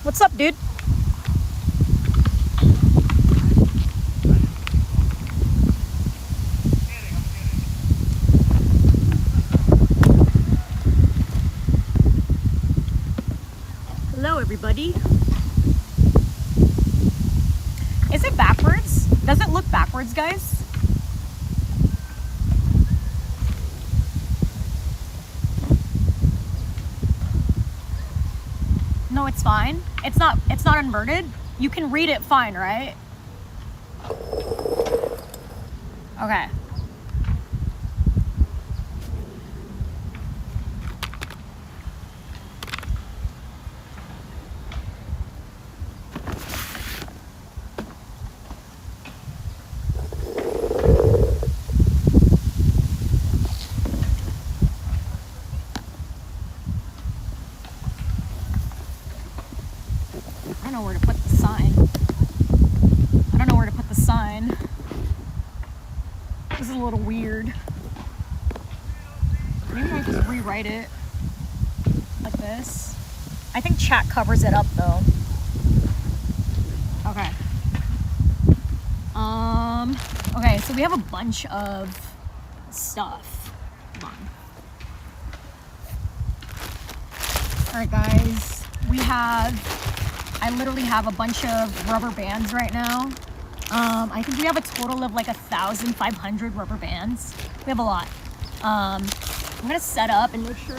What's up, dude? Hello, everybody. Is it backwards? Does it look backwards, guys? No, it's fine. It's not inverted. You can read it fine, right? Okay. I don't know where to put the sign. I don't know where to put the sign. This is a little weird. Maybe I just rewrite it like this. I think chat covers it up though. Okay. Okay, so we have a bunch of stuff. Hold on. Alright guys, I literally have a bunch of rubber bands right now. I think we have a total of like 1,500 rubber bands. We have a lot. I'm gonna set up and make sure.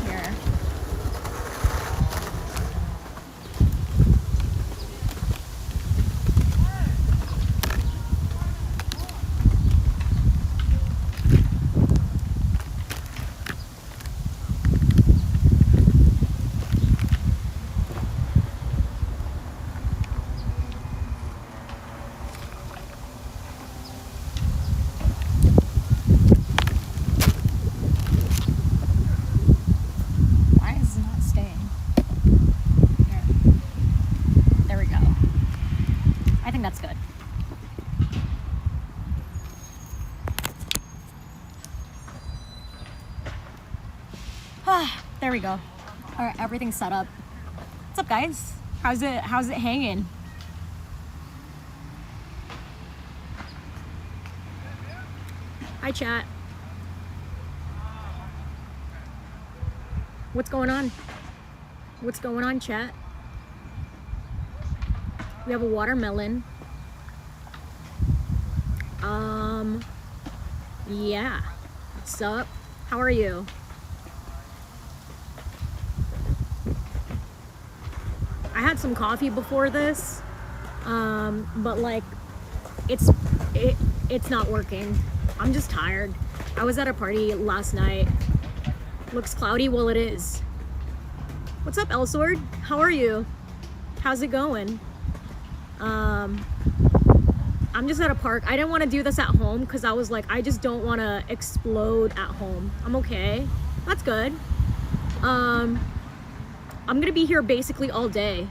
Here. That's good. There we go. All right, everything's set up. What's up, guys? How's it hanging? Hi, chat. What's going on? What's going on, chat? We have a watermelon. Yeah. What's up? How are you? I had some coffee before this, but like, it's not working. I'm just tired. I was at a party last night. Looks cloudy. Well, it is. What's up, Elsword? How are you? How's it going? I'm just at a park. I didn't want to do this at home because I was like, I just don't want to explode at home. I'm okay. That's good. I'm gonna be here basically all day.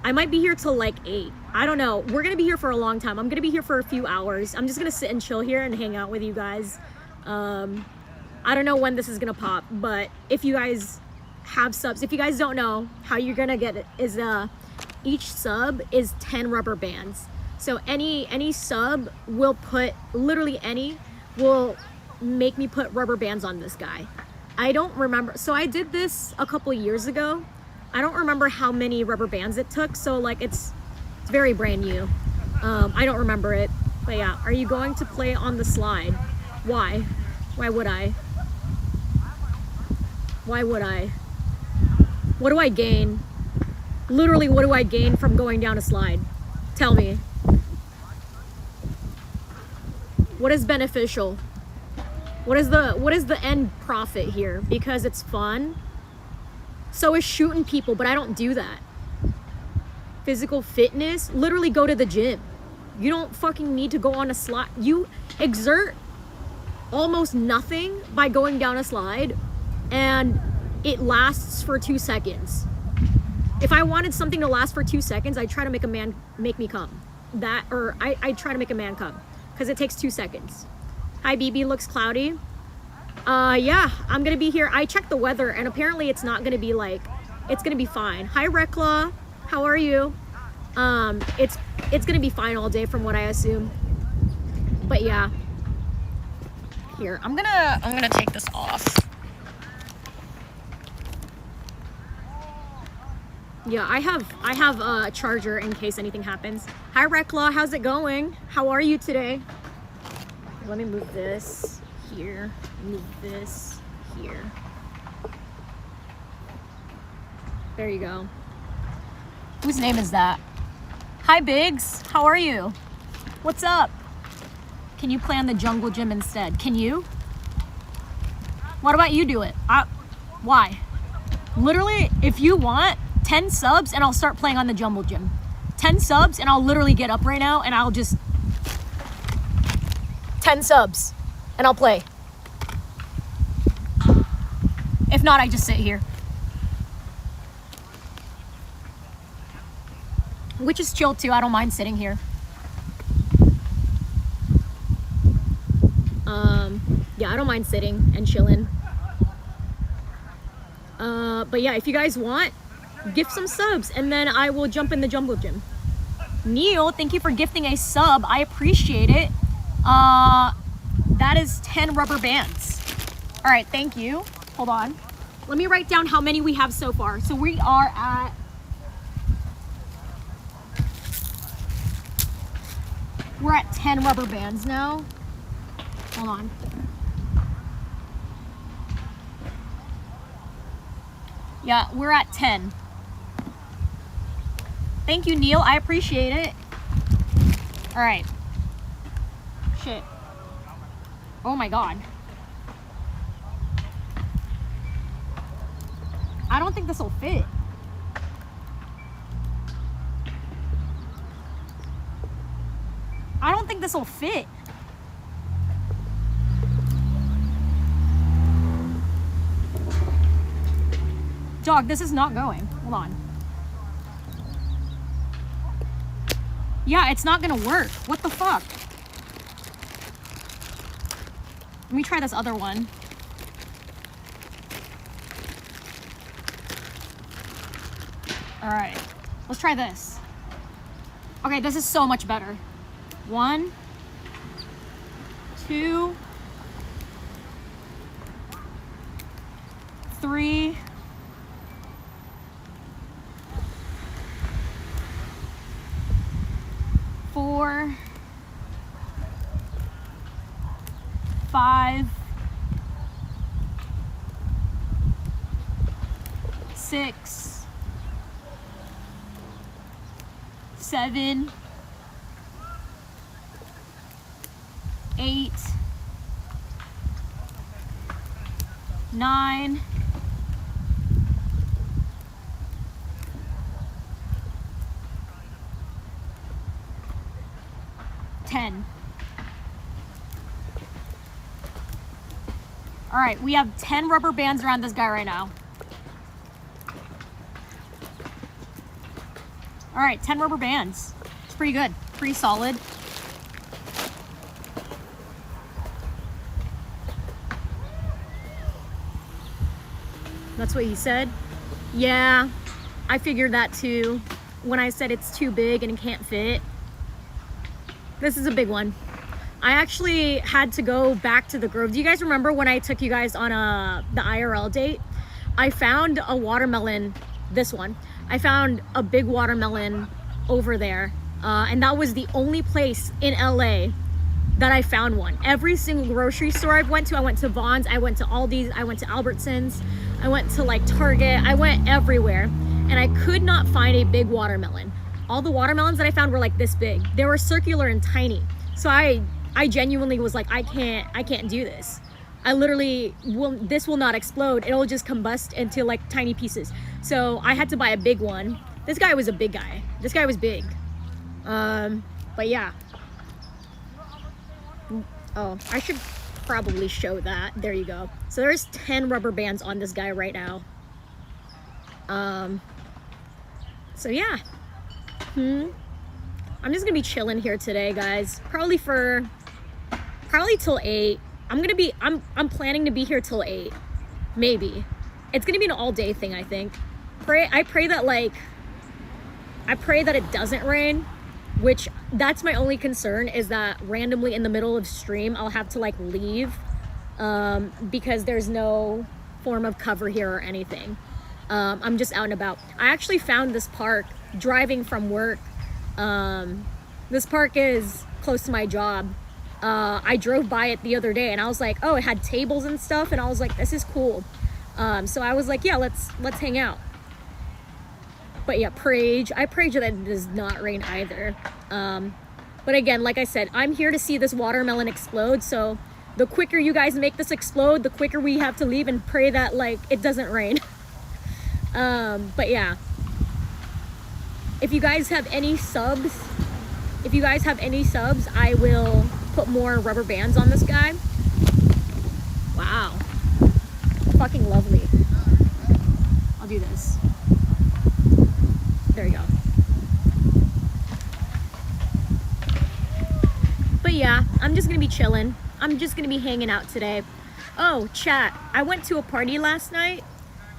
I might be here till like 8. I don't know. We're gonna be here for a long time. I'm gonna be here for a few hours. I'm just gonna sit and chill here and hang out with you guys. I don't know when this is gonna pop, but if you guys have subs, if you guys don't know, how you're gonna get it is each sub is 10 rubber bands. So any sub will put, literally any, will make me put rubber bands on this guy. I don't remember. So I did this a couple years ago. I don't remember how many rubber bands it took. So like it's very brand new. I don't remember it. But yeah, are you going to play on the slide? Why? Why would I? Why would I? What do I gain? Literally, what do I gain from going down a slide? Tell me. What is beneficial? What is the end profit here? Because it's fun. So is shooting people, but I don't do that. Physical fitness, literally go to the gym. You don't fucking need to go on a slide. You exert almost nothing by going down a slide, and it lasts for 2 seconds. If I wanted something to last for 2 seconds, I try to make a man make me come. I try to make a man come because it takes 2 seconds. Hi, BB, looks cloudy. Yeah, I'm gonna be here. I checked the weather and apparently it's not gonna be like, it's gonna be fine. Hi Rekla, how are you? It's gonna be fine all day from what I assume. But yeah. Here, I'm gonna take this off. Yeah, I have a charger in case anything happens. Hi Rekla, how's it going? How are you today? Let me move this here. Move this here. There you go. Whose name is that? Hi Biggs, how are you? What's up? Can you play on the jungle gym instead? Can you? What about you do it? Why? Literally, if you want 10 subs and I'll start playing on the jungle gym. 10 subs and I'll literally get up right now and I'll just 10 subs and I'll play. If not, I just sit here. Which is chill too, I don't mind sitting here. Yeah, I don't mind sitting and chilling. But yeah, if you guys want, gift some subs and then I will jump in the jungle gym. Neil, thank you for gifting a sub. I appreciate it. That is 10 rubber bands. All right, thank you. Hold on. Let me write down how many we have so far. So we're at 10 rubber bands now. Hold on. Yeah, we're at 10. Thank you, Neil. I appreciate it. All right. Shit. Oh my God. I don't think this will fit. I don't think this will fit. Dog, this is not going. Hold on. Yeah, it's not gonna work. What the fuck? Let me try this other one. All right, let's try this. Okay, this is so much better. 1, 2, 3, 4, 5, 6, 7, 8, 9, 10. All right, we have 10 rubber bands around this guy right now. All right, 10 rubber bands. It's pretty good, pretty solid. That's what he said. Yeah, I figured that too. When I said it's too big and it can't fit. This is a big one. I actually had to go back to the Grove. Do you guys remember when I took you guys on the IRL date? I found a watermelon, this one. I found a big watermelon over there. And that was the only place in LA that I found one. Every single grocery store I went to Vaughn's, I went to Aldi's, I went to Albertsons, I went to like Target, I went everywhere. And I could not find a big watermelon. All the watermelons that I found were like this big. They were circular and tiny. So I genuinely was like, I can't do this. I literally this will not explode. It'll just combust into like tiny pieces. So I had to buy a big one. This guy was a big guy. This guy was big. But yeah. Oh, I should probably show that. There you go. So there's 10 rubber bands on this guy right now. So yeah. I'm just gonna be chilling here today, guys. Probably till 8. I'm planning to be here till 8. Maybe. It's gonna be an all-day thing, I think. I pray that it doesn't rain, which that's my only concern, is that randomly in the middle of stream I'll have to like leave because there's no form of cover here or anything. I'm just out and about. I actually found this park driving from work. This park is close to my job. I drove by it the other day and I was like, oh, it had tables and stuff, and I was like, this is cool. So I was like, yeah, let's hang out. But yeah, I pray that it does not rain either. But again, like I said, I'm here to see this watermelon explode. So the quicker you guys make this explode, the quicker we have to leave, and pray that like it doesn't rain. But yeah, if you guys have any subs, I will put more rubber bands on this guy. Wow, fucking lovely. I'll do this. There you go. But yeah, I'm just gonna be chilling. I'm just gonna be hanging out today. Oh, chat, I went to a party last night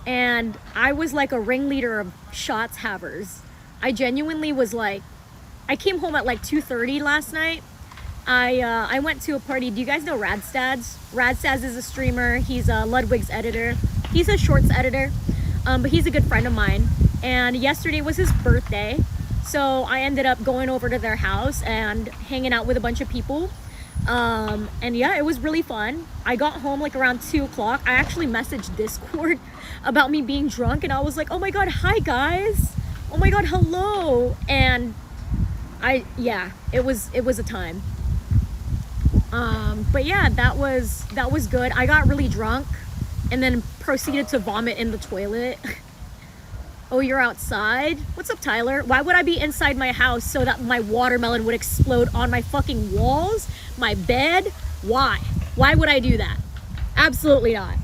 and I was like a ringleader of shots havers. I genuinely was like, I came home at like 2:30 last night. I went to a party. Do you guys know Radstads? Radstads is a streamer. He's a Ludwig's editor. He's a shorts editor, but he's a good friend of mine. And yesterday was his birthday, so I ended up going over to their house and hanging out with a bunch of people. And yeah, it was really fun. I got home like around 2 o'clock. I actually messaged Discord about me being drunk, and I was like, oh my god, hi guys, oh my god, hello. And it was a time. But yeah, that was good. I got really drunk and then proceeded to vomit in the toilet. Oh, you're outside? What's up, Tyler? Why would I be inside my house so that my watermelon would explode on my fucking walls, my bed? Why? Why would I do that? Absolutely not.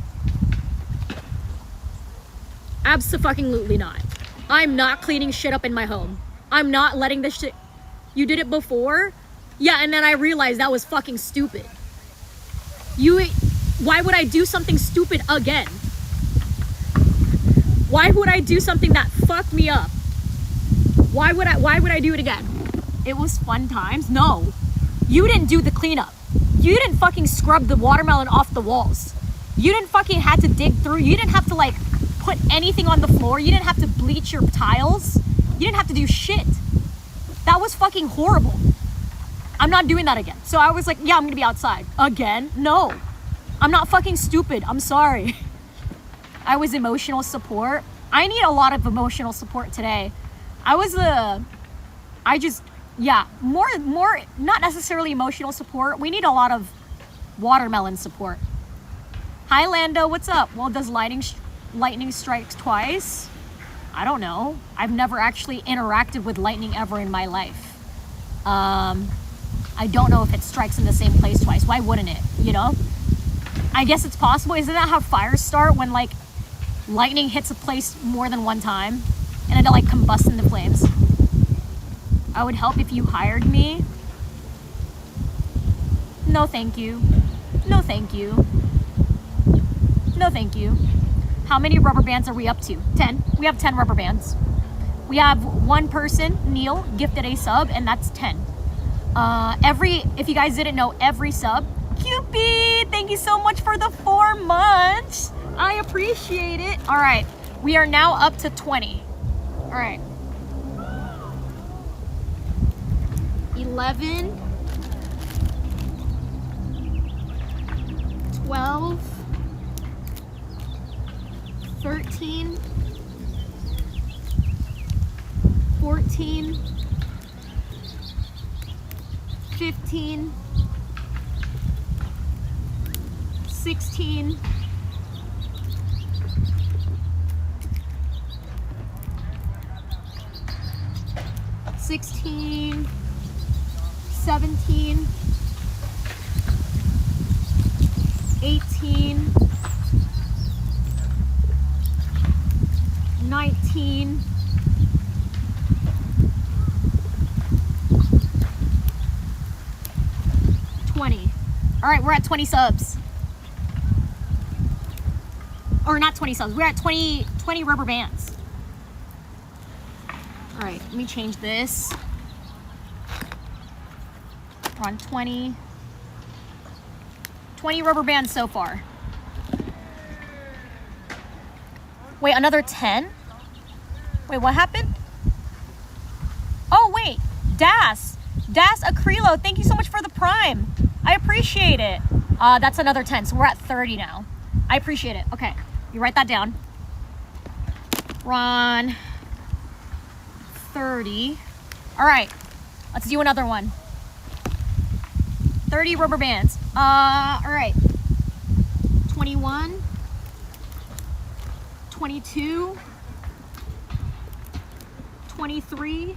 Abso-fucking-lutely not. I'm not cleaning shit up in my home. I'm not letting this shit... You did it before? Yeah, and then I realized that was fucking stupid. Why would I do something stupid again? Why would I do something that fucked me up? Why would I do it again? It was fun times? No. You didn't do the cleanup. You didn't fucking scrub the watermelon off the walls. You didn't fucking have to dig through. You didn't have to like put anything on the floor. You didn't have to bleach your tiles. You didn't have to do shit. That was fucking horrible. I'm not doing that again. So I was like, yeah, I'm gonna be outside. Again? No. I'm not fucking stupid. I'm sorry. I was emotional support. I need a lot of emotional support today. More, not necessarily emotional support. We need a lot of watermelon support. Hi, Lando, what's up? Well, does lightning strike twice? I don't know. I've never actually interacted with lightning ever in my life. I don't know if it strikes in the same place twice. Why wouldn't it, you know? I guess it's possible. Isn't that how fires start, when like lightning hits a place more than one time and it like combusts into flames? I would help if you hired me. No, thank you. No, thank you. No, thank you. How many rubber bands are we up to? 10. We have 10 rubber bands. We have one person, Neil, gifted a sub, and that's 10. If you guys didn't know, every sub, Cupid, thank you so much for the 4 months. I appreciate it. All right, we are now up to 20. All right. 11, 12, 13, 14, 15, 16, 16, 17, 18, 19, 20. All right, we're at 20 subs. Or not 20 subs. We're at 20 rubber bands. All right, let me change this. We're on 20 rubber bands so far. Wait, another 10? Wait, what happened? Oh, wait, Das Akrilo, thank you so much for the Prime. I appreciate it. That's another 10, so we're at 30 now. I appreciate it. Okay, you write that down. We're on 30. All right, let's do another one. 30 rubber bands. All right. 21, 22, 23,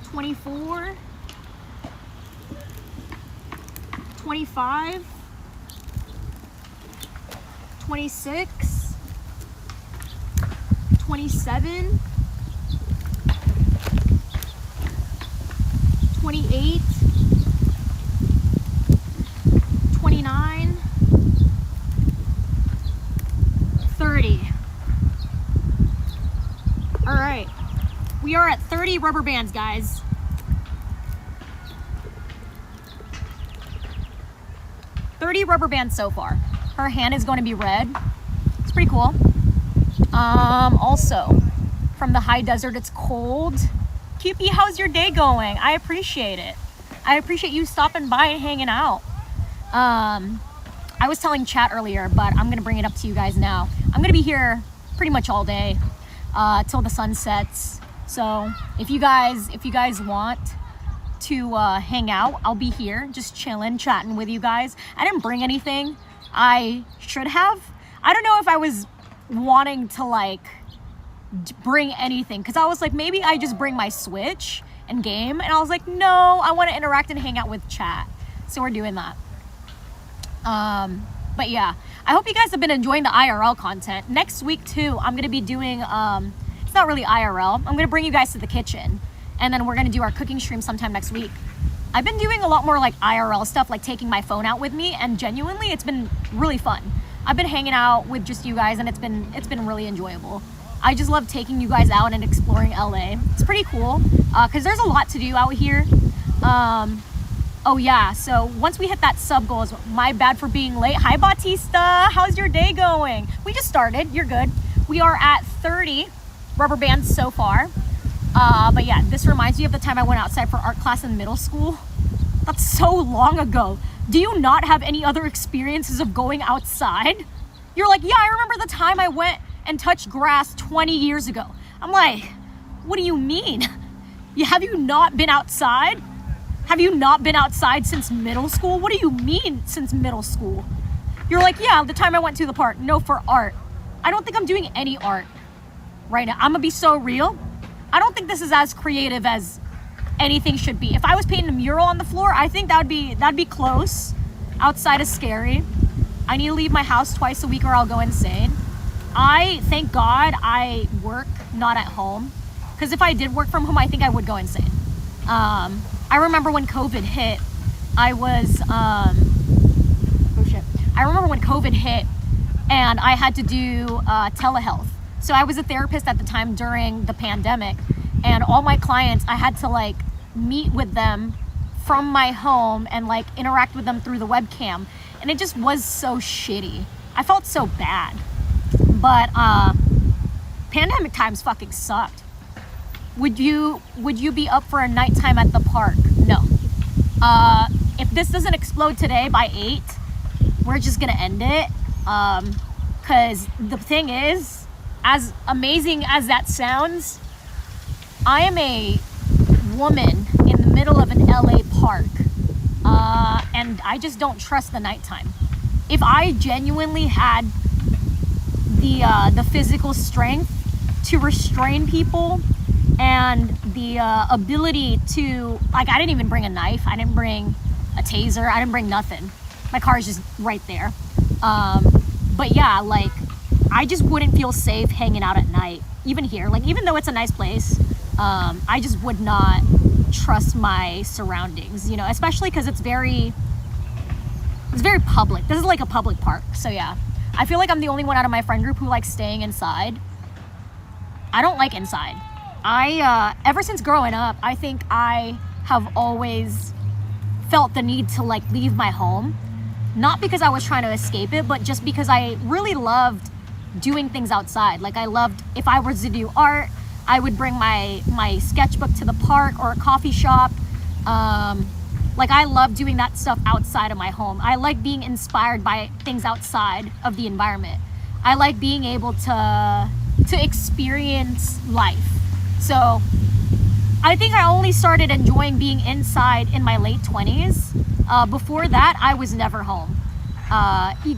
24, 25, 26, 27, 28, 29, 30. All right, we are at 30 rubber bands, guys. Rubber bands so far. Her hand is going to be red. It's pretty cool. Also, from the high desert, it's cold. QP, how's your day going? I appreciate it. I appreciate you stopping by and hanging out. I was telling chat earlier, but I'm gonna bring it up to you guys now. I'm gonna be here pretty much all day till the sun sets. So if you guys want to hang out, I'll be here just chilling, chatting with you guys. I didn't bring anything. I should have. I don't know if I was wanting to like bring anything, because I was like, maybe I just bring my Switch and game, and I was like, no, I want to interact and hang out with chat, so we're doing that. But yeah, I hope you guys have been enjoying the IRL content. Next week too, I'm gonna be doing it's not really IRL. I'm gonna bring you guys to the kitchen, and then we're gonna do our cooking stream sometime next week. I've been doing a lot more like IRL stuff, like taking my phone out with me, and genuinely it's been really fun. I've been hanging out with just you guys, and it's been really enjoyable. I just love taking you guys out and exploring LA. It's pretty cool because there's a lot to do out here. Oh yeah, so once we hit that sub goal, my bad for being late. Hi Bautista, how's your day going? We just started, you're good. We are at 30 rubber bands so far. But yeah, this reminds me of the time I went outside for art class in middle school. That's so long ago. Do you not have any other experiences of going outside? You're like, yeah, I remember the time I went and touched grass 20 years ago. I'm like, what do you mean? Have you not been outside? Have you not been outside since middle school? What do you mean since middle school? You're like, yeah, the time I went to the park. No, for art. I don't think I'm doing any art right now. I'm gonna be so real. I don't think this is as creative as anything should be. If I was painting a mural on the floor, I think that'd be close. Outside is scary. I need to leave my house twice a week or I'll go insane. Thank God I work not at home, because if I did work from home, I think I would go insane. I remember when COVID hit, I remember when COVID hit and I had to do telehealth. So I was a therapist at the time during the pandemic, and all my clients, I had to like meet with them from my home and like interact with them through the webcam. And it just was so shitty. I felt so bad. But pandemic times fucking sucked. Would you be up for a nighttime at the park? No. If this doesn't explode today by 8, we're just gonna end it. Cause the thing is, as amazing as that sounds, I am a woman in the middle of an LA park, and I just don't trust the nighttime. If I genuinely had the physical strength to restrain people and the ability to, like, I didn't even bring a knife, I didn't bring a taser, I didn't bring nothing. My car is just right there. But yeah, like, I just wouldn't feel safe hanging out at night, even here. Like, even though it's a nice place, I just would not trust my surroundings, you know, especially because it's very public. This is like a public park. So yeah, I feel like I'm the only one out of my friend group who likes staying inside. I don't like inside. Ever since growing up, I think I have always felt the need to like leave my home. Not because I was trying to escape it, but just because I really loved doing things outside. Like I loved, if I was to do art, I would bring my sketchbook to the park or a coffee shop. Like I love doing that stuff outside of my home. I like being inspired by things outside of the environment. I like being able to experience life. So I think I only started enjoying being inside in my late 20s. Before that, I was never home.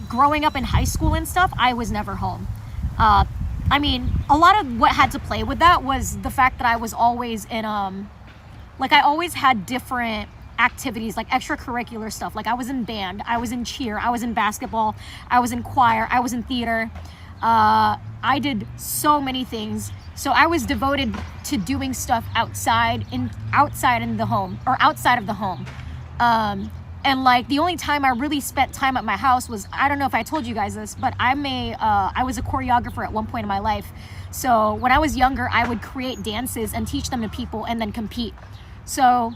Growing up in high school and stuff, I was never home. I mean, a lot of what had to play with that was the fact that I was always in, like I always had different activities, like extracurricular stuff. Like I was in band, I was in cheer, I was in basketball, I was in choir, I was in theater. I did so many things. So I was devoted to doing stuff outside in the home or outside of the home. And like the only time I really spent time at my house was, I don't know if I told you guys this, but I was a choreographer at one point in my life. So when I was younger, I would create dances and teach them to people and then compete. So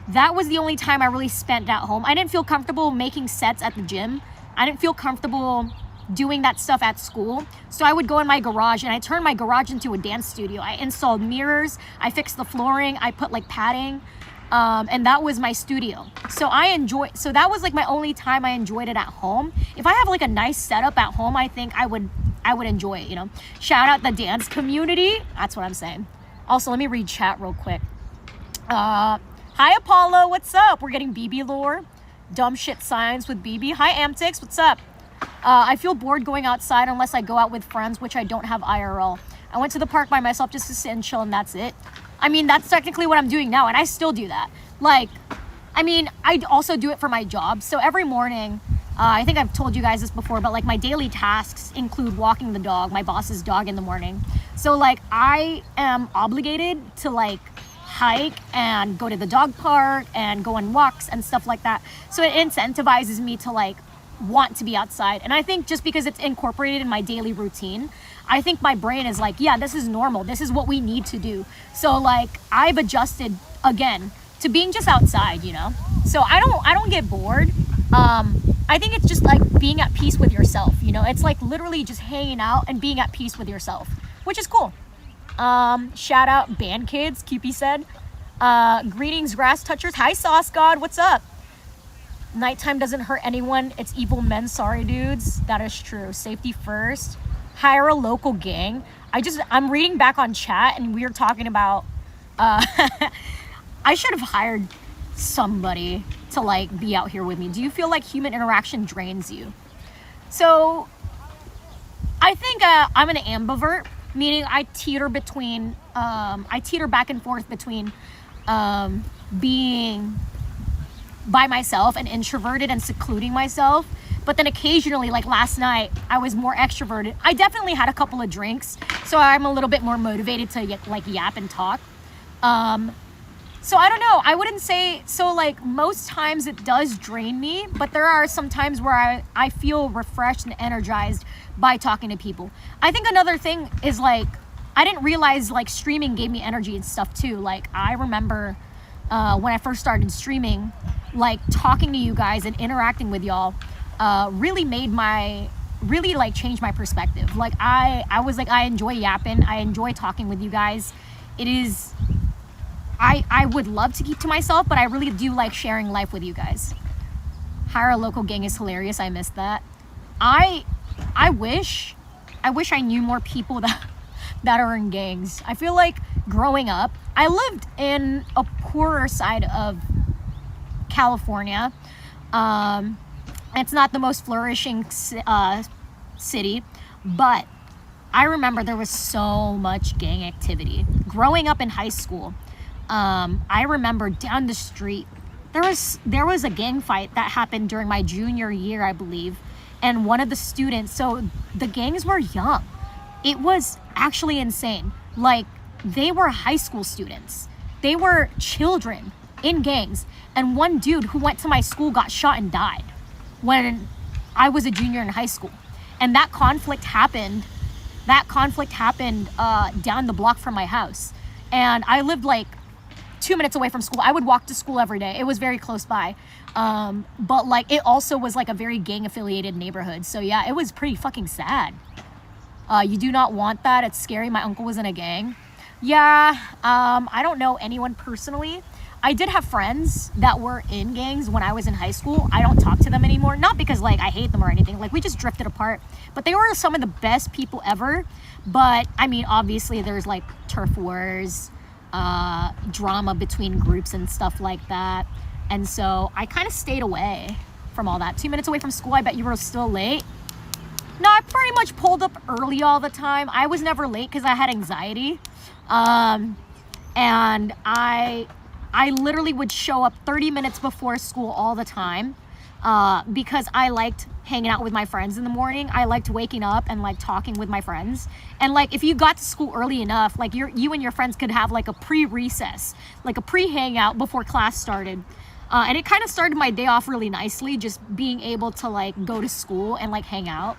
that was the only time I really spent at home. I didn't feel comfortable making sets at the gym. I didn't feel comfortable doing that stuff at school. So I would go in my garage and I turned my garage into a dance studio. I installed mirrors, I fixed the flooring, I put like padding, and that was my studio. So that was like my only time I enjoyed it at home. If I have like a nice setup at home, I think I would enjoy it, you know. Shout out the dance community. That's what I'm saying. Also, let me read chat real quick. Hi Apollo, what's up? We're getting BB lore. Dumb shit science with BB. Hi Amtix, what's up? I feel bored going outside unless I go out with friends, which I don't have IRL. I went to the park by myself just to sit and chill and that's it. I mean, that's technically what I'm doing now and I still do that. Like, I mean, I also do it for my job. So every morning, I think I've told you guys this before, but like my daily tasks include walking the dog, my boss's dog in the morning. So like I am obligated to like hike and go to the dog park and go on walks and stuff like that. So it incentivizes me to like want to be outside. And I think just because it's incorporated in my daily routine, I think my brain is like, yeah, this is normal. This is what we need to do. So like I've adjusted again to being just outside, you know? So I don't get bored. I think it's just like being at peace with yourself, you know? It's like literally just hanging out and being at peace with yourself, which is cool. Shout out band kids, QP said. Greetings grass touchers. Hi Sauce God, what's up? Nighttime doesn't hurt anyone. It's evil men. Sorry, dudes. That is true. Safety first. Hire a local gang. I'm reading back on chat and we were talking about, I should have hired somebody to like be out here with me. Do you feel like human interaction drains you? So I think I'm an ambivert, meaning I teeter back and forth between being by myself and introverted and secluding myself. But then occasionally, like last night, I was more extroverted. I definitely had a couple of drinks, so I'm a little bit more motivated to like yap and talk. So I don't know, I wouldn't say, so like most times it does drain me, but there are some times where I feel refreshed and energized by talking to people. I think another thing is like, I didn't realize like streaming gave me energy and stuff too. Like I remember when I first started streaming, like talking to you guys and interacting with y'all really changed my perspective. Like I was like, I enjoy yapping. I enjoy talking with you guys. It is, I would love to keep to myself, but I really do like sharing life with you guys. Hire a local gang is hilarious. I missed that. I wish I knew more people that are in gangs. I feel like growing up, I lived in a poorer side of California. It's not the most flourishing city, but I remember there was so much gang activity. Growing up in high school, I remember down the street, there was a gang fight that happened during my junior year, I believe. And one of the students, so the gangs were young. It was actually insane. Like they were high school students. They were children in gangs. And one dude who went to my school got shot and died when I was a junior in high school. And that conflict happened down the block from my house. And I lived like 2 minutes away from school. I would walk to school every day. It was very close by. But like, it also was like a very gang affiliated neighborhood. So yeah, it was pretty fucking sad. You do not want that. It's scary. My uncle was in a gang. Yeah, I don't know anyone personally. I did have friends that were in gangs when I was in high school. I don't talk to them anymore. Not because like I hate them or anything. Like we just drifted apart. But they were some of the best people ever. But I mean, obviously there's like turf wars, drama between groups and stuff like that. And so I kind of stayed away from all that. 2 minutes away from school. I bet you were still late. No, I pretty much pulled up early all the time. I was never late because I had anxiety. And I literally would show up 30 minutes before school all the time, because I liked hanging out with my friends in the morning. I liked waking up and like talking with my friends. And like, if you got to school early enough, like you and your friends could have like a pre-recess, like a pre-hangout before class started. And it kind of started my day off really nicely, just being able to like go to school and like hang out.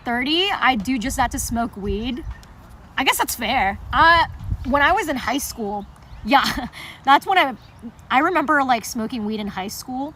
30, I do just that to smoke weed. I guess that's fair. When I was in high school, yeah, that's when I remember like smoking weed in high school,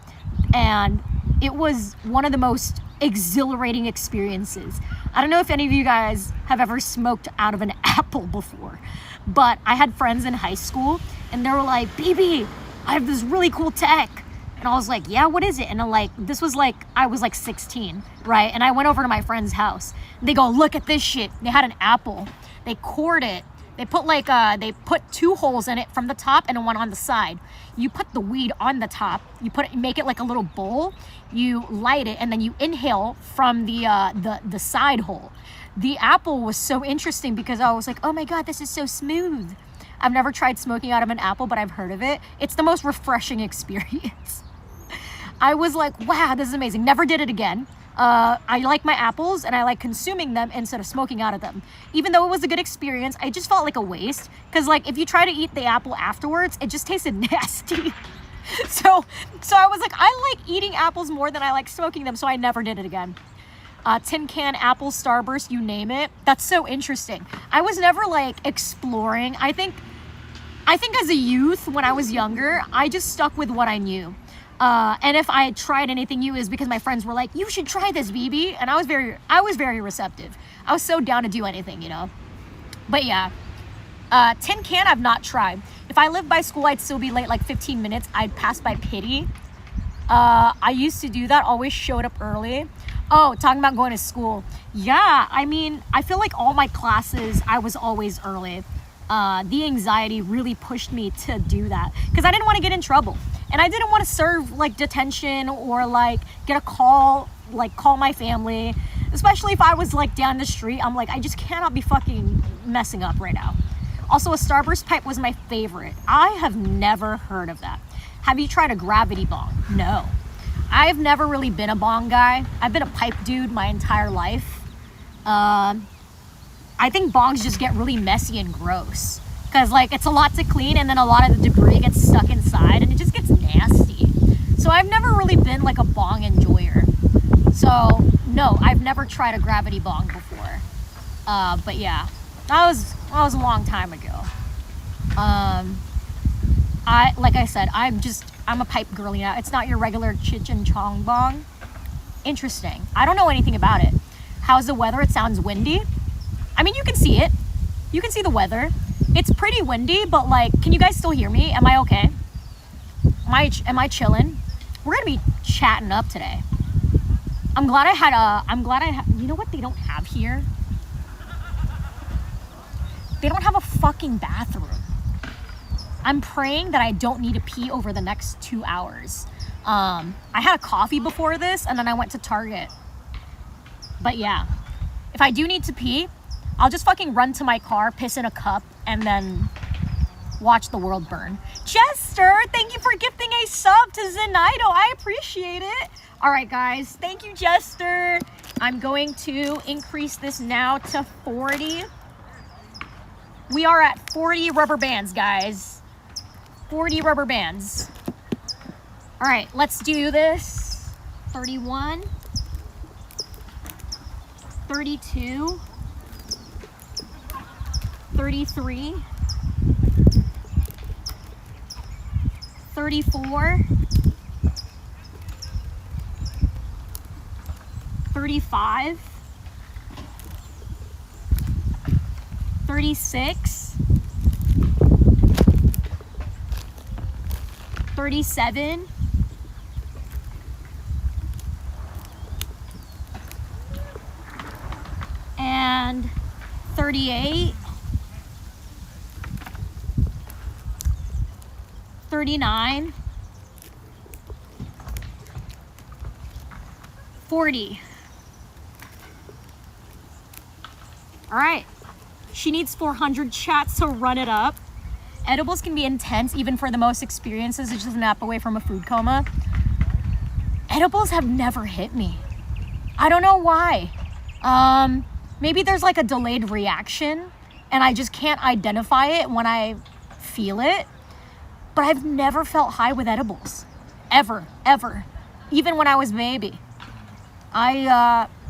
and it was one of the most exhilarating experiences. I don't know if any of you guys have ever smoked out of an apple before, but I had friends in high school and they were like, BB, I have this really cool tech. And I was like, yeah, what is it? And I'm like, this was like, I was like 16, right? And I went over to my friend's house. They go, look at this shit. They had an apple. They cored it. They put like, they put 2 holes in it from the top and one on the side. You put the weed on the top. You make it like a little bowl. You light it and then you inhale from the side hole. The apple was so interesting because I was like, oh my God, this is so smooth. I've never tried smoking out of an apple, but I've heard of it. It's the most refreshing experience. I was like, wow, this is amazing. Never did it again. I like my apples and I like consuming them instead of smoking out of them. Even though it was a good experience, I just felt like a waste. Because like if you try to eat the apple afterwards, it just tasted nasty. So I was like, I like eating apples more than I like smoking them. So I never did it again. Tin can, apple, Starburst, you name it. That's so interesting. I was never like exploring. I think as a youth, when I was younger, I just stuck with what I knew. And if I had tried anything new, is because my friends were like, you should try this, BB. And I was very receptive. I was so down to do anything, you know? But yeah, tin can I've not tried. If I lived by school, I'd still be late like 15 minutes. I'd pass by Pity. I used to do that, always showed up early. Oh, talking about going to school. Yeah, I mean, I feel like all my classes, I was always early. The anxiety really pushed me to do that because I didn't want to get in trouble. And I didn't want to serve like detention or like get a call, like call my family, especially if I was like down the street. I'm like, I just cannot be fucking messing up right now. Also, a Starburst pipe was my favorite. I have never heard of that. Have you tried a gravity bong? No. I've never really been a bong guy. I've been a pipe dude my entire life. I think bongs just get really messy and gross because like it's a lot to clean and then a lot of the debris gets stuck inside and it just gets nasty. So I've never really been like a bong enjoyer. So no, I've never tried a gravity bong before. But yeah, that was a long time ago. Like I said, I'm a pipe girly now. It's not your regular Cheech and Chong bong. Interesting. I don't know anything about it. How's the weather? It sounds windy. I mean, you can see it. You can see the weather. It's pretty windy, but like, can you guys still hear me? Am I okay? Am I chilling? We're gonna be chatting up today. I'm glad I had, you know what they don't have here? They don't have a fucking bathroom. I'm praying that I don't need to pee over the next 2 hours. I had a coffee before this and then I went to Target. But yeah, if I do need to pee, I'll just fucking run to my car, piss in a cup, and then watch the world burn. Jester, thank you for gifting a sub to Zenaido. I appreciate it. All right, guys. Thank you, Jester. I'm going to increase this now to 40. We are at 40 rubber bands, guys. 40 rubber bands. All right, let's do this. 31, 32, 33, 34, 35, 36, 37, 38, 39, 40. All right, she needs 400 chats to run it up. Edibles can be intense even for the most experienced. It's just a nap away from a food coma. Edibles have never hit me. I don't know why. Maybe there's like a delayed reaction and I just can't identify it when I feel it. But I've never felt high with edibles. Ever. Even when I was a baby.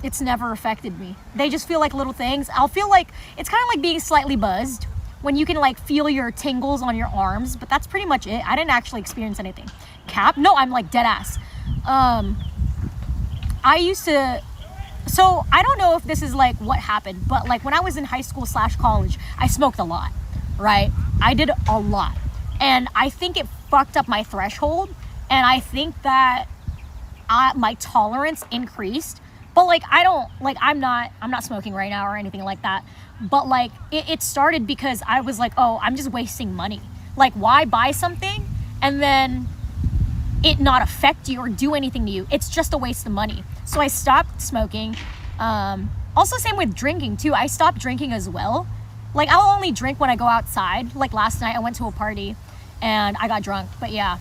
It's never affected me. They just feel like little things. I'll feel like, it's kind of like being slightly buzzed when you can like feel your tingles on your arms, but that's pretty much it. I didn't actually experience anything. Cap? No, I'm like dead ass. I used to, so I don't know if this is like what happened, but like when I was in high school / college, I smoked a lot, right? I did a lot. And I think it fucked up my threshold. And I think that my tolerance increased. But like, I'm not smoking right now or anything like that. But like, it started because I was like, oh, I'm just wasting money. Like, why buy something and then it not affect you or do anything to you? It's just a waste of money. So I stopped smoking. Also, same with drinking too. I stopped drinking as well. Like, I'll only drink when I go outside. Like last night I went to a party and I got drunk, but yeah.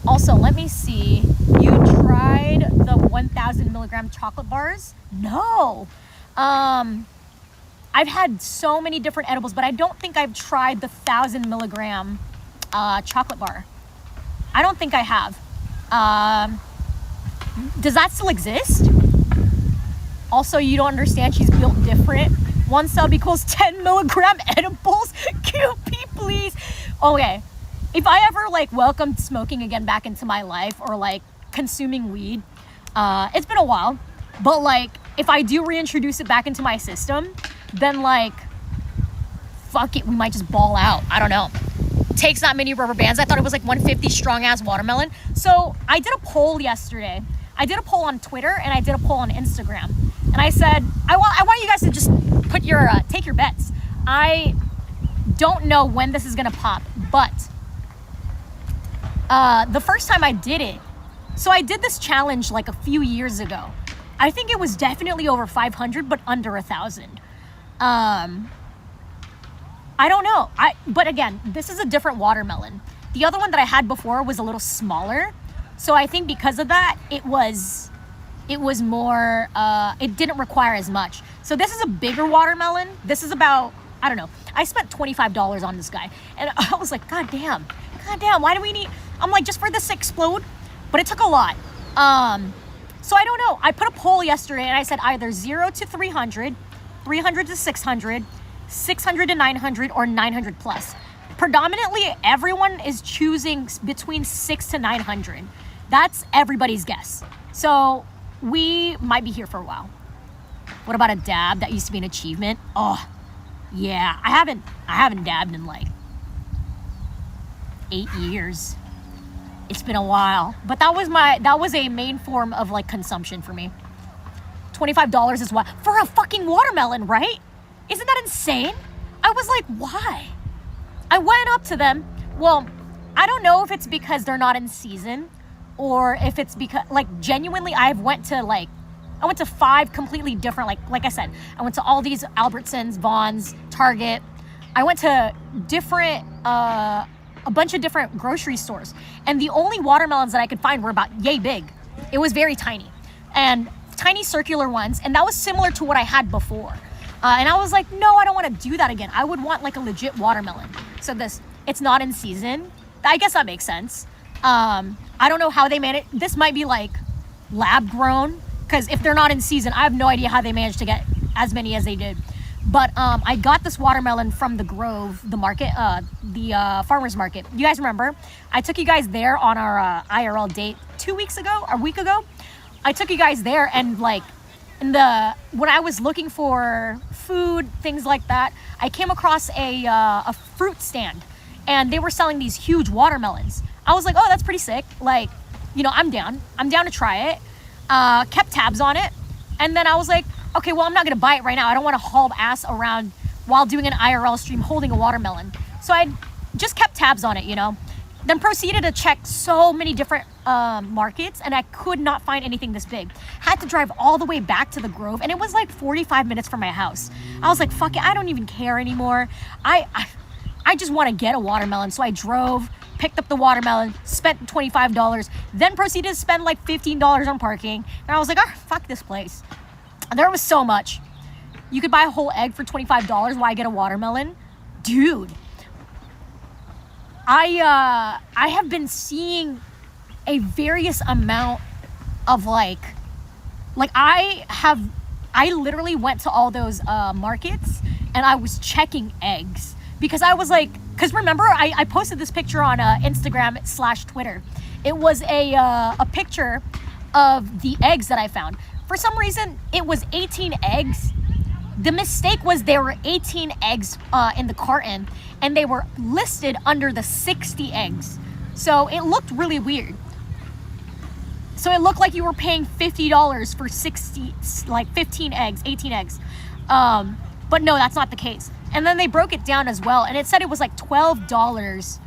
Also, let me see. You tried the 1,000 milligram chocolate bars? No. I've had so many different edibles, but I don't think I've tried the 1,000 milligram chocolate bar. I don't think I have. Does that still exist? Also, you don't understand, she's built different. 1 sub equals 10 milligram edibles. QP, please. Okay. If I ever like welcomed smoking again back into my life or like consuming weed, it's been a while, but like if I do reintroduce it back into my system, then like, fuck it, we might just ball out. I don't know. Takes that many rubber bands. I thought it was like 150 strong ass watermelon. So I did a poll yesterday. I did a poll on Twitter and I did a poll on Instagram. And I said, I want you guys to just put your, take your bets. I don't know when this is gonna pop, but the first time I did it, so I did this challenge like a few years ago. I think it was definitely over 500, but under 1,000. I don't know. But again, this is a different watermelon. The other one that I had before was a little smaller. So I think because of that, it was more, it didn't require as much. So this is a bigger watermelon. This is about, I don't know. I spent $25 on this guy. And I was like, God damn, why do we need, I'm like, just for this to explode? But it took a lot. So I don't know. I put a poll yesterday and I said either 0 to 300, 300 to 600, 600 to 900, or 900 plus. Predominantly, everyone is choosing between 600 to 900. That's everybody's guess. So we might be here for a while. What about a dab? That used to be an achievement. Oh, yeah. I haven't dabbed in like 8 years. It's been a while, but that was a main form of like consumption for me. $25 is what for a fucking watermelon, right? Isn't that insane? I was like, why? I went up to them. Well, I don't know if it's because they're not in season or if it's because like genuinely I went to 5 completely different, like I said, I went to Aldi's, Albertsons, Vaughn's, Target. I went to different, a bunch of different grocery stores. And the only watermelons that I could find were about yay big. It was very tiny and tiny circular ones. And that was similar to what I had before. And I was like, no, I don't want to do that again. I would want like a legit watermelon. So it's not in season. I guess that makes sense. I don't know how they manage. This might be like lab grown, because if they're not in season, I have no idea how they managed to get as many as they did. But I got this watermelon from the Grove, the market, the farmer's market. You guys remember? I took you guys there on our IRL date a week ago. I took you guys there, and like when I was looking for food, things like that, I came across a fruit stand, and they were selling these huge watermelons. I was like, oh, that's pretty sick. Like, you know, I'm down to try it. Kept tabs on it, and then I was like, okay, well, I'm not gonna buy it right now. I don't want to haul ass around while doing an IRL stream holding a watermelon. So I just kept tabs on it, you know. Then proceeded to check so many different markets, and I could not find anything this big. Had to drive all the way back to the Grove, and it was like 45 minutes from my house. I was like, fuck it, I don't even care anymore. I just want to get a watermelon. So I drove, picked up the watermelon, spent $25, then proceeded to spend like $15 on parking. And I was like, oh, fuck this place. And there was so much. You could buy a whole egg for $25 while I get a watermelon. Dude. I have been seeing a various amount of like I literally went to all those markets, and I was checking eggs, because I was like, because remember I posted this picture on Instagram/Twitter. It was a picture of the eggs that I found. For some reason, it was 18 eggs. The mistake was there were 18 eggs in the carton, and they were listed under the 60 eggs. So it looked really weird. So it looked like you were paying $50 for 15 eggs, 18 eggs. But no, that's not the case. And then they broke it down as well, and it said it was like $12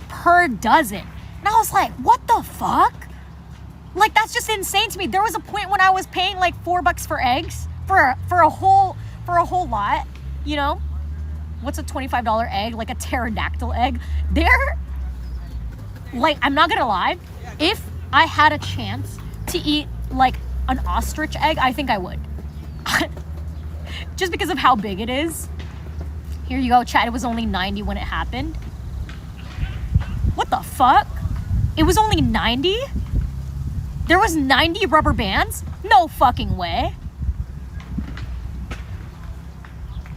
per dozen. And I was like, what the fuck? Like, that's just insane to me. There was a point when I was paying like $4 for eggs for a whole lot, you know? What's a $25 egg? Like a pterodactyl egg. Like, I'm not gonna lie, if I had a chance to eat like an ostrich egg, I think I would. Just because of how big it is. Here you go, chat. It was only 90 when it happened. What the fuck? It was only 90? There was 90 rubber bands? No fucking way.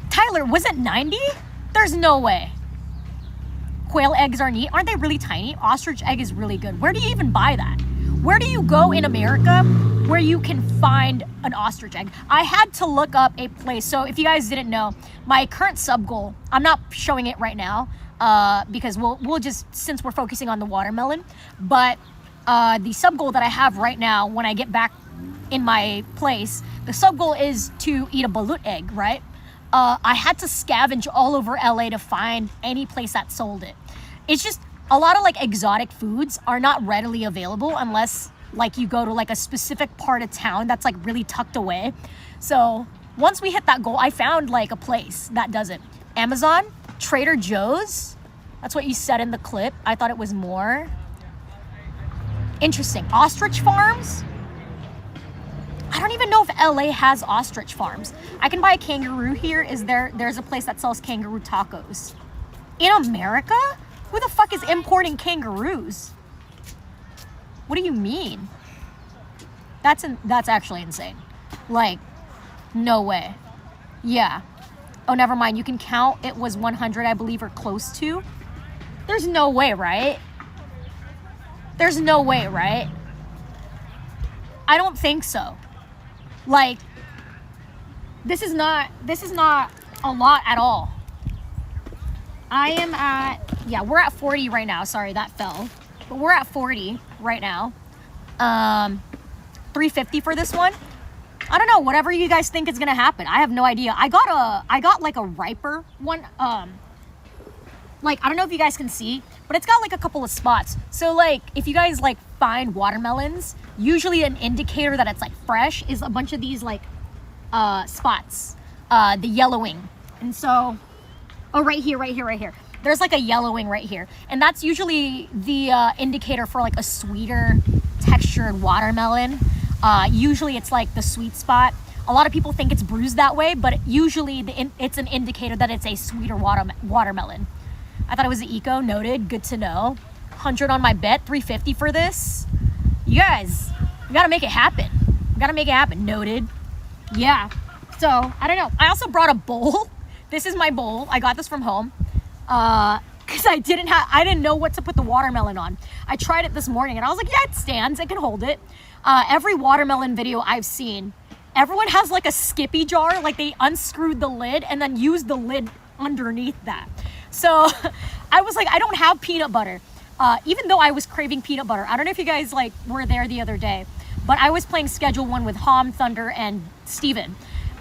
Tyler, was it 90? There's no way. Quail eggs are neat. Aren't they really tiny? Ostrich egg is really good. Where do you even buy that? Where do you go in America where you can find an ostrich egg? I had to look up a place. So if you guys didn't know, my current sub goal, I'm not showing it right now because we'll just, since we're focusing on the watermelon, but the sub goal that I have right now when I get back in my place, the sub goal is to eat a balut egg, right? I had to scavenge all over LA to find any place that sold it. It's just a lot of like exotic foods are not readily available unless like you go to like a specific part of town that's like really tucked away. So once we hit that goal, I found like a place that does it. Amazon, Trader Joe's. That's what you said in the clip. I thought it was more. Interesting. Ostrich farms. I don't even know if LA has ostrich farms. I can buy a kangaroo here. There's a place that sells kangaroo tacos. In America? Who the fuck is importing kangaroos? What do you mean? That's actually insane. Like, no way. Yeah. Oh, never mind. You can count. It was 100, I believe, or close to. There's no way, right? There's no way, right? I don't think so. Like, this is not a lot at all. I am at, yeah, we're at 40 right now. Sorry, that fell. But we're at 40 right now. $3.50 for this one. I don't know, whatever you guys think is gonna happen. I have no idea. I got like a riper one. Like, I don't know if you guys can see, but it's got like a couple of spots. So like, if you guys like find watermelons, usually an indicator that it's like fresh is a bunch of these like spots, the yellowing. And so, oh, right here. There's like a yellowing right here. And that's usually the indicator for like a sweeter textured watermelon. Usually it's like the sweet spot. A lot of people think it's bruised that way, but usually it's an indicator that it's a sweeter watermelon. I thought it was the eco. Noted. Good to know. 100 on my bet. 350 for this. You guys, you gotta make it happen. You gotta make it happen. Noted. Yeah. So I don't know. I also brought a bowl. This is my bowl. I got this from home. Because I didn't know what to put the watermelon on. I tried it this morning and I was like, yeah, it stands. I can hold it. Every watermelon video I've seen, everyone has like a Skippy jar. Like they unscrewed the lid and then used the lid underneath that. So I was like, I don't have peanut butter. Even though I was craving peanut butter. I don't know if you guys like were there the other day, but I was playing Schedule 1 with Ham, Thunder, and Steven.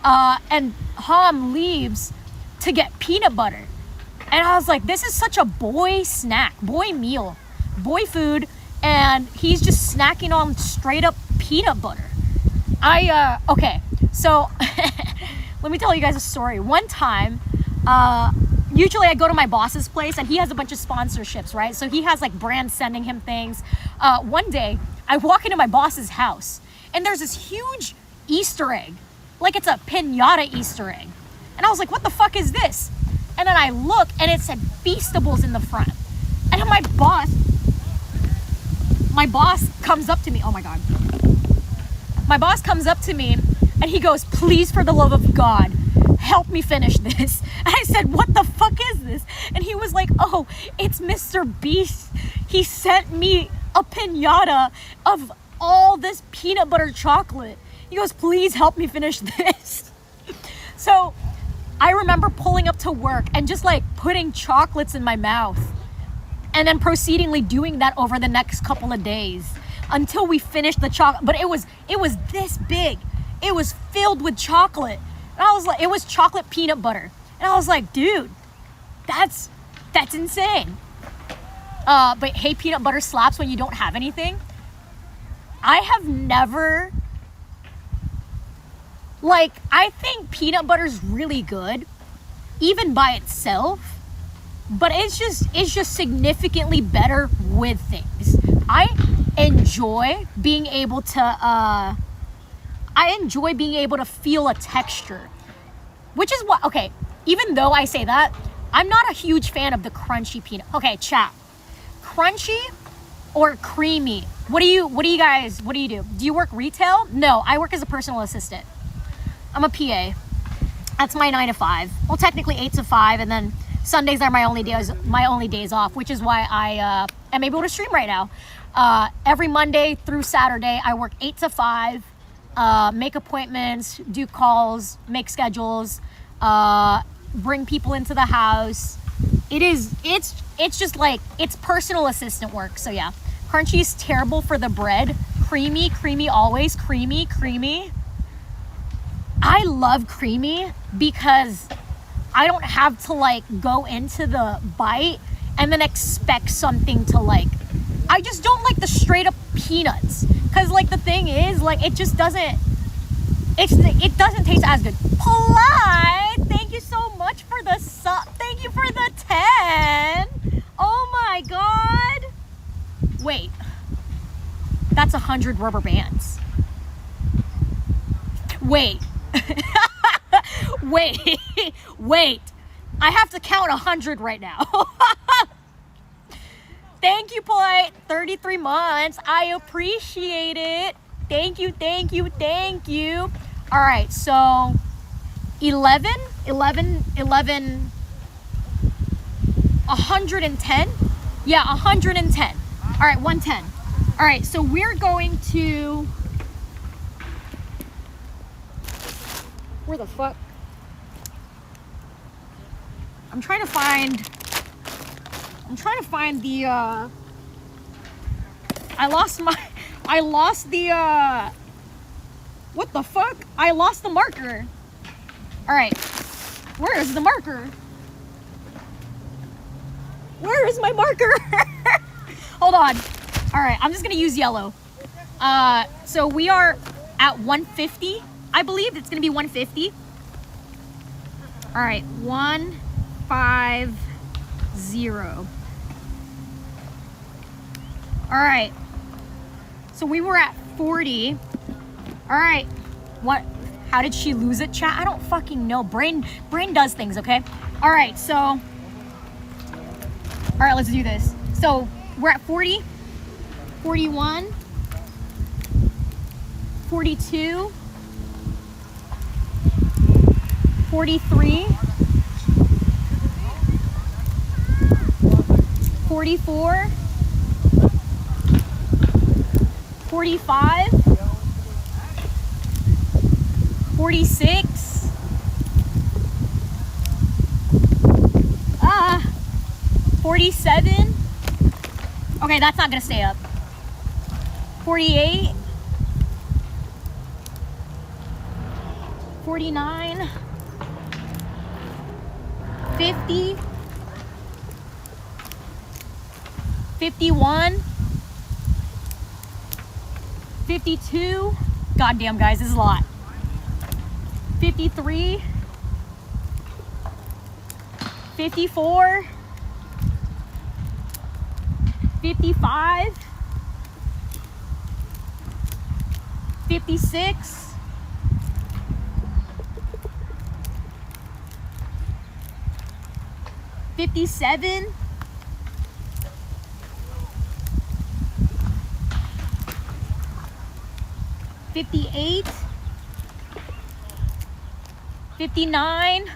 And Ham leaves to get peanut butter. And I was like, this is such a boy snack, boy meal, boy food. And he's just snacking on straight up peanut butter. Okay, so let me tell you guys a story. One time, usually I go to my boss's place and he has a bunch of sponsorships, right? So he has like brands sending him things. One day I walk into my boss's house and there's this huge Easter egg. Like it's a pinata Easter egg. And I was like, what the fuck is this? And then I look and it said Feastables in the front. And then my boss comes up to me. Oh my God. My boss comes up to me and he goes, please, for the love of God, help me finish this. And I said, what the fuck is this? And he was like, oh, it's Mr. Beast. He sent me a pinata of all this peanut butter chocolate. He goes, please help me finish this. So I remember pulling up to work and just like putting chocolates in my mouth and then proceedingly doing that over the next couple of days until we finished the chocolate. But it was this big. It was filled with chocolate. And I was like, it was chocolate peanut butter. And I was like, dude, that's insane. But hey, peanut butter slaps when you don't have anything. I have never, like, I think peanut butter's really good, even by itself, but it's just significantly better with things. I enjoy being able to feel a texture, which is what, okay, even though I say that, I'm not a huge fan of the crunchy peanut. Okay, chat. Crunchy or creamy? What do you do? Do you work retail? No, I work as a personal assistant. I'm a PA. That's my 9 to 5. Well, technically 8 to 5, and then Sundays are my only days off, which is why I am able to stream right now. Every Monday through Saturday, I work 8 to 5, make appointments, do calls, make schedules, bring people into the house. It's just like, it's personal assistant work. So yeah, crunchy is terrible for the bread. Creamy always, creamy. I love creamy because I don't have to like go into the bite and then expect something to like, I just don't like the straight up peanuts. Cause like the thing is like, it doesn't taste as good. Polite, thank you so much for the sub. Thank you for the 10. Oh my God. Wait, that's 100 rubber bands. Wait. Wait. I have to count 100 right now. Thank you, Polite. 33 months. I appreciate it. Thank you. All right, so 11, 110. Yeah, 110. All right, 110. All right, so we're going to, where the fuck? I'm trying to find the, I lost the, what the fuck? I lost the marker. All right, where is the marker? Where is my marker? Hold on. All right, I'm just gonna use yellow. So we are at 150. I believe it's gonna be 150. All right, 150. All right, so we were at 40. All right, what? How did she lose it, chat? I don't fucking know. Brain does things, okay? All right, so, all right, let's do this. So we're at 40, 41, 42, 43, 44, 45, 46, 47. Okay, that's not gonna stay up. 48, 49, 50, 51, 52. Goddamn, guys, this is a lot. 53, 54, 55, 56, 57, 58, 59,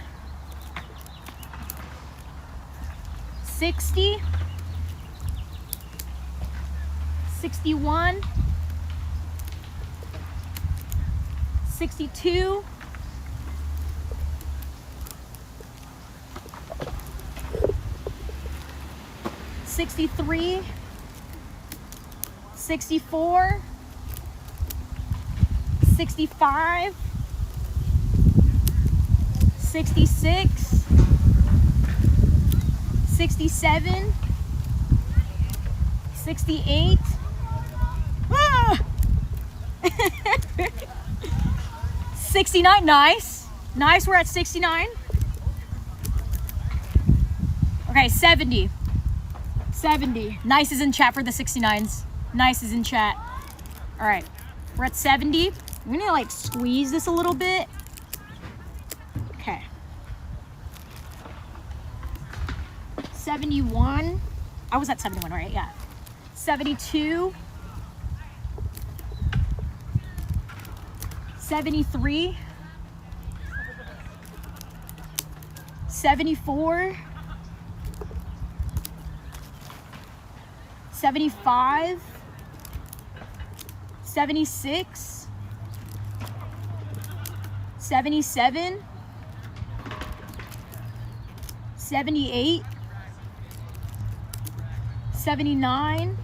60, 61, 62, 63, 64, 65, 66, 67, 68. Ah! 69, nice. Nice, we're at 69. Okay, 70. 70. Nice is in chat for the 69s. Nice is in chat. All right, we're at 70. I'm gonna like squeeze this a little bit. Okay. 71. I was at 71, right? Yeah. 72. 73. 74. 75. 76. 77. 78. 79.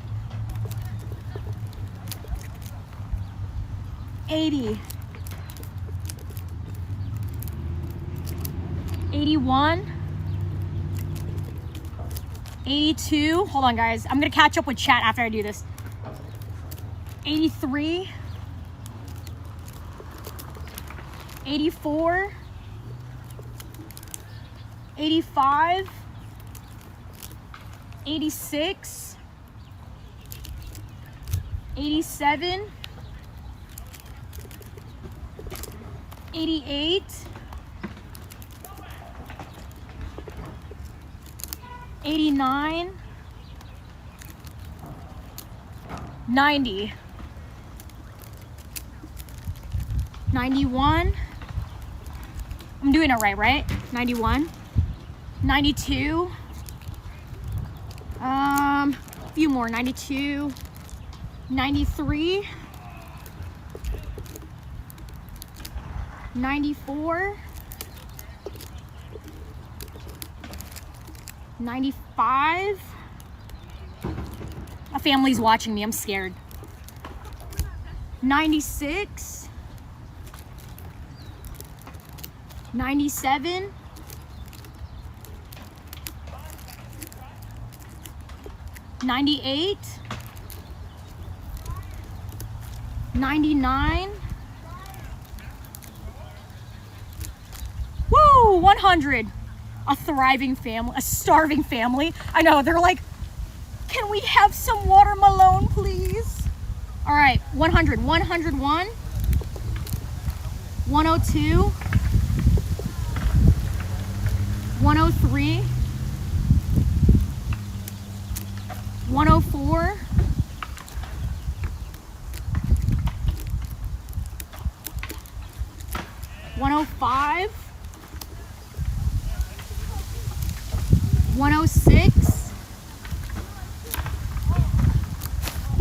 80. 81. 82. Hold on, guys. I'm gonna catch up with chat after I do this. 83. 84. 85. 86. 87. 88. 89. 90. 91. I'm doing it right? 91. 92. A few more. 92. 93. 94. 95. My family's watching me. I'm scared. 96. 97. 98. 99. Woo! 100. A thriving family, a starving family. I know, they're like, can we have some watermelon, please? All right, 100, 101, 102, 103, 104, 105, 106,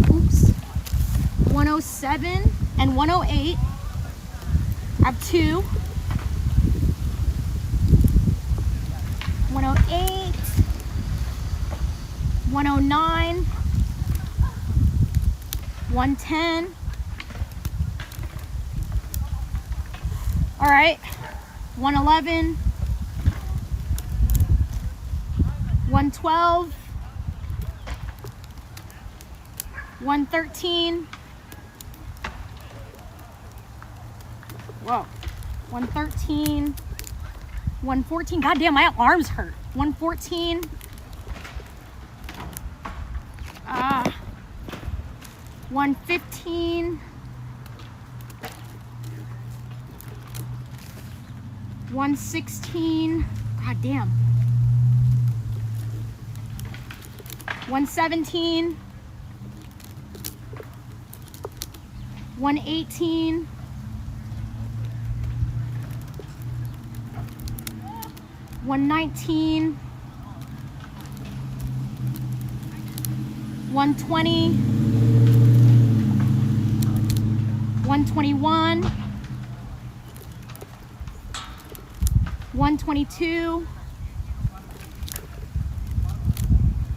oops, 107 and 108. I have 2. 108, 109, 110. All right, 111, 112, 113. Whoa, 113, 114. God damn, my arms hurt. 114. 115. 116. God damn. 117. 118. 119, 120, 121, 122,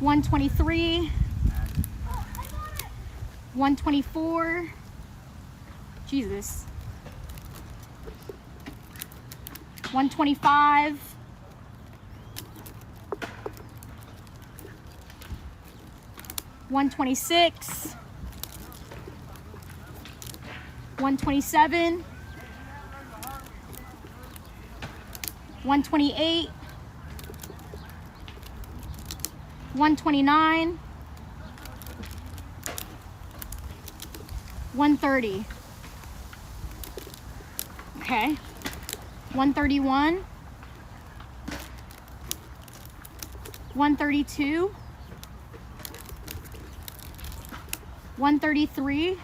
123, 124, Jesus, 125, 126, 127, 128, 129, 130. Okay. 131, 132, 133,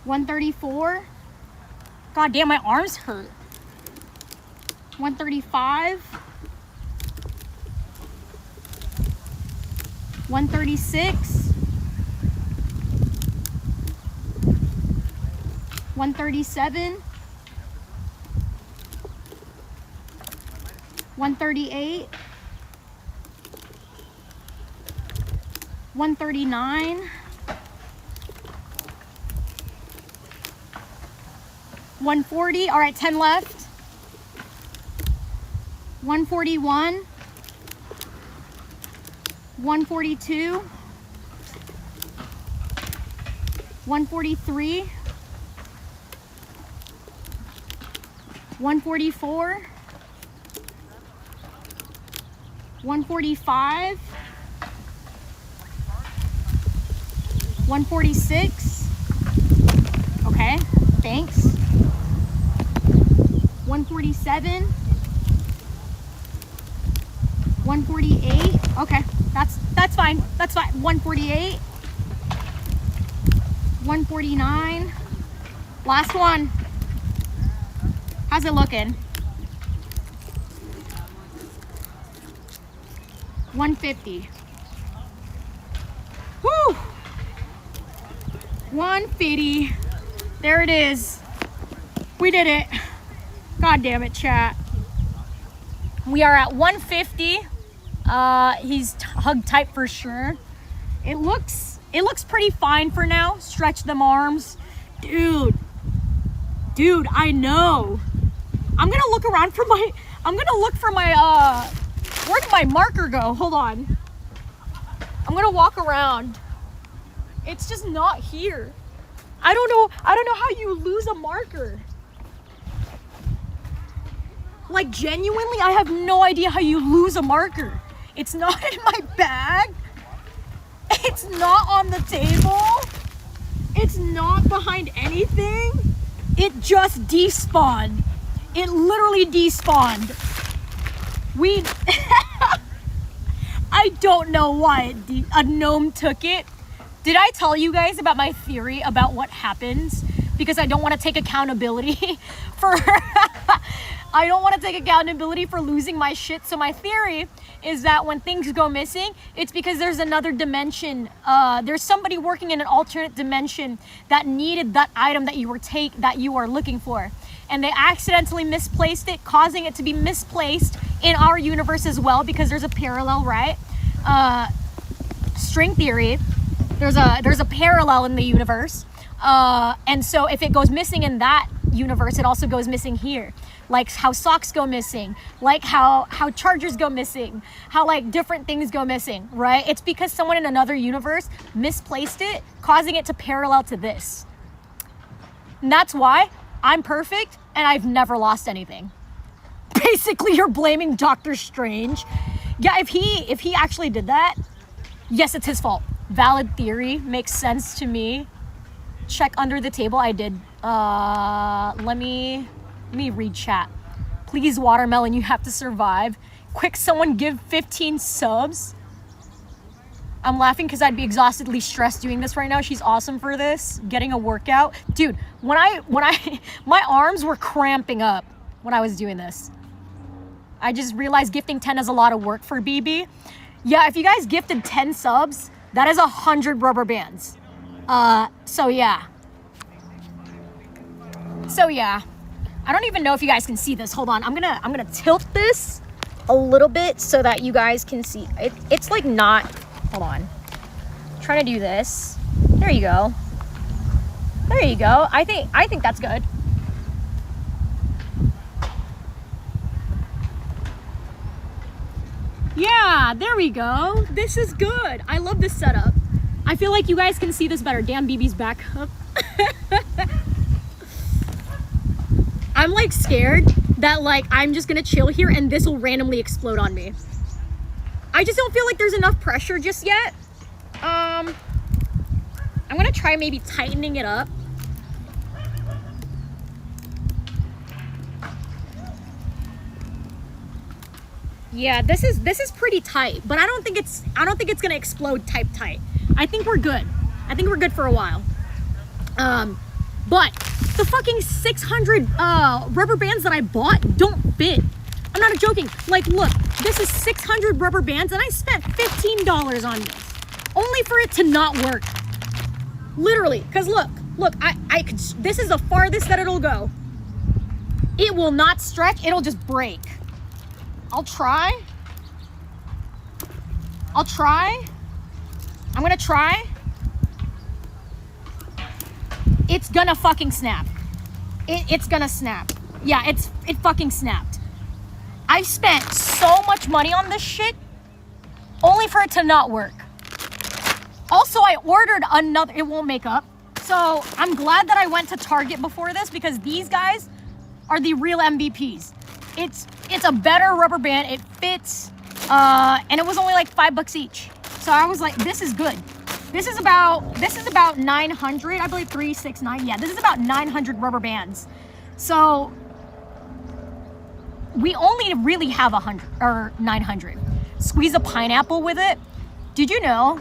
134. God damn, my arms hurt. 135, 136, 137, 138, 139, 140. All right, 10 left. 141, 142, 143, 144, 145, 146. Okay, thanks. 147, 148. Okay, that's fine. That's fine. 148, 149. Last one. How's it looking? 150. Whew. 150. There it is. We did it. God damn it, chat. We are at 150. He's hug tight for sure. It looks pretty fine for now. Stretch them arms. Dude, I know. I'm gonna look around for my, where did my marker go? Hold on. I'm gonna walk around. It's just not here. I don't know how you lose a marker. Like, genuinely, I have no idea how you lose a marker. It's not in my bag. It's not on the table. It's not behind anything. It just despawned. It literally despawned. I don't know why a gnome took it. Did I tell you guys about my theory about what happens? Because I don't want to take accountability for I don't want to take accountability for losing my shit. So my theory is that when things go missing, it's because there's another dimension. There's somebody working in an alternate dimension that needed that item that you are looking for. And they accidentally misplaced it, causing it to be misplaced in our universe as well, because there's a parallel, right? String theory. There's a parallel in the universe. And so if it goes missing in that universe, it also goes missing here. Like how socks go missing, like how chargers go missing, how like different things go missing, right? It's because someone in another universe misplaced it, causing it to parallel to this. And that's why I'm perfect and I've never lost anything. Basically, you're blaming Doctor Strange. Yeah, if he actually did that, yes, it's his fault. Valid theory, makes sense to me. Check under the table. I did. Let me read chat. Please, Watermelon, you have to survive. Quick, someone give 15 subs. I'm laughing because I'd be exhaustedly stressed doing this right now. She's awesome for this. Getting a workout. Dude, when I my arms were cramping up when I was doing this. I just realized gifting 10 is a lot of work for BB. Yeah, if you guys gifted 10 subs, that is 100 rubber bands. So yeah. I don't even know if you guys can see this. Hold on. I'm gonna tilt this a little bit so that you guys can see. It's like not. Hold on. I'm trying to do this. There you go. There you go. I think that's good. Yeah, there we go. This is good. I love this setup. I feel like you guys can see this better. Damn, BB's back up. I'm like scared that like I'm just gonna chill here and this will randomly explode on me. I just don't feel like there's enough pressure just yet. I'm gonna try maybe tightening it up. Yeah, this is pretty tight, but I don't think it's gonna explode tight. I think we're good. I think we're good for a while. But the fucking 600 rubber bands that I bought don't fit. I'm not joking. Like, look, this is 600 rubber bands and I spent $15 on this. Only for it to not work. Literally, because look, I could, this is the farthest that it'll go. It will not stretch, it'll just break. I'll try. I'm gonna try. It's gonna fucking snap. It's gonna snap. Yeah, it fucking snapped. I spent so much money on this shit only for it to not work. Also, I ordered another, it won't make up. So I'm glad that I went to Target before this because these guys are the real MVPs. It's a better rubber band, it fits, and it was only like $5 each. So I was like, this is good. This is about 900, I believe 369. Yeah, this is about 900 rubber bands. So we only really have 100 or 900. Squeeze a pineapple with it. Did you know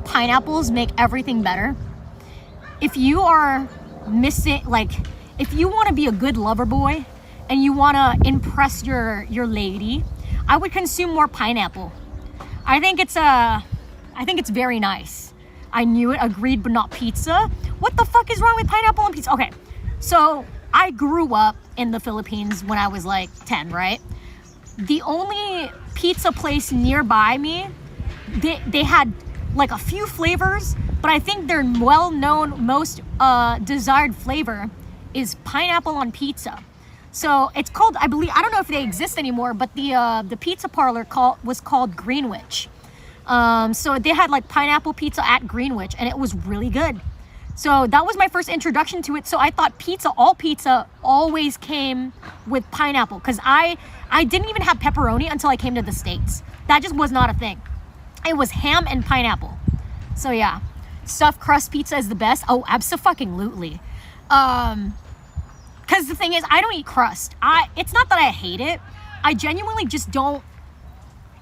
pineapples make everything better? If you are missing, like, if you want to be a good lover boy and you want to impress your lady, I would consume more pineapple. I think it's very nice. I knew it, agreed, but not pizza. What the fuck is wrong with pineapple and pizza? Okay, so I grew up in the Philippines when I was like 10, right? The only pizza place nearby me, they had like a few flavors, but I think their well-known, most desired flavor is pineapple on pizza. So it's called, I believe, I don't know if they exist anymore, but the pizza parlor was called Greenwich. So they had like pineapple pizza at Greenwich and it was really good. So that was my first introduction to it. So I thought all pizza always came with pineapple because I didn't even have pepperoni until I came to the States. That just was not a thing. It was ham and pineapple. So yeah. stuffed crust pizza is the best. Oh, abso-fucking-lutely. Because the thing is, I don't eat crust. It's not that I hate it. I genuinely just don't.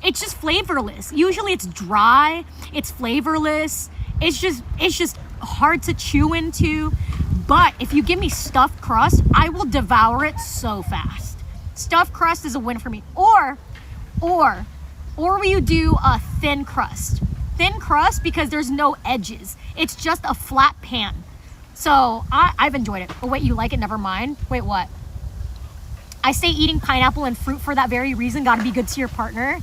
It's just flavorless. Usually it's dry. It's flavorless. It's just hard to chew into. But if you give me stuffed crust, I will devour it so fast. Stuffed crust is a win for me. Or will you do a thin crust? Thin crust because there's no edges. It's just a flat pan. So I've enjoyed it. Oh wait, you like it? Never mind. Wait, what? I say eating pineapple and fruit for that very reason. Gotta be good to your partner.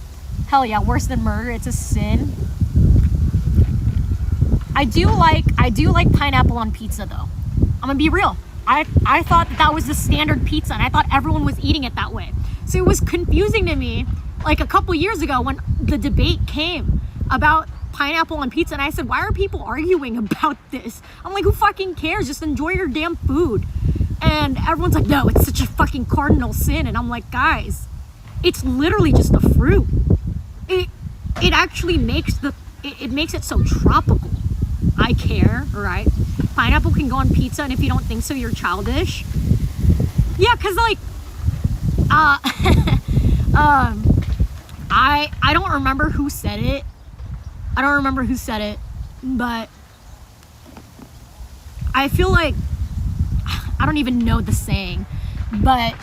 Hell yeah, worse than murder. It's a sin. I do like pineapple on pizza though. I'm gonna be real. I thought that was the standard pizza and I thought everyone was eating it that way. So it was confusing to me like a couple years ago when the debate came about pineapple on pizza and I said, why are people arguing about this? I'm like, who fucking cares? Just enjoy your damn food. And everyone's like, no, it's such a fucking cardinal sin. And I'm like, guys, it's literally just a fruit. It actually makes it makes it so tropical. I care, right? Pineapple can go on pizza, and if you don't think so, you're childish. Yeah, cause like, I don't remember who said it. But I feel like I don't even know the saying, but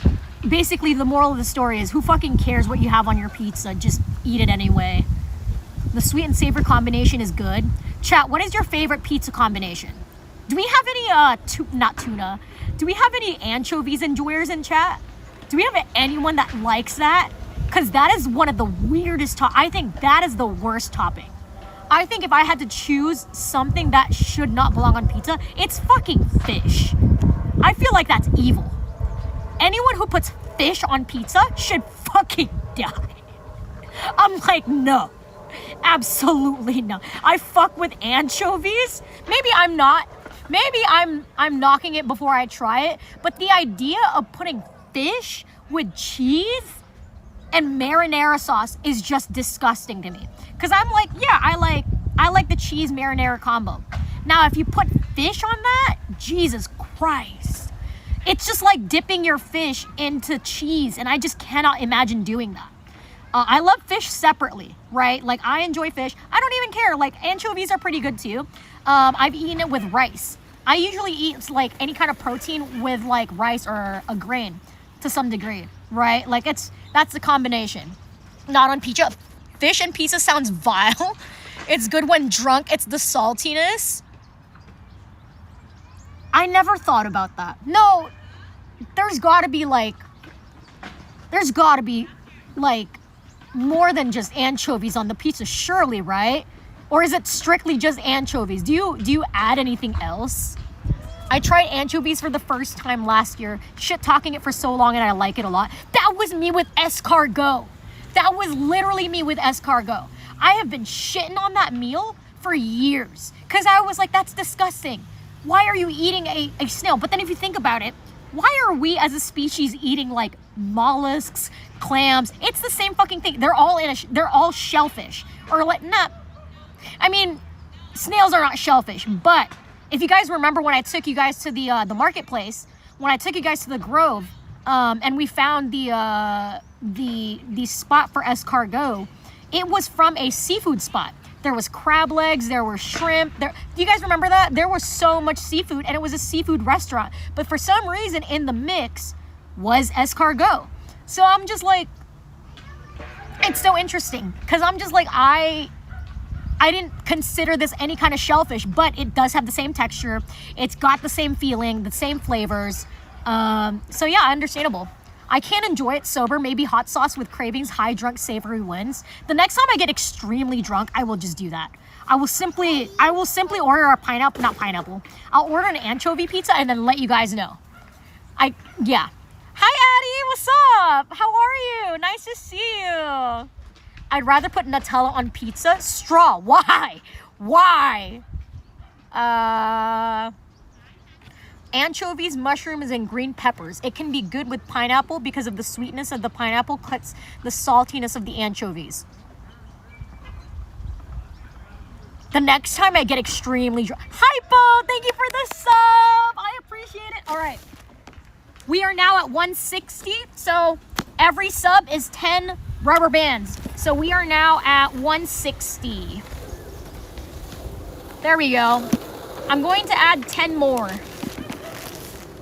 basically the moral of the story is who fucking cares what you have on your pizza? Just eat it anyway. The sweet and savory combination is good. Chat, what is your favorite pizza combination? Do we have any, not tuna. Do we have any anchovies enjoyers in chat? Do we have anyone that likes that? Because that is one of the weirdest, I think that is the worst topping. I think if I had to choose something that should not belong on pizza, it's fucking fish. I feel like that's evil. Anyone who puts fish on pizza should fucking die. I'm like, no. Absolutely no. I fuck with anchovies. Maybe I'm not. Maybe I'm knocking it before I try it. But the idea of putting fish with cheese and marinara sauce is just disgusting to me. Cause I'm like, yeah, I like the cheese marinara combo. Now, if you put fish on that, Jesus Christ. It's just like dipping your fish into cheese, and I just cannot imagine doing that. I love fish separately, right? Like, I enjoy fish. I don't even care. Like, anchovies are pretty good too. I've eaten it with rice. I usually eat like any kind of protein with like rice or a grain to some degree, right? Like, that's the combination. Not on pizza. Fish and pizza sounds vile. It's good when drunk. It's the saltiness. I never thought about that. No, there's gotta be like more than just anchovies on the pizza, surely, right? Or is it strictly just anchovies? Do you add anything else? I tried anchovies for the first time last year, shit talking it for so long, and I like it a lot. That was me with escargot. That was literally me with escargot. I have been shitting on that meal for years because I was like, that's disgusting. Why are you eating a snail? But then if you think about it, why are we as a species eating like mollusks, clams? It's the same fucking thing. They're all shellfish. Or like, nah. I mean, snails are not shellfish. But if you guys remember when I took you guys to the marketplace, when I took you guys to the Grove, and we found the spot for escargot, it was from a seafood spot. There was crab legs, there were shrimp. Do you guys remember that? There was so much seafood, and it was a seafood restaurant. But for some reason, in the mix was escargot. So I'm just like, it's so interesting. Because I'm just like, I didn't consider this any kind of shellfish, but it does have the same texture. It's got the same feeling, the same flavors. So yeah, understandable. I can't enjoy it sober. Maybe hot sauce with cravings, high drunk, savory wins. The next time I get extremely drunk, I will just do that. I will simply order a I'll order an anchovy pizza and then let you guys know. Yeah. Hi, Addie. What's up? How are you? Nice to see you. I'd rather put Nutella on pizza. Straw. Why? Anchovies, mushrooms, and green peppers. It can be good with pineapple because of the sweetness of the pineapple cuts the saltiness of the anchovies. The next time I get extremely drunk. Hypo, thank you for the sub. I appreciate it. All right. We are now at 160. So every sub is 10 rubber bands. So we are now at 160. There we go. I'm going to add 10 more.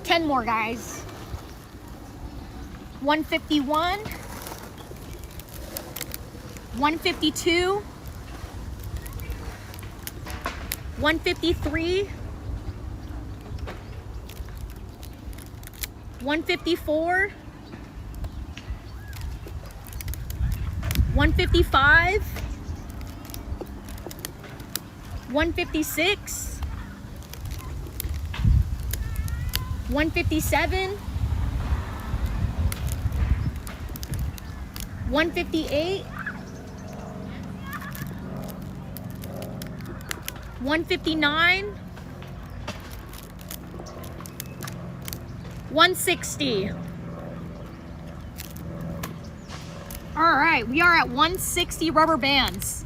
10 more, guys. 151. 152. 153. 154. 155. 156. 157. 158. 159. 160. All right, we are at 160 rubber bands.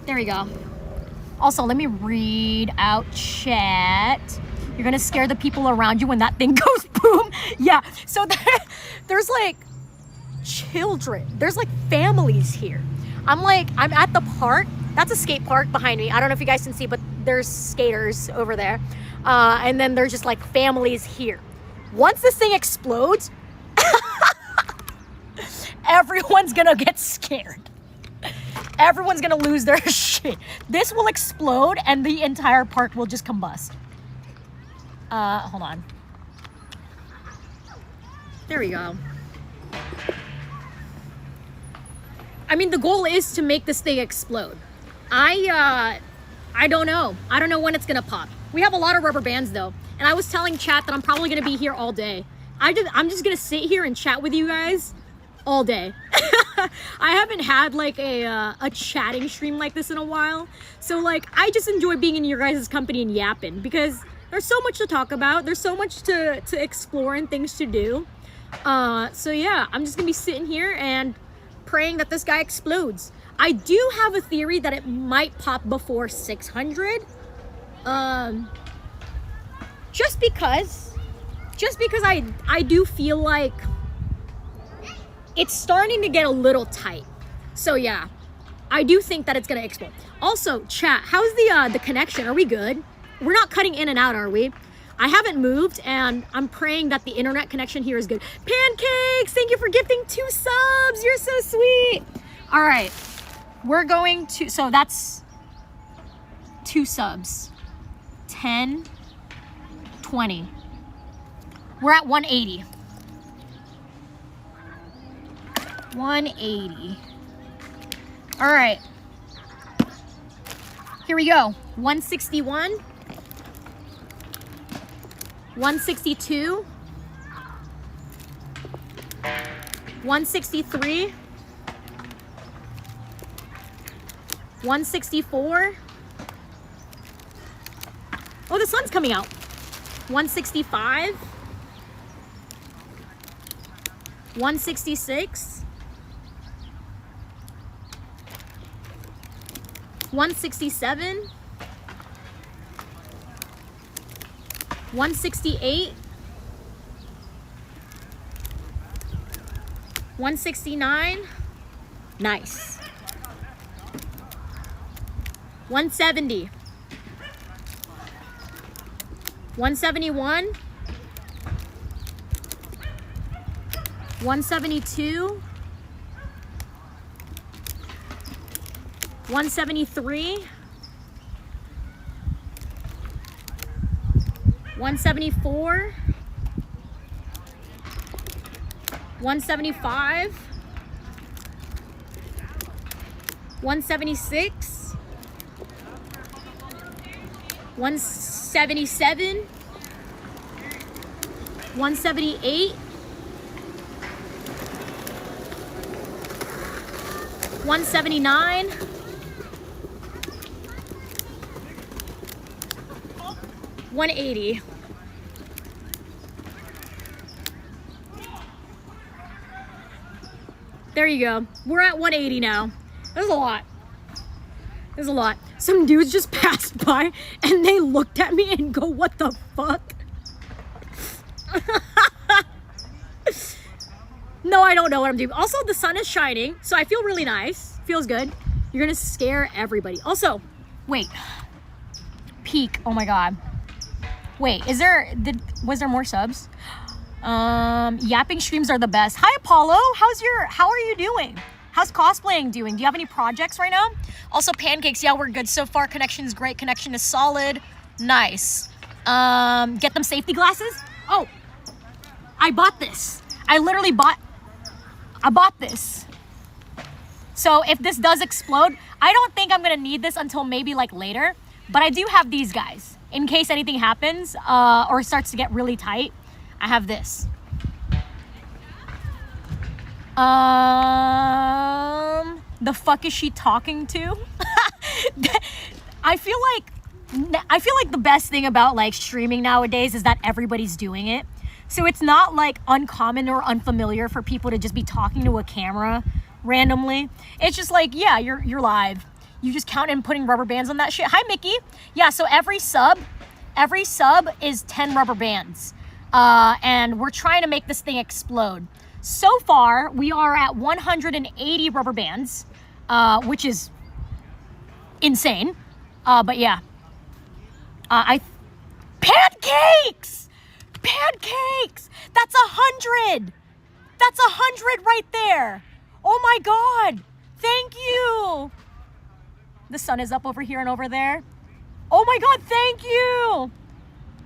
There we go. Also, let me read out chat. You're gonna scare the people around you when that thing goes boom. Yeah, so there's like children. There's like families here. I'm at the park. That's a skate park behind me. I don't know if you guys can see, but there's skaters over there. And then there's just like families here. Once this thing explodes, everyone's gonna get scared. Everyone's gonna lose their shit. This will explode and the entire park will just combust. Hold on. There we go. I mean, the goal is to make this thing explode. I don't know. I don't know when it's gonna pop. We have a lot of rubber bands though. And I was telling chat that I'm probably gonna be here all day. I'm just gonna sit here and chat with you guys all day. I haven't had like a chatting stream like this in a while. So like, I just enjoy being in your guys' company and yapping because there's so much to talk about. There's so much to explore and things to do. So yeah, I'm just gonna be sitting here and praying that this guy explodes. I do have a theory that it might pop before 600. Just because I do feel like it's starting to get a little tight. So yeah, I do think that it's gonna explode. Also, chat, how's the connection? Are we good? We're not cutting in and out, are we? I haven't moved and I'm praying that the internet connection here is good. Pancakes, thank you for gifting 2 subs. You're so sweet. All right, we're going to, so that's 2 subs. 10, 20. We're at 180. 180. All right. Here we go. 161. 162. 163. 164. Oh, the sun's coming out. 165. 166. 167. 168. 169. Nice. 170. 171. 172. 173. 174. 175. 176. 177. 178. 179. 180. There you go. We're at 180 now. There's a lot. There's a lot. So some dudes just passed by and they looked at me and go, what the fuck? No, I don't know what I'm doing. Also, the sun is shining, so I feel really nice. Feels good. You're gonna scare everybody. Also, wait. Peak. Oh my god. Wait, was there more subs? Yapping streams are the best. Hi Apollo, how are you doing? How's cosplaying doing? Do you have any projects right now? Also pancakes, yeah, we're good so far. Connection is great, connection is solid. Nice. Get them safety glasses? Oh, I bought this. I bought this. So if this does explode, I don't think I'm gonna need this until maybe like later, but I do have these guys. In case anything happens, or starts to get really tight, I have this. The fuck is she talking to? I feel like the best thing about like streaming nowadays is that everybody's doing it. So it's not like uncommon or unfamiliar for people to just be talking to a camera randomly. It's just like, yeah, you're live. You just count and putting rubber bands on that shit. Hi, Mickey. Yeah, so every sub is 10 rubber bands. And we're trying to make this thing explode. So far, we are at 180 rubber bands, which is insane. But yeah. Pancakes! Pancakes! That's 100! That's 100 right there! Oh my God! Thank you! The sun is up over here and over there. Oh my God, thank you!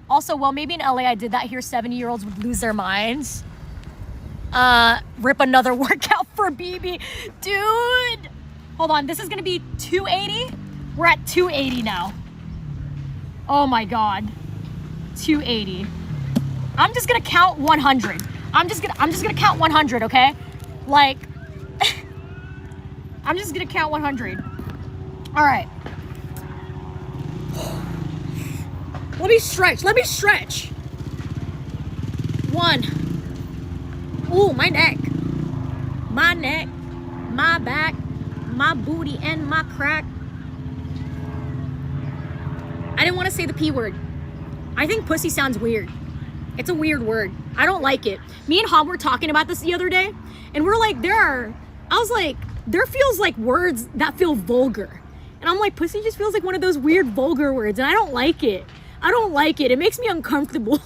Also, well, maybe in LA I did that here. 70-year-olds would lose their minds. Rip another workout for BB. Dude! Hold on, this is gonna be 280? We're at 280 now. Oh my God. 280. I'm just gonna count 100. I'm just gonna count 100, okay? Like, I'm just gonna count 100. All right. Let me stretch. 1. Ooh, my neck, my back, my booty, and my crack. I didn't want to say the P word. I think pussy sounds weird. It's a weird word. I don't like it. Me and Hob were talking about this the other day, and we're like, there feels like words that feel vulgar. And I'm like, pussy just feels like one of those weird vulgar words, and I don't like it. It makes me uncomfortable.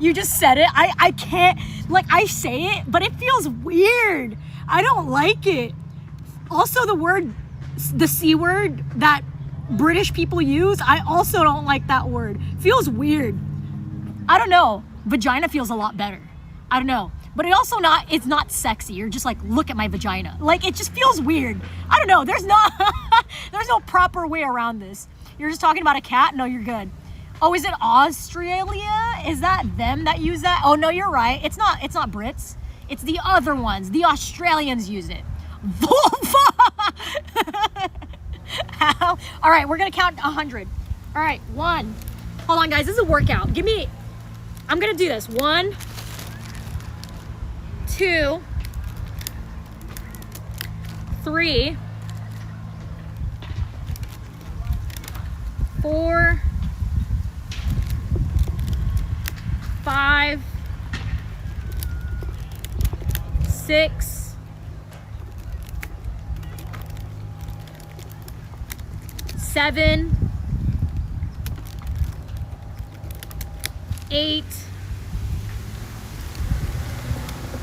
You just said it. I can't, like, I say it, but it feels weird. I don't like it. Also, the C word that British people use, I also don't like that word. Feels weird. I don't know. Vagina feels a lot better. I don't know. But it's not sexy. You're just like, look at my vagina. Like, it just feels weird. I don't know. There's no proper way around this. You're just talking about a cat? No, you're good. Oh, is it Australia? Is that them that use that? Oh, no, you're right. It's not Brits. It's the other ones. The Australians use it. Vulva! All right, we're going to count 100. All right, 1. Hold on, guys. This is a workout. I'm going to do this. 1, 2, 3, 4, 5, 6, 7, 8,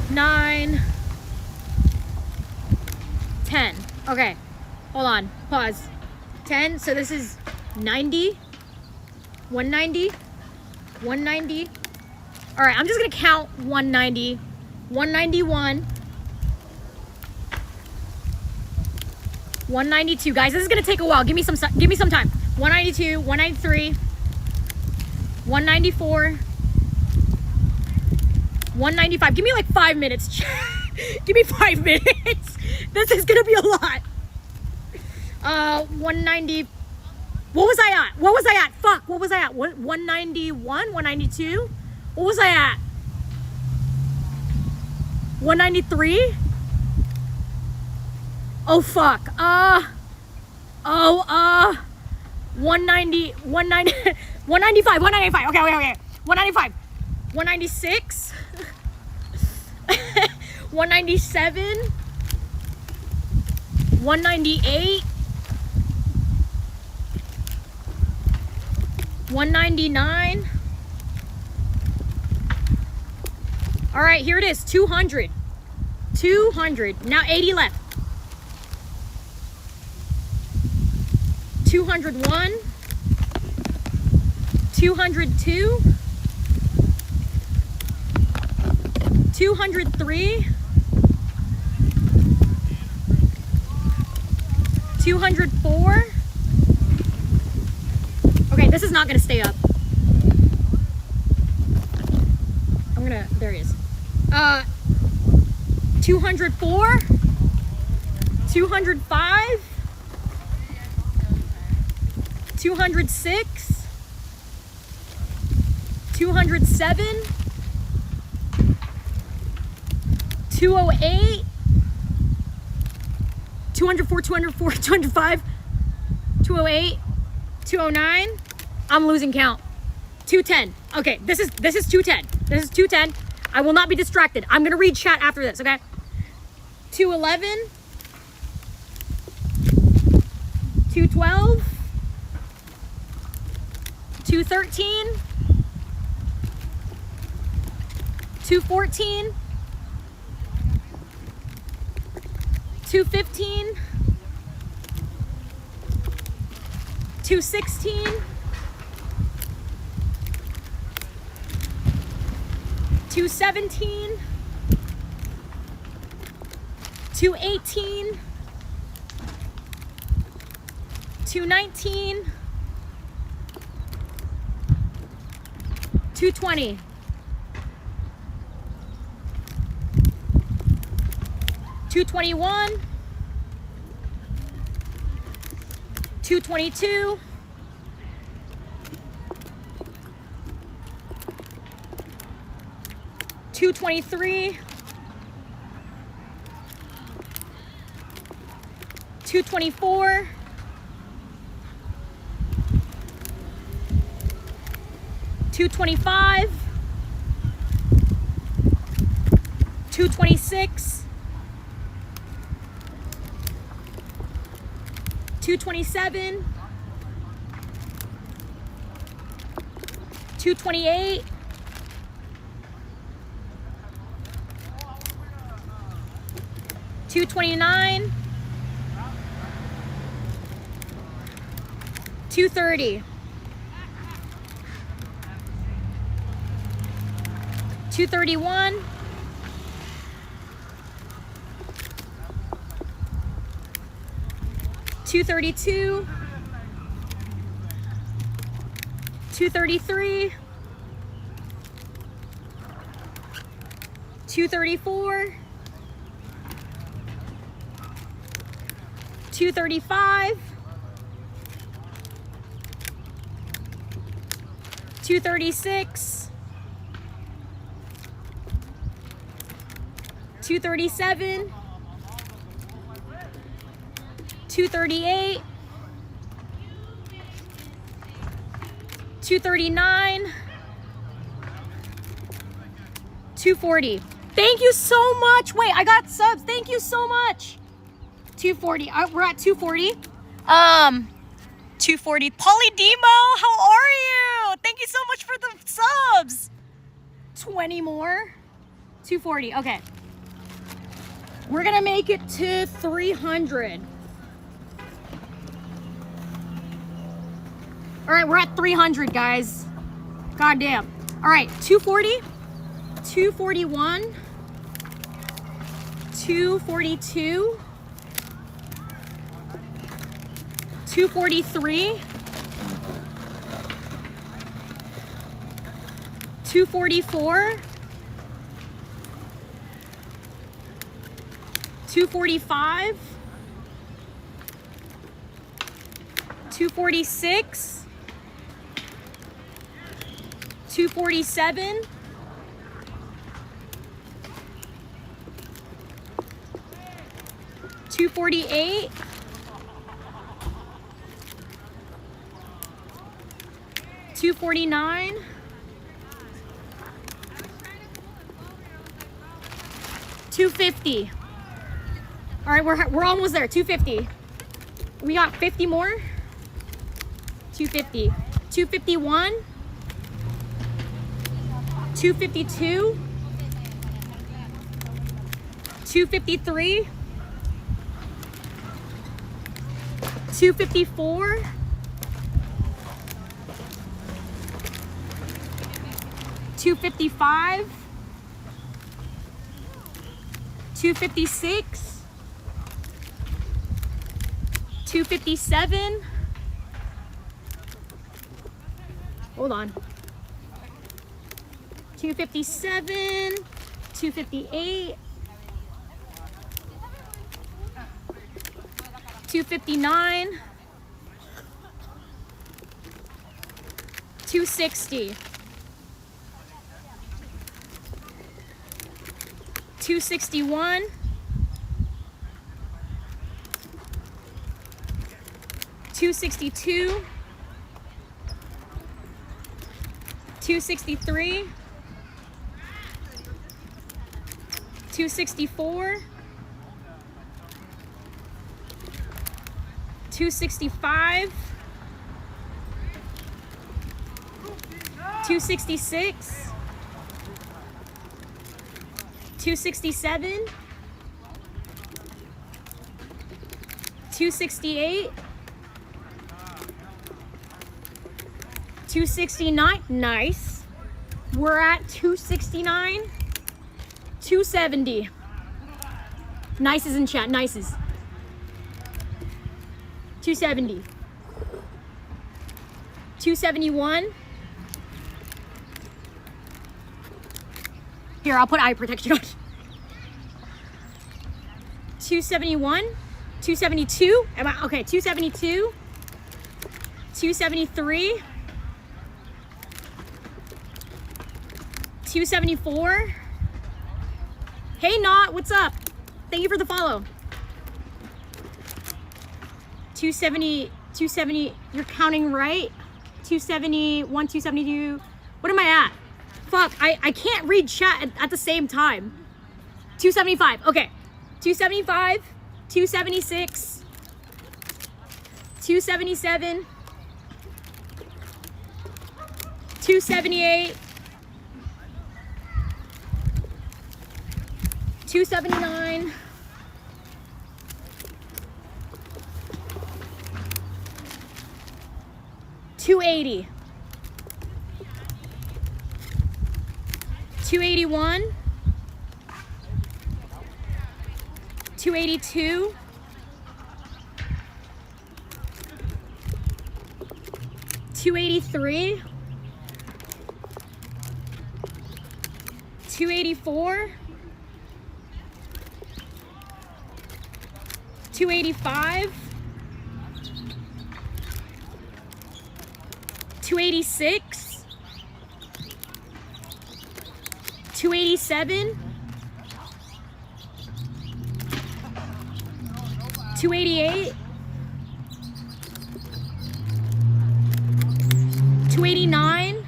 9, 10. Okay, hold on, pause. 10, so this is 90, 190, 190. All right, I'm just gonna count 190, 191, 192. Guys, this is gonna take a while. Give me some time. 192, 193, 194, 195. Give me like 5 minutes. Give me 5 minutes. This is gonna be a lot. 190. What was I at? Fuck, what was I at? 191, 192? What was I at? 193? Oh, fuck. 190, 190, 195, 195. Okay. 195, 196, 197, 198, 199. All right, here it is, 200. 200. Now 80 left. 201, 202, 203, 204. Okay, this is not gonna stay up. There he is. 204, 205, 206, 207, 208, 204, 204, 205, 208, 209. I'm losing count. 210. Okay, this is 210. This is 210. I will not be distracted. I'm gonna read chat after this, okay? 211, 212, 213, 214, 215, 216, 217, 218, 219, 220, 221, 222, 223, 224, 225, 226, 227, 228, 229, 230, 231, 232, 233, 234, 235, 236, 237, 238, 239, 240. Thank you so much. Wait, I got subs. Thank you so much. 240. We're at 240. 240. Polydemo, how are you? Thank you so much for the subs. 20 more. 240. Okay. We're gonna make it to 300. All right, we're at 300, guys. God damn. All right, 240, 241, 242, 243, 244, 245, 246, 247, 248, 248. 249. 250. All right, we're almost there. 250. We got 50 more. 250. 251. 252. 253. 254. 255. 256. 257. Hold on. 257. 258. 259. 260. 261. 262. 263. 264. 265. 266. 267. 268. 269. Nice. We're at 269. 270. Nices in chat. Nices. 270. 271. Here, I'll put eye protection on. 271. 272. Am I okay? 272. 273. 274. Hey, Not, what's up? Thank you for the follow. 270, 270, you're counting right? 271, 272. What am I at? Fuck, I can't read chat at the same time. 275, okay. 275, 276, 277, 278, 279, 280, 281, 282, 283, 284, 285, 286, 287, 288, 289,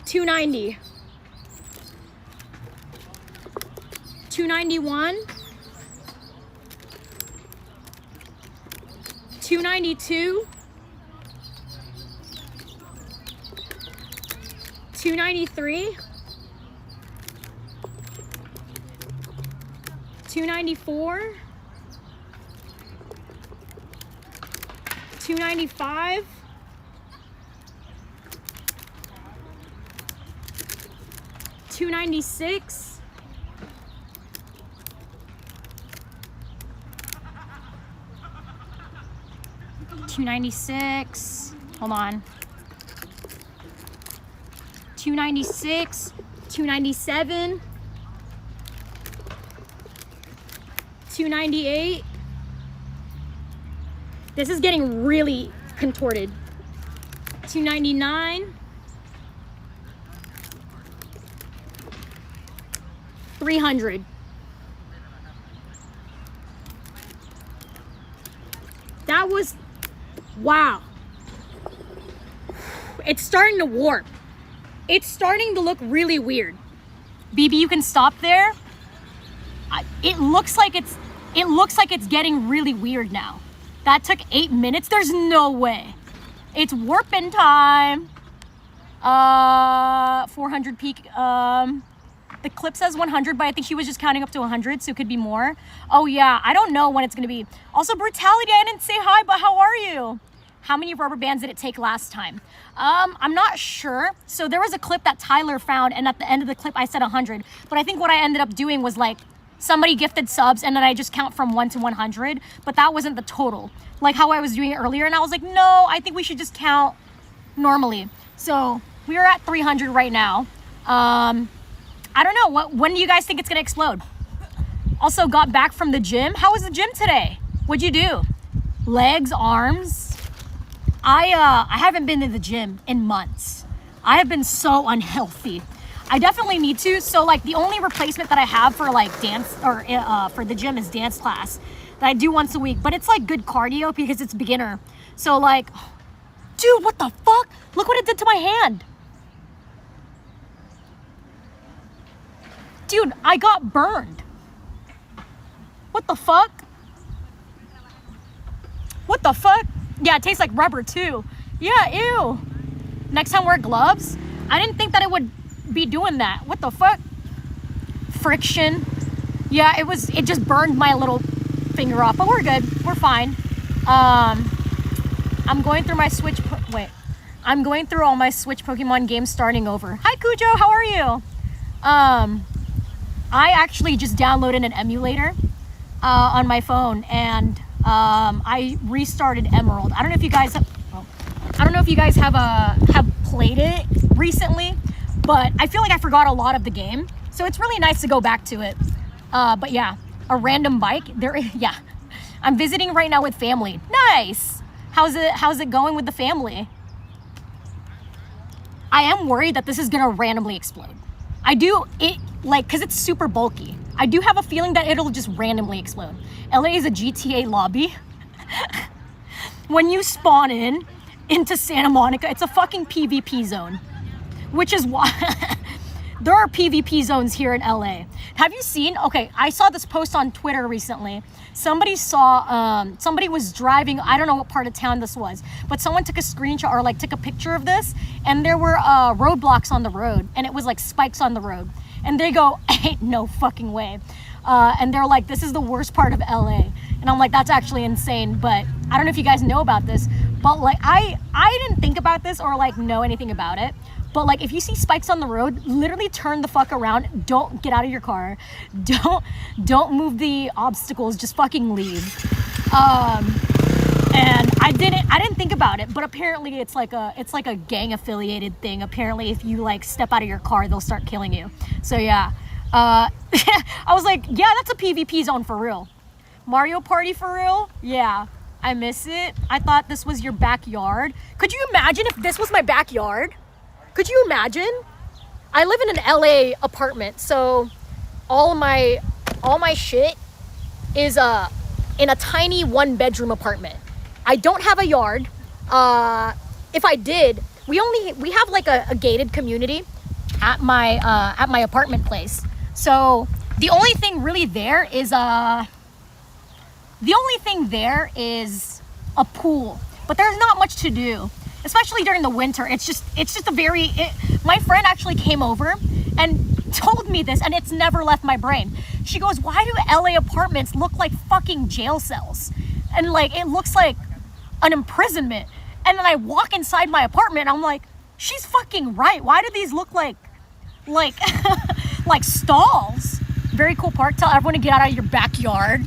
290, 291, 292, 293, 294, 295, 296, 296, hold on, 296, 297, 298. This is getting really contorted. 299, 300. That was, wow. It's starting to warp. It's starting to look really weird. BB, you can stop there. It looks like it's getting really weird now. That took 8 minutes. There's no way. It's warping time. 400 peak. The clip says 100, but I think she was just counting up to 100, so it could be more. Oh yeah, I don't know when it's gonna be. Also, Brutality, I didn't say hi, but how are you? How many rubber bands did it take last time? I'm not sure. So there was a clip that Tyler found, and at the end of the clip, I said 100. But I think what I ended up doing was like, somebody gifted subs, and then I just count from 1 to 100, but that wasn't the total. Like how I was doing it earlier, and I was like, no, I think we should just count normally. So we are at 300 right now. I don't know, when do you guys think it's gonna explode? Also got back from the gym. How was the gym today? What'd you do? Legs, arms? I haven't been to the gym in months. I have been so unhealthy. I definitely need to. So like the only replacement that I have for like dance or for the gym is dance class that I do once a week, but it's like good cardio because it's beginner. So like, dude, what the fuck? Look what it did to my hand. Dude, I got burned. What the fuck? What the fuck? Yeah, it tastes like rubber too. Yeah, ew. Next time wear gloves. I didn't think that it would be doing that. What the fuck? Friction. Yeah, it just burned my little finger off, but we're good. We're fine. I'm going through my Switch. I'm going through all my Switch Pokemon games starting over. Hi Cujo, how are you? I actually just downloaded an emulator on my phone, and I restarted Emerald. I don't know if you guys have played it recently, but I feel like I forgot a lot of the game, so it's really nice to go back to it. But yeah, a random bike there. Yeah, I'm visiting right now with family. Nice. How's it going with the family? I am worried that this is gonna randomly explode. Because it's super bulky. I do have a feeling that it'll just randomly explode. LA is a GTA lobby. When you spawn into Santa Monica, it's a fucking PvP zone. Which is why there are PvP zones here in LA. Have you seen, okay, I saw this post on Twitter recently. Somebody was driving, I don't know what part of town this was, but someone took a screenshot or like took a picture of this, and there were roadblocks on the road, and it was like spikes on the road. And they go, ain't no fucking way. And they're like, this is the worst part of LA. And I'm like, that's actually insane. But I don't know if you guys know about this, but like, I didn't think about this or like know anything about it. But like, if you see spikes on the road, literally turn the fuck around. Don't get out of your car. Don't move the obstacles. Just fucking leave. And I didn't think about it, but apparently it's like a gang affiliated thing. Apparently if you like step out of your car, they'll start killing you. So yeah, I was like, yeah, that's a PvP zone for real. Mario Party for real? Yeah, I miss it. I thought this was your backyard. Could you imagine if this was my backyard? Could you imagine? I live in an LA apartment, so all my shit is in a tiny 1-bedroom apartment. I don't have a yard. If I did, we have like a gated community at my apartment place. So the only thing really there is a pool, but there's not much to do, especially during the winter. It's just my friend actually came over and told me this, and it's never left my brain. She goes, why do LA apartments look like fucking jail cells? And like, it looks like an imprisonment. And then I walk inside my apartment and I'm like, she's fucking right. Why do these look like like stalls? Very cool park. Tell everyone to get out of your backyard.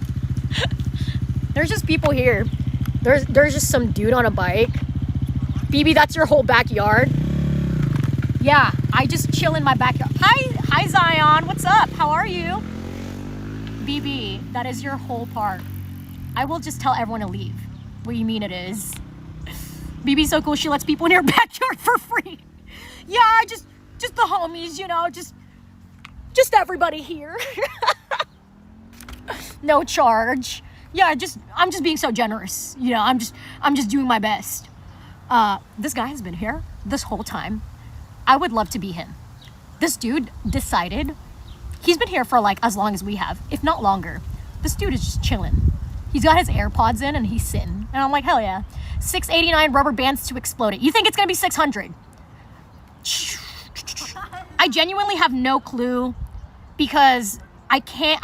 There's just people here. There's just some dude on a bike. BB, that's your whole backyard? Yeah, I just chill in my backyard. Hi Zion, what's up? How are you? BB, that is your whole park. I will just tell everyone to leave. What do you mean it is? BB's so cool, she lets people in her backyard for free. Yeah, just the homies, you know, just everybody here. No charge. Yeah, I'm just being so generous. You know, I'm just doing my best. This guy has been here this whole time. I would love to be him. This dude decided, he's been here for like as long as we have, if not longer. This dude is just chilling. He's got his AirPods in and he's sitting. And I'm like, hell yeah. 689 rubber bands to explode it. You think it's gonna be 600? I genuinely have no clue because I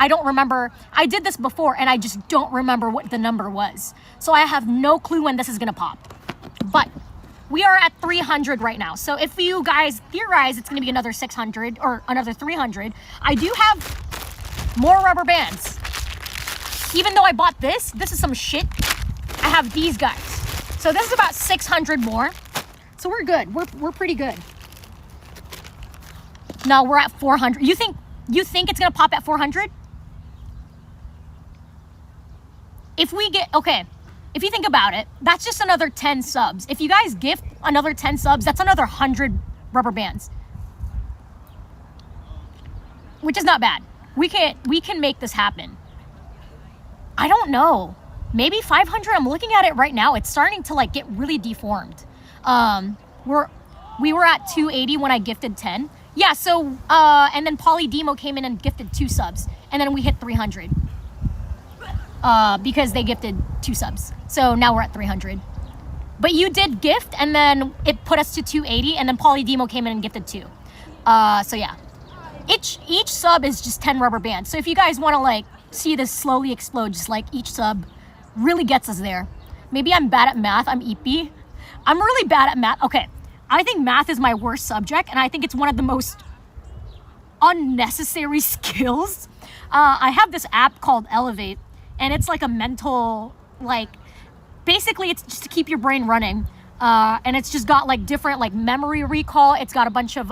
don't remember. I did this before and I just don't remember what the number was. So I have no clue when this is gonna pop. But we are at 300 right now. So if you guys theorize it's gonna be another 600 or another 300, I do have more rubber bands. Even though I bought this is some shit. I have these guys. So this is about 600 more. So we're good. We're pretty good. No, we're at 400. You think it's gonna pop at 400? If you think about it, that's just another 10 subs. If you guys gift another 10 subs, that's another 100 rubber bands. Which is not bad. We can make this happen. I don't know. Maybe 500. I'm looking at it right now. It's starting to like get really deformed. We were at 280 when I gifted 10. Yeah, so and then Polly Demo came in and gifted 2 subs, and then we hit 300 because they gifted 2 subs. So now we're at 300. But you did gift, and then it put us to 280, and then Polly Demo came in and gifted 2. So yeah, each sub is just 10 rubber bands. So if you guys want to like see this slowly explode, just like each sub really gets us there. Maybe I'm bad at math. I'm EP. I'm really bad at math. Okay. I think math is my worst subject, and I think it's one of the most unnecessary skills. I have this app called Elevate, and it's like a mental, like, basically it's just to keep your brain running. And it's just got like different like memory recall. It's got a bunch of,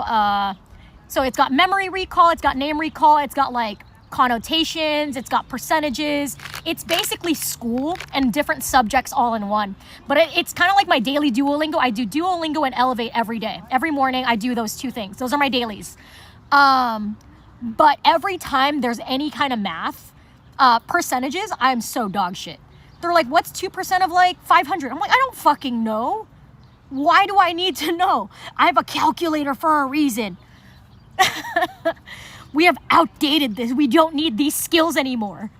so it's got memory recall, it's got name recall, it's got like connotations, it's got percentages. It's basically school and different subjects all in one. But it's kind of like my daily Duolingo. I do Duolingo and Elevate every day. Every morning I do those 2 things. Those are my dailies. But every time there's any kind of math, percentages, I'm so dog shit. They're like, what's 2% of like 500? I'm like, I don't fucking know. Why do I need to know? I have a calculator for a reason. We have outdated this. We don't need these skills anymore.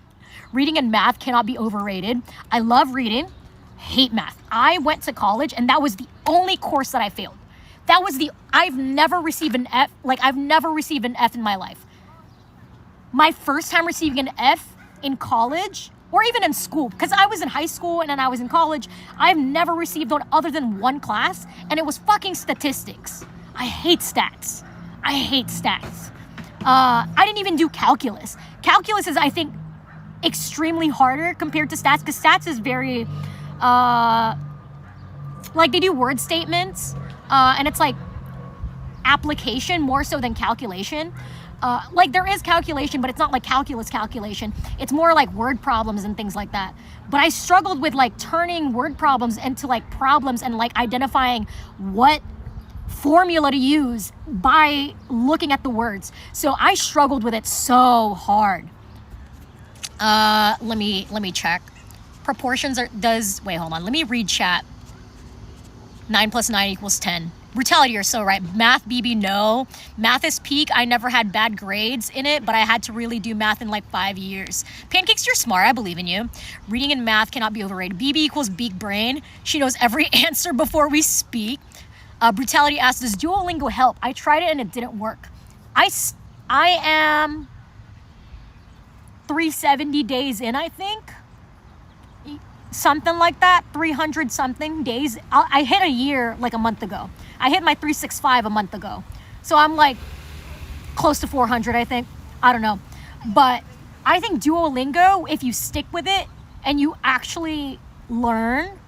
Reading and math cannot be overrated. I love reading, hate math. I went to college and that was the only course that I failed. I've never received an F, I've never received an F in my life. My first time receiving an F in college, or even in school, because I was in high school and then I was in college, I've never received one other than one class, and it was fucking statistics. I hate stats. I didn't even do calculus. Calculus is, I think, extremely harder compared to stats, because stats is very, they do word statements, and it's like application more so than calculation. There is calculation, but it's not like calculation. It's more like word problems and things like that. But I struggled with like turning word problems into like problems and like identifying what formula to use by looking at the words. So I struggled with it so hard. Let me check. Proportions wait, hold on. Let me read chat. 9 plus 9 equals 10. Brutality, you're so right. Math, BB, no. Math is peak. I never had bad grades in it, but I had to really do math in like 5 years. Pancakes, you're smart. I believe in you. Reading and math cannot be overrated. BB equals beak brain. She knows every answer before we speak. Brutality asks, does Duolingo help? I tried it and it didn't work. I am 370 days in, I think. Something like that. 300 something days. I hit a year like a month ago. I hit my 365 a month ago. So I'm like close to 400, I think. I don't know. But I think Duolingo, if you stick with it and you actually learn,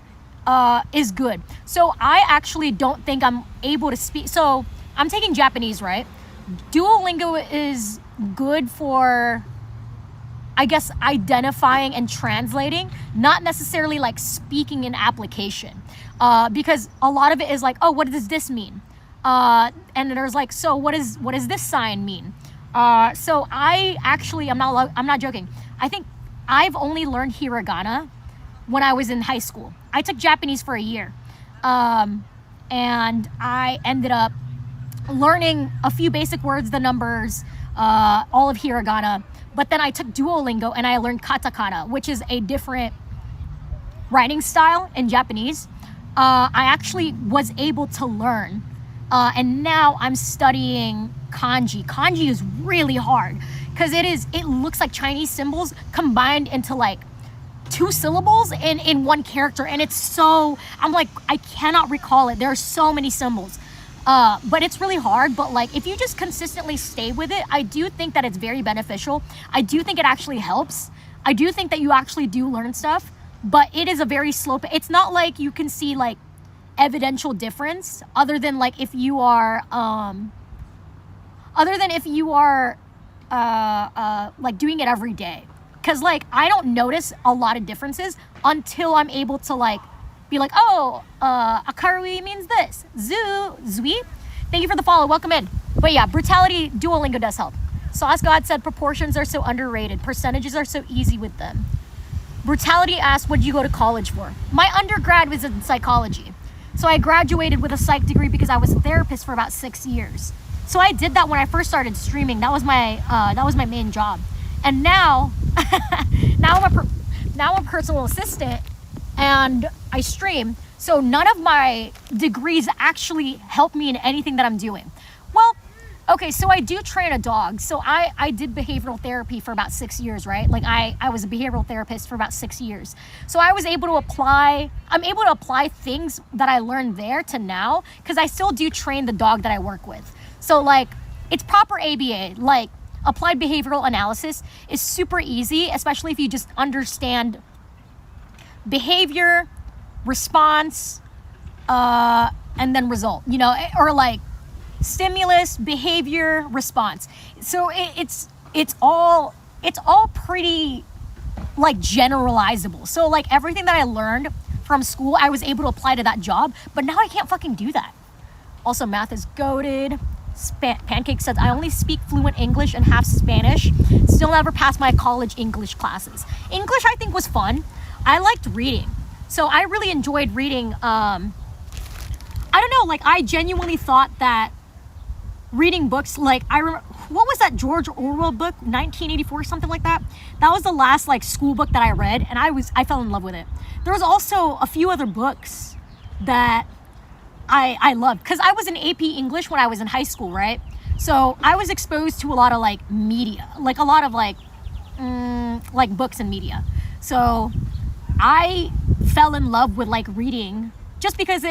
is good. So I actually don't think I'm able to speak. So I'm taking Japanese, right? Duolingo is good for, I guess, identifying and translating, not necessarily like speaking in application. Because a lot of it is like, oh, what does this mean? And there's like, so what does this sign mean? So I actually, I'm not joking. I think I've only learned hiragana when I was in high school. I took Japanese for a year. And I ended up learning a few basic words, the numbers, all of hiragana. But then I took Duolingo and I learned katakana, which is a different writing style in Japanese. I actually was able to learn. And now I'm studying kanji. Kanji is really hard because it looks like Chinese symbols combined into like 2 syllables in one character. And it's so, I'm like, I cannot recall it. There are so many symbols. But it's really hard. But like, if you just consistently stay with it, I do think that it's very beneficial. I do think it actually helps. I do think that you actually do learn stuff, but it is a very slow, it's not like you can see like evidential difference other than like if you are, like doing it every day. Cause like, I don't notice a lot of differences until I'm able to like, be like, oh, akarui means this. Zui. Thank you for the follow. Welcome in. But yeah, brutality, Duolingo does help. Sauce God said proportions are so underrated. Percentages are so easy with them. Brutality asked, what did you go to college for? My undergrad was in psychology. So I graduated with a psych degree because I was a therapist for about 6 years. So I did that when I first started streaming. That was my main job. And now, now I'm a personal assistant and I stream. So none of my degrees actually help me in anything that I'm doing. Well, okay, so I do train a dog. So I did behavioral therapy for about 6 years, right? Like I was a behavioral therapist for about 6 years. So I'm able to apply things that I learned there to now, because I still do train the dog that I work with. So like, it's proper ABA, like applied behavioral analysis is super easy, especially if you just understand behavior, response, and then result, you know, or like stimulus, behavior, response. So it's all pretty like generalizable. So like everything that I learned from school, I was able to apply to that job, but now I can't fucking do that. Also, math is goated. Pancake says, I only speak fluent English and half Spanish. Still never passed my college English classes. English, I think, was fun. I liked reading. So I really enjoyed reading. I don't know, like I genuinely thought that reading books, like I remember, what was that George Orwell book, 1984, something like that? That was the last like school book that I read, and I fell in love with it. There was also a few other books that I loved, because I was in AP English when I was in high school, right? So I was exposed to a lot of like media, like a lot of like books and media. So I fell in love with like reading just because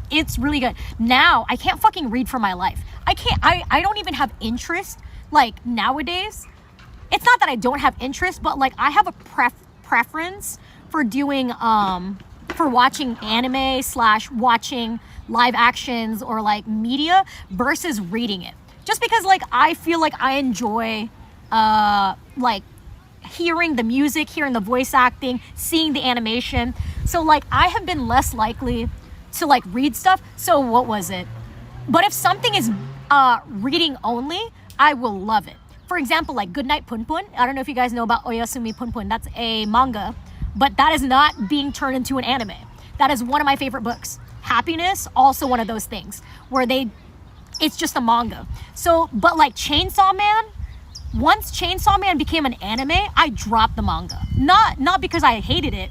it's really good. Now I can't fucking read for my life. I don't even have interest like nowadays. It's not that I don't have interest, but like I have a preference for doing for watching anime / watching live actions or like media versus reading it. Just because like I feel like I enjoy like hearing the music, hearing the voice acting, seeing the animation. So like I have been less likely to like read stuff. So what was it? But if something is reading only, I will love it. For example, like Goodnight Punpun. I don't know if you guys know about Oyasumi Punpun. That's a manga, but that is not being turned into an anime. That is one of my favorite books. Happiness, also one of those things where it's just a manga. So, but like Chainsaw Man, once Chainsaw Man became an anime, I dropped the manga. Not because I hated it,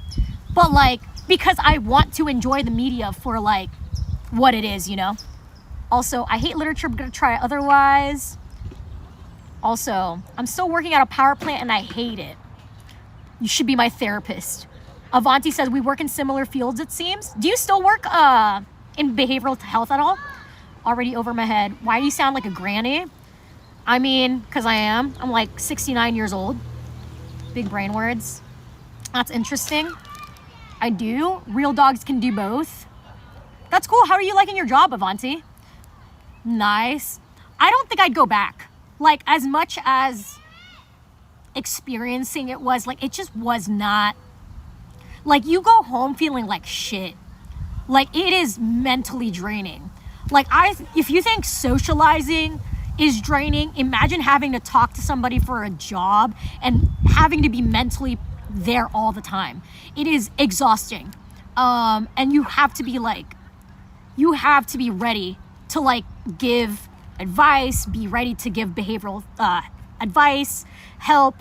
but like because I want to enjoy the media for like what it is, you know? Also, I hate literature, but gonna try it otherwise. Also, I'm still working at a power plant and I hate it. You should be my therapist. Avanti says, we work in similar fields, it seems. Do you still work in behavioral health at all? Already over my head. Why do you sound like a granny? I mean, because I am. I'm like 69 years old. Big brain words. That's interesting. I do. Real dogs can do both. That's cool. How are you liking your job, Avanti? Nice. I don't think I'd go back. Like, as much as experiencing it was, like, it just was not. Like, you go home feeling like shit. Like, it is mentally draining. Like, if you think socializing is draining. Imagine having to talk to somebody for a job and having to be mentally there all the time. It is exhausting. And you have to be ready to like give advice, be ready to give behavioral advice, help,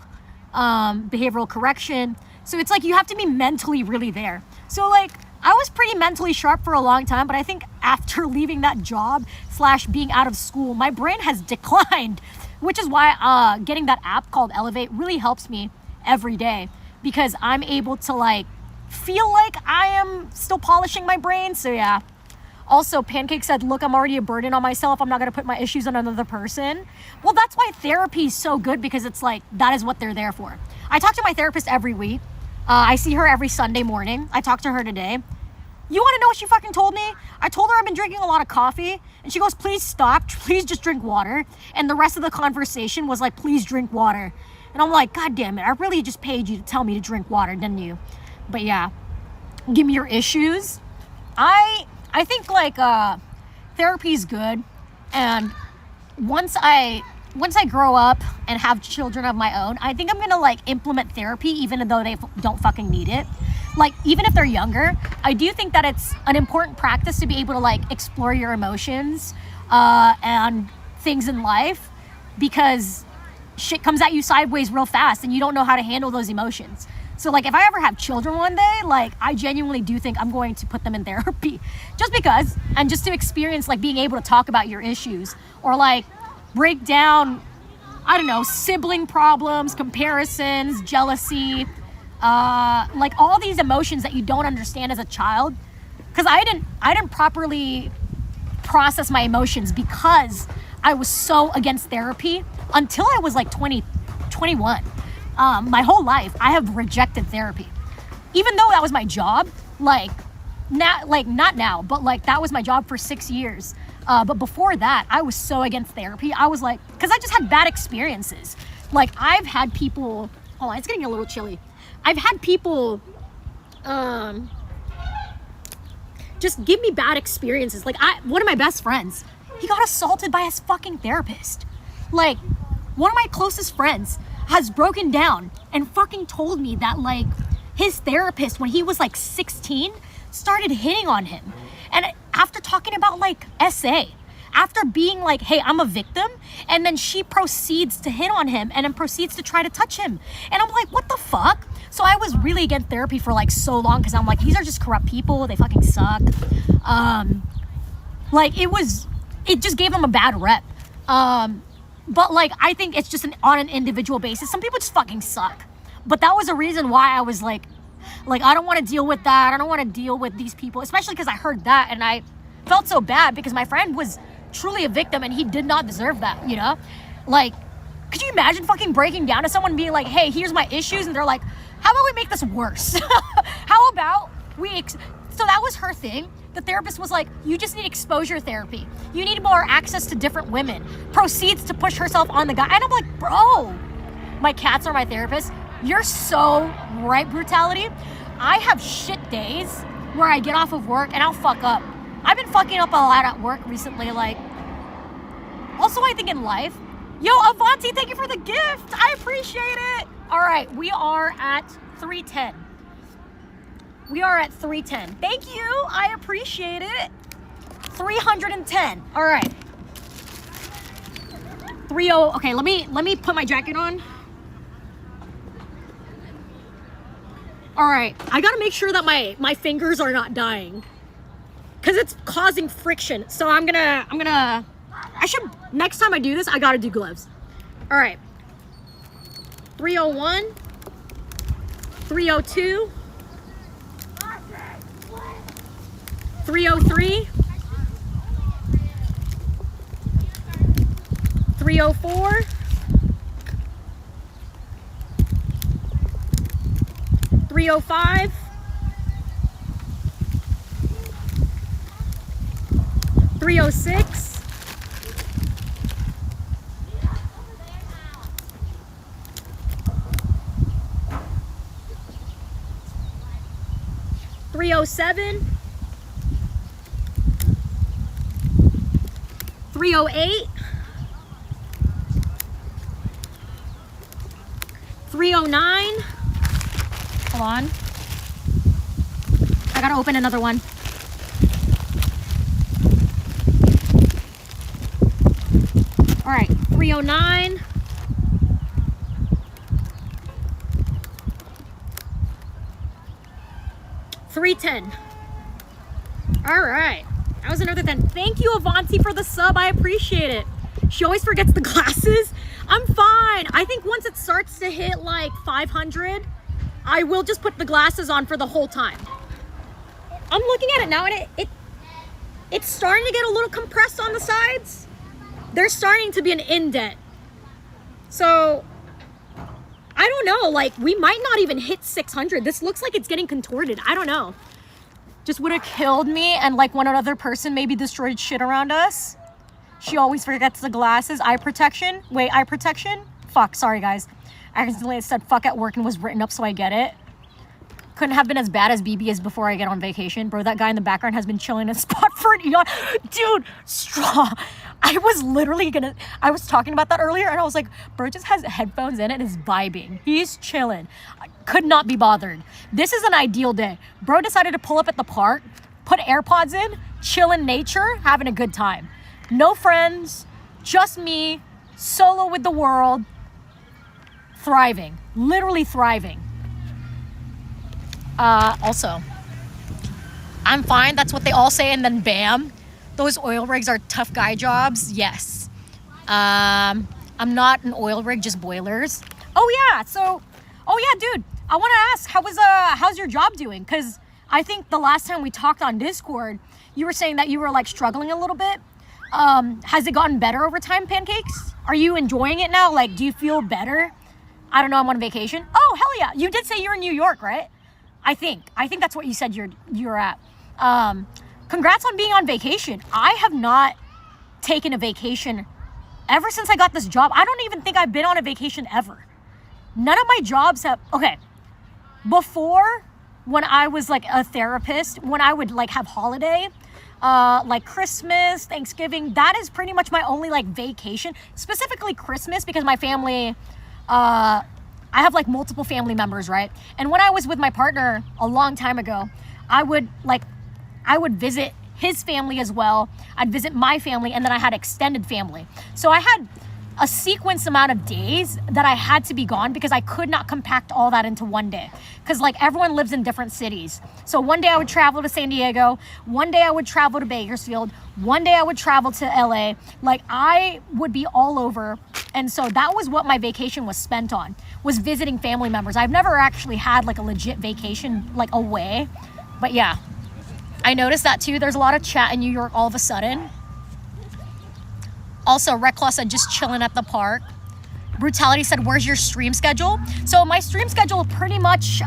behavioral correction. So it's like you have to be mentally really there. So like I was pretty mentally sharp for a long time, but I think after leaving that job / being out of school, my brain has declined, which is why getting that app called Elevate really helps me every day, because I'm able to like feel like I am still polishing my brain. So yeah. Also, Pancake said, look, I'm already a burden on myself. I'm not going to put my issues on another person. Well, that's why therapy is so good, because it's like, that is what they're there for. I talk to my therapist every week. I see her every Sunday morning. I talked to her today. You want to know what she fucking told me? I told her I've been drinking a lot of coffee, and she goes, please stop. Please just drink water. And the rest of the conversation was like, please drink water. And I'm like, God damn it. I really just paid you to tell me to drink water, didn't you? But yeah, give me your issues. I think like therapy is good, and once I grow up and have children of my own, I think I'm gonna like implement therapy even though they don't fucking need it. Like even if they're younger, I do think that it's an important practice to be able to like explore your emotions and things in life, because shit comes at you sideways real fast and you don't know how to handle those emotions. So like if I ever have children one day, like I genuinely do think I'm going to put them in therapy just because, and just to experience like being able to talk about your issues, or like break down, I don't know, sibling problems, comparisons, jealousy, like all these emotions that you don't understand as a child. Cause I didn't properly process my emotions because I was so against therapy until I was like 21. My whole life, I have rejected therapy. Even though that was my job, not now, but like that was my job for 6 years. But before that, I was so against therapy. I was like, because I just had bad experiences. Like I've had people, hold on, it's getting a little chilly. I've had people just give me bad experiences. Like one of my best friends, he got assaulted by his fucking therapist. Like one of my closest friends has broken down and fucking told me that like his therapist, when he was like 16, started hitting on him. And after talking about like SA, after being like, hey, I'm a victim, and then she proceeds to hit on him and then proceeds to try to touch him. And I'm like, what the fuck? So I was really against therapy for like so long, because I'm like, these are just corrupt people, they fucking suck. Like it just gave them a bad rep. But like, I think it's just on an individual basis. Some people just fucking suck. But that was a reason why I was like, I don't want to deal with that. I don't want to deal with these people, especially because I heard that and I felt so bad, because my friend was truly a victim and he did not deserve that, you know? Like, could you imagine fucking breaking down to someone being like, hey, here's my issues, and they're like, how about we make this worse? How about so that was her thing. The therapist was like, you just need exposure therapy. You need more access to different women. Proceeds to push herself on the guy. And I'm like, bro, my cats are my therapist. You're so right, Brutality. I have shit days where I get off of work and I'll fuck up. I've been fucking up a lot at work recently. Like, also I think in life, yo, Avanti, thank you for the gift. I appreciate it. All right, we are at 310. We are at 310. Thank you. I appreciate it. 310. All right. 30. Okay, let me put my jacket on. All right. I got to make sure that my fingers are not dying, cuz it's causing friction. So next time I do this, I got to do gloves. All right. 301. 302. 303, 304, 305, 306, 307, 308, 309. Hold on. I gotta open another one. All right, 309. $310. All right, that was another 10. Thank you, Avanti, for the sub. I appreciate it. She always forgets the glasses. I'm fine. I think once it starts to hit like 500, I will just put the glasses on for the whole time. I'm looking at it now, and it's starting to get a little compressed on the sides. There's starting to be an indent. So I don't know, like we might not even hit 600. This looks like it's getting contorted. I don't know. Just would have killed me, and like one other person maybe destroyed shit around us. She always forgets the glasses. Eye protection. Wait, eye protection? Fuck, sorry guys. I accidentally said fuck at work and was written up, so I get it. Couldn't have been as bad as BB is before I get on vacation. Bro, that guy in the background has been chilling in a spot for an eon. Dude, straw. I was talking about that earlier, and I was like, bro just has headphones in it and is vibing. He's chilling. I could not be bothered. This is an ideal day. Bro decided to pull up at the park, put AirPods in, chill in nature, having a good time. No friends, just me, solo with the world, thriving. Literally thriving. Also, I'm fine. That's what they all say. And then bam, those oil rigs are tough guy jobs. Yes. I'm not an oil rig, just boilers. Oh yeah. Dude, I want to ask, how's your job doing? Cause I think the last time we talked on Discord, you were saying that you were like struggling a little bit. Has it gotten better over time, Pancakes? Are you enjoying it now? Like, do you feel better? I don't know. I'm on vacation. Oh, hell yeah. You did say you're in New York, right? I think that's what you said you're at. Congrats on being on vacation. I have not taken a vacation ever since I got this job. I don't even think I've been on a vacation ever. None of my jobs have, okay. Before, when I was like a therapist, when I would like have holiday, like Christmas, Thanksgiving, that is pretty much my only like vacation, specifically Christmas, because my family, I have like multiple family members, right? And when I was with my partner a long time ago, I would visit his family as well. I'd visit my family, and then I had extended family. So I had a sequence amount of days that I had to be gone because I could not compact all that into one day. Because like everyone lives in different cities. So one day I would travel to San Diego. One day I would travel to Bakersfield. One day I would travel to LA. Like I would be all over. And so that was what my vacation was spent on, was visiting family members. I've never actually had like a legit vacation like away. But yeah, I noticed that too. There's a lot of chat in New York all of a sudden. Also, Reclaw said just chilling at the park. Brutality said, where's your stream schedule? So my stream schedule pretty much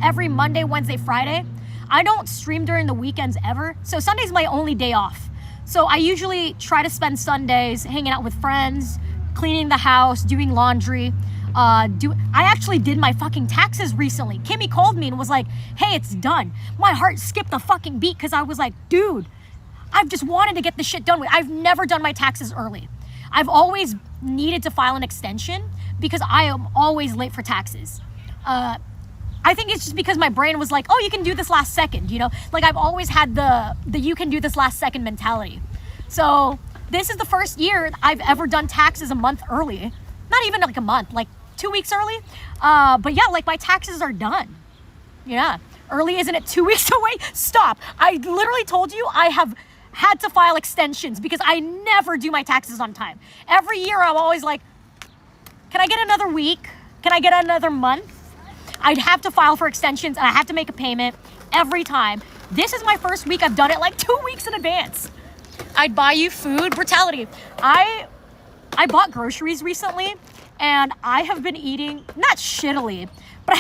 every Monday, Wednesday, Friday. I don't stream during the weekends ever. So Sunday's my only day off. So I usually try to spend Sundays hanging out with friends, cleaning the house, doing laundry. I actually did my fucking taxes recently. Kimmy called me and was like, hey, it's done. My heart skipped a fucking beat because I was like, dude, I've just wanted to get this shit done with. I've never done my taxes early. I've always needed to file an extension because I am always late for taxes. I think it's just because my brain was like, oh, you can do this last second, you know? Like I've always had the you can do this last second mentality. So this is the first year I've ever done taxes a month early. Not even like a month, like 2 weeks early. But yeah, like my taxes are done. Yeah. Early, isn't it 2 weeks away? Stop. I literally told you I have had to file extensions because I never do my taxes on time. Every year I'm always like, can I get another week? Can I get another month? I'd have to file for extensions and I have to make a payment every time. This is my first week. I've done it like 2 weeks in advance. I'd buy you food. Brutality. I bought groceries recently and I have been eating, not shittily, but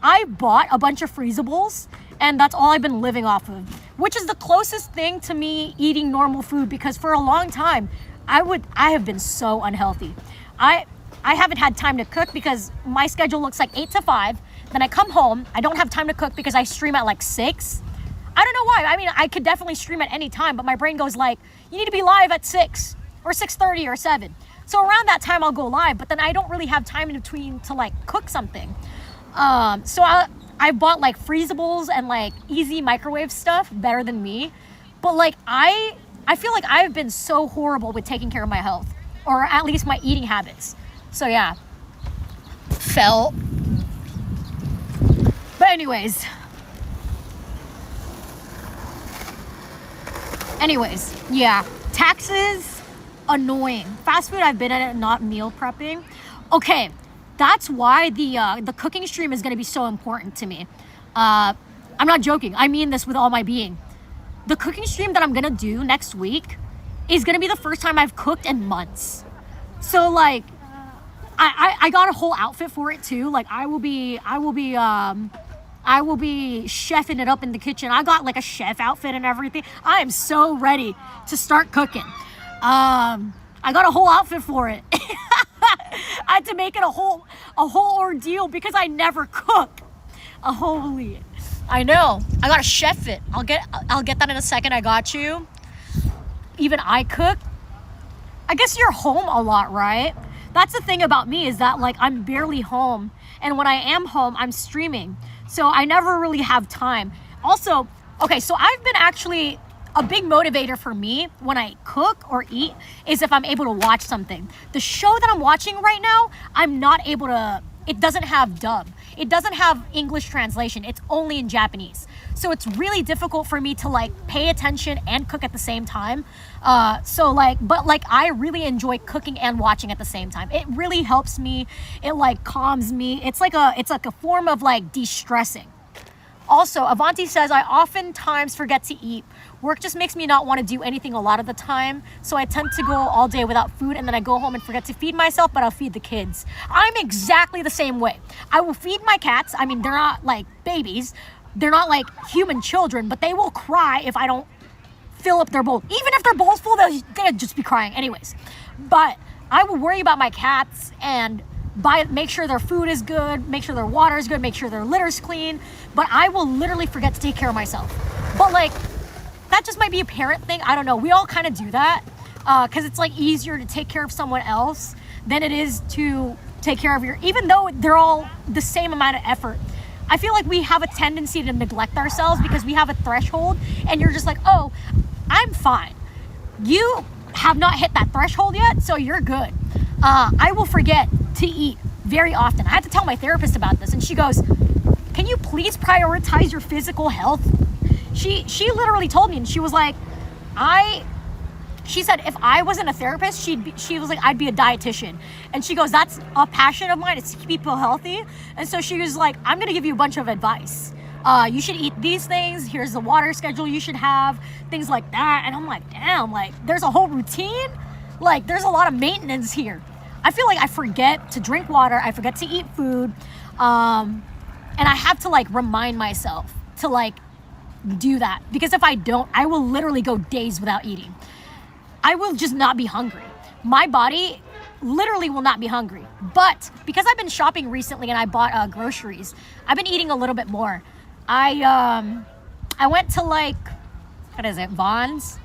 I bought a bunch of freezables and that's all I've been living off of, which is the closest thing to me eating normal food because for a long time, I have been so unhealthy. I haven't had time to cook because my schedule looks like 8 to 5. Then I come home, I don't have time to cook because I stream at like 6. I don't know why. I mean, I could definitely stream at any time, but my brain goes like, you need to be live at 6 or 6:30 or 7. So around that time I'll go live, but then I don't really have time in between to like cook something. So I bought like freezables and like easy microwave stuff, better than me. But like I feel like I've been so horrible with taking care of my health, or at least my eating habits. So yeah, felt. But anyways, yeah, taxes, annoying. Fast food, I've been at it, not meal prepping. Okay, that's why the cooking stream is going to be so important to me. I'm not joking. I mean this with all my being. The cooking stream that I'm going to do next week is going to be the first time I've cooked in months. So like, I got a whole outfit for it too. Like I will be chefing it up in the kitchen. I got like a chef outfit and everything. I am so ready to start cooking. I got a whole outfit for it. I had to make it a whole ordeal because I never cook. I know. I got a chef fit. I'll get that in a second. I got you. Even I cook. I guess you're home a lot, right? That's the thing about me, is that like I'm barely home, and when I am home, I'm streaming. So I never really have time. Also, okay, so I've been actually, a big motivator for me when I cook or eat is if I'm able to watch something. The show that I'm watching right now, I'm not able to, it doesn't have dub. It doesn't have English translation. It's only in Japanese. So it's really difficult for me to like pay attention and cook at the same time. But I really enjoy cooking and watching at the same time. It really helps me. It like calms me. It's like a form of like de-stressing. Also, Avanti says, I oftentimes forget to eat. Work just makes me not want to do anything a lot of the time. So I tend to go all day without food, and then I go home and forget to feed myself, but I'll feed the kids. I'm exactly the same way. I will feed my cats. I mean, they're not like babies. They're not like human children, but they will cry if I don't fill up their bowl. Even if their bowl's full, they'll just be crying anyways. But I will worry about my cats and make sure their food is good, make sure their water is good, make sure their litter's clean. But I will literally forget to take care of myself. But like, that just might be a parent thing. I don't know. We all kind of do that because it's like easier to take care of someone else than it is to take care of even though they're all the same amount of effort. I feel like we have a tendency to neglect ourselves because we have a threshold, and you're just like, oh, I'm fine. You have not hit that threshold yet, so you're good. I will forget to eat very often. I had to tell my therapist about this, and she goes, can you please prioritize your physical health? She literally told me, and she was like, she said if I wasn't a therapist, she was like, I'd be a dietitian. And she goes, that's a passion of mine, is to keep people healthy. And so she was like, I'm gonna give you a bunch of advice. You should eat these things. Here's the water schedule you should have, things like that. And I'm like, damn, like there's a whole routine. Like there's a lot of maintenance here. I feel like I forget to drink water. I forget to eat food. And I have to like remind myself to like do that, because if I don't, I will literally go days without eating. I will just not be hungry. My body literally will not be hungry. But because I've been shopping recently and I bought groceries, I've been eating a little bit more. I went to like, what is it, Vons?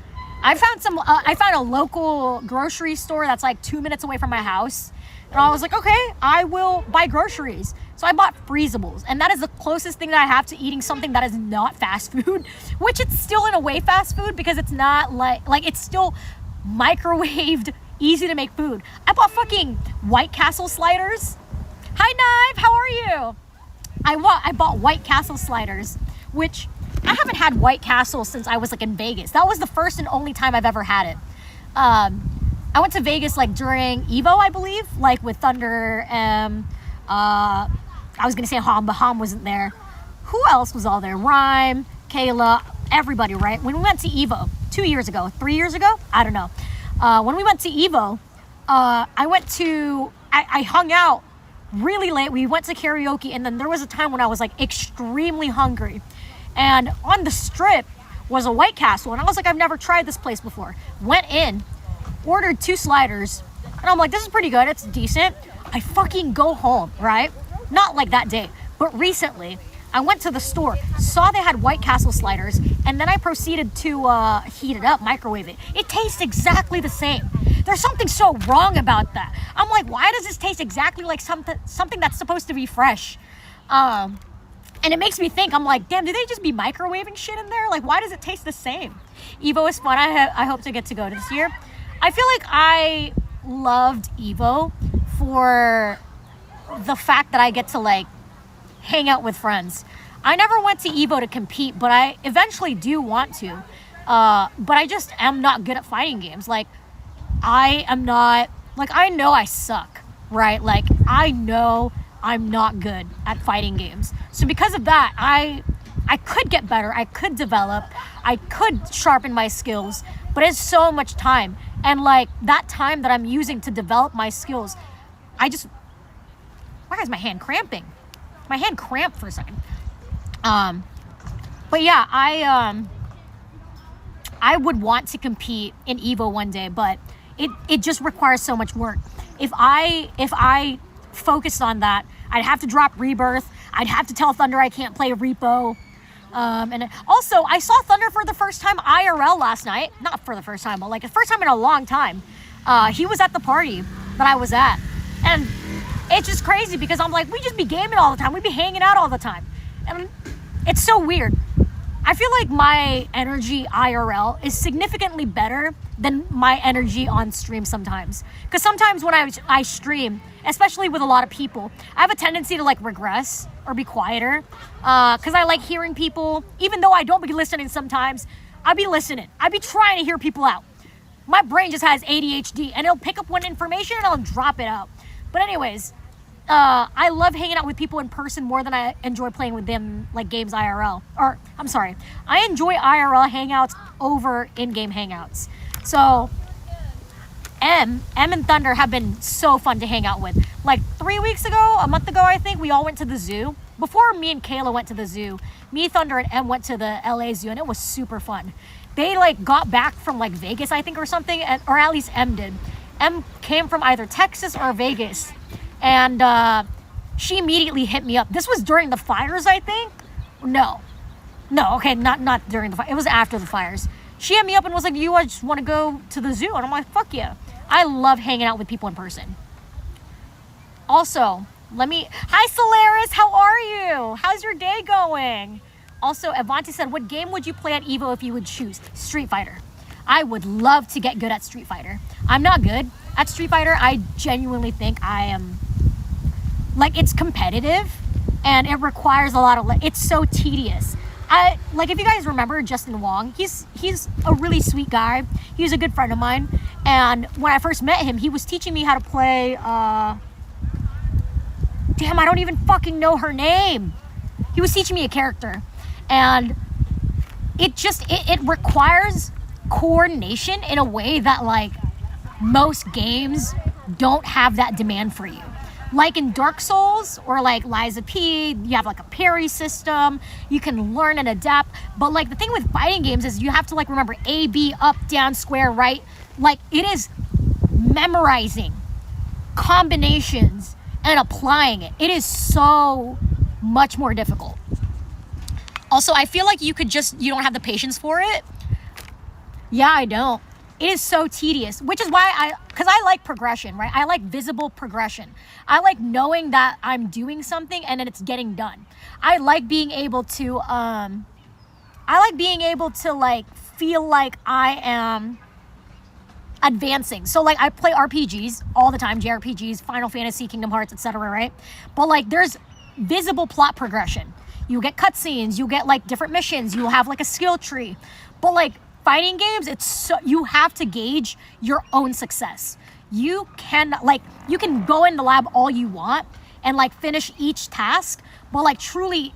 I found a local grocery store that's like 2 minutes away from my house. And I was like, okay, I will buy groceries. So I bought freezables, and that is the closest thing that I have to eating something that is not fast food, which it's still in a way fast food because it's not like it's still microwaved, easy to make food. I bought fucking White Castle sliders. Hi, Knife, how are you? I bought White Castle sliders, which I haven't had White Castle since I was like in Vegas. That was the first and only time I've ever had it. I went to Vegas like during Evo, I believe, like with Thunder. I was gonna say Ham, but Ham wasn't there. Who else was all there? Rhyme, Kayla, everybody, right? When we went to Evo 3 years ago, I don't know. When we went to Evo, I hung out really late. We went to karaoke, and then there was a time when I was like extremely hungry. And on the strip was a White Castle, and I was like, I've never tried this place before. Went in, ordered 2 sliders, and I'm like, this is pretty good, it's decent. I fucking go home, right? Not like that day, but recently, I went to the store, saw they had White Castle sliders, and then I proceeded to heat it up, microwave it. It tastes exactly the same. there's something so wrong about that. I'm like, why does this taste exactly like something that's supposed to be fresh? And it makes me think, I'm like, damn, did they just be microwaving shit in there? Like, why does it taste the same? Evo is fun. I hope to get to go this year. I feel like I loved Evo for the fact that I get to like hang out with friends. I never went to Evo to compete, but I eventually do want to. But I just am not good at fighting games. Like, I am not, like, I know I suck, right? Like, I know I'm not good at fighting games. So because of that, I could get better. I could develop. I could sharpen my skills, but it's so much time. And like that time that I'm using to develop my skills, why is my hand cramping? My hand cramped for a second. But yeah, I would want to compete in Evo one day, but it just requires so much work. If I focused on that, I'd have to drop Rebirth. I'd have to tell Thunder I can't play Repo. And also, I saw Thunder for the first time IRL last night. Not for the first time, but like the first time in a long time. He was at the party that I was at. And it's just crazy because I'm like, we just be gaming all the time. We be hanging out all the time. And it's so weird. I feel like my energy IRL is significantly better than my energy on stream sometimes. Because sometimes when I stream, especially with a lot of people, I have a tendency to like regress or be quieter. Because I like hearing people, even though I don't be listening sometimes, I be listening. I be trying to hear people out. My brain just has ADHD and it'll pick up one information and I'll drop it out. But anyways, I love hanging out with people in person more than I enjoy playing with them like games IRL. Or, I'm sorry, I enjoy IRL hangouts over in-game hangouts. So, M and Thunder have been so fun to hang out with. Like a month ago, I think, we all went to the zoo. Before me and Kayla went to the zoo, me, Thunder, and M went to the LA zoo, and it was super fun. They like got back from like Vegas, I think, or something, or at least M did. M came from either Texas or Vegas. And she immediately hit me up. This was during the fires, I think. No, okay, not during the fire. It was after the fires. She hit me up and was like, "You just want to go to the zoo?" And I'm like, "Fuck yeah!" I love hanging out with people in person. Also, hi Solaris, how are you? How's your day going? Also, Avanti said, "What game would you play at Evo if you would choose?" Street Fighter. I would love to get good at Street Fighter. I'm not good at Street Fighter. I genuinely think I am. Like, it's competitive and it requires a lot of, it's so tedious. If you guys remember Justin Wong, he's a really sweet guy. He's a good friend of mine. And when I first met him, he was teaching me how to play, damn, I don't even fucking know her name. He was teaching me a character. And it requires coordination in a way that, like, most games don't have that demand for you. Like in Dark Souls or like Lies of P, you have like a parry system. You can learn and adapt. But like the thing with fighting games is you have to like remember A, B, up, down, square, right. Like it is memorizing combinations and applying it. It is so much more difficult. Also, I feel like you don't have the patience for it. Yeah, I don't. It is so tedious, which is why because I like progression, right? I like visible progression. I like knowing that I'm doing something and then it's getting done. I like being able to like feel like I am advancing. So like I play RPGs all the time, JRPGs, Final Fantasy, Kingdom Hearts, etc., right? But like there's visible plot progression. You get cutscenes, you get like different missions, you'll have like a skill tree. But like fighting games, you have to gauge your own success. You can go in the lab all you want and like finish each task, but like truly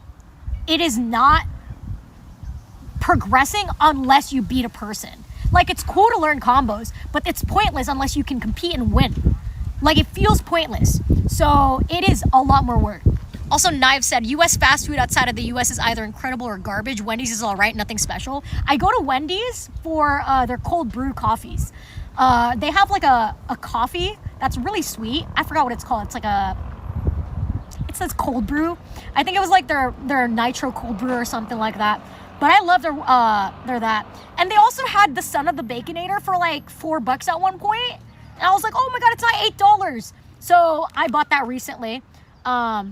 it is not progressing unless you beat a person. Like it's cool to learn combos, but it's pointless unless you can compete and win. Like it feels pointless. So it is a lot more work. Also, Knives said, U.S. fast food outside of the U.S. is either incredible or garbage. Wendy's is all right, nothing special. I go to Wendy's for their cold brew coffees. They have like a coffee that's really sweet. I forgot what it's called. It's like it says cold brew. I think it was like their nitro cold brew or something like that. But I love their that. And they also had the Son of the Baconator for like $4 at one point. And I was like, oh my God, it's not $8. So I bought that recently. But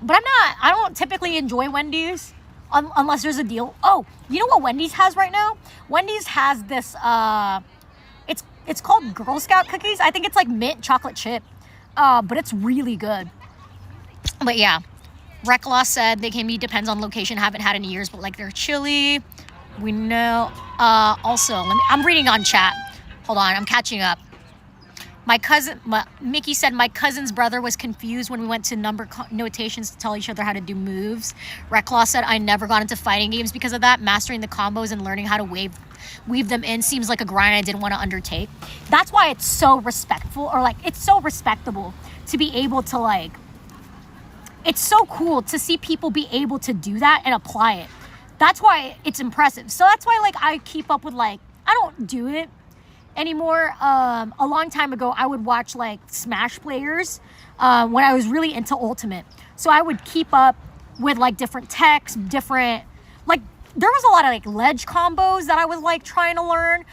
I don't typically enjoy Wendy's unless there's a deal. Oh, you know what Wendy's has right now? Wendy's has this, it's called Girl Scout cookies. I think it's like mint chocolate chip, but it's really good. But yeah, Reclaw said they can be, depends on location. Haven't had in years, but like they're chili. We know. Also, I'm reading on chat. Hold on, I'm catching up. Mickey said, my cousin's brother was confused when we went to number notations to tell each other how to do moves. Reclaw said, I never got into fighting games because of that. Mastering the combos and learning how to weave them in seems like a grind I didn't want to undertake. That's why it's so respectful, or like, it's so respectable to be able to like, it's so cool to see people be able to do that and apply it. That's why it's impressive. So that's why like I keep up with like, I don't do it anymore. A long time ago, I would watch like Smash players when I was really into Ultimate. So I would keep up with like different techs, like there was a lot of like ledge combos that I was like trying to learn.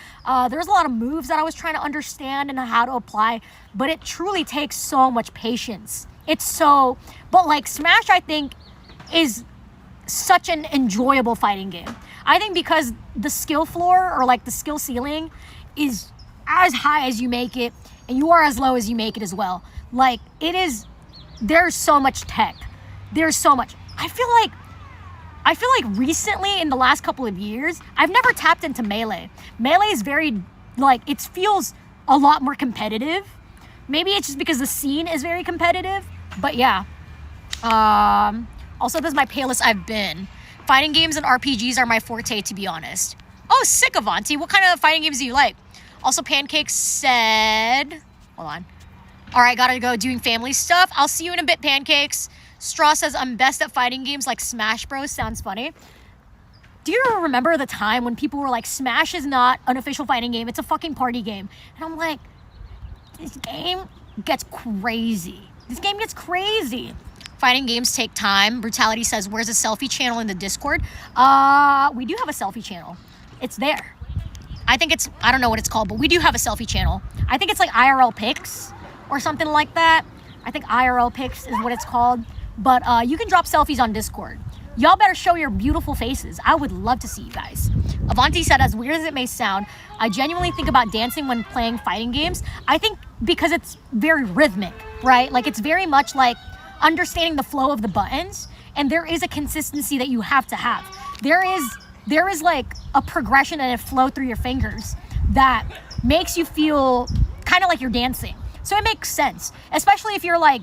There was a lot of moves that I was trying to understand and how to apply, but it truly takes so much patience. But like Smash, I think is such an enjoyable fighting game. I think because the skill floor or like the skill ceiling is as high as you make it, and you are as low as you make it as well. Like there's so much tech. There's so much. I feel like recently in the last couple of years, I've never tapped into Melee. Melee is very, like, it feels a lot more competitive. Maybe it's just because the scene is very competitive, but yeah. Also, this is my playlist I've been. Fighting games and RPGs are my forte, to be honest. Oh, sick, Avanti. What kind of fighting games do you like? Also, Pancakes said, hold on. All right, gotta go doing family stuff. I'll see you in a bit, Pancakes. Straw says, I'm best at fighting games like Smash Bros. Sounds funny. Do you remember the time when people were like, Smash is not an official fighting game, it's a fucking party game? And I'm like, this game gets crazy. Fighting games take time. Brutality says, where's the selfie channel in the Discord? We do have a selfie channel. It's there. I don't know what it's called, but we do have a selfie channel. I think it's like IRL Pics or something like that. I think IRL Pics is what it's called. But you can drop selfies on Discord. Y'all better show your beautiful faces. I would love to see you guys. Avanti said, as weird as it may sound, I genuinely think about dancing when playing fighting games. I think because it's very rhythmic, right? Like it's very much like understanding the flow of the buttons, and there is a consistency that you have to have. There is like a progression and a flow through your fingers that makes you feel kind of like you're dancing. So it makes sense, especially if you're like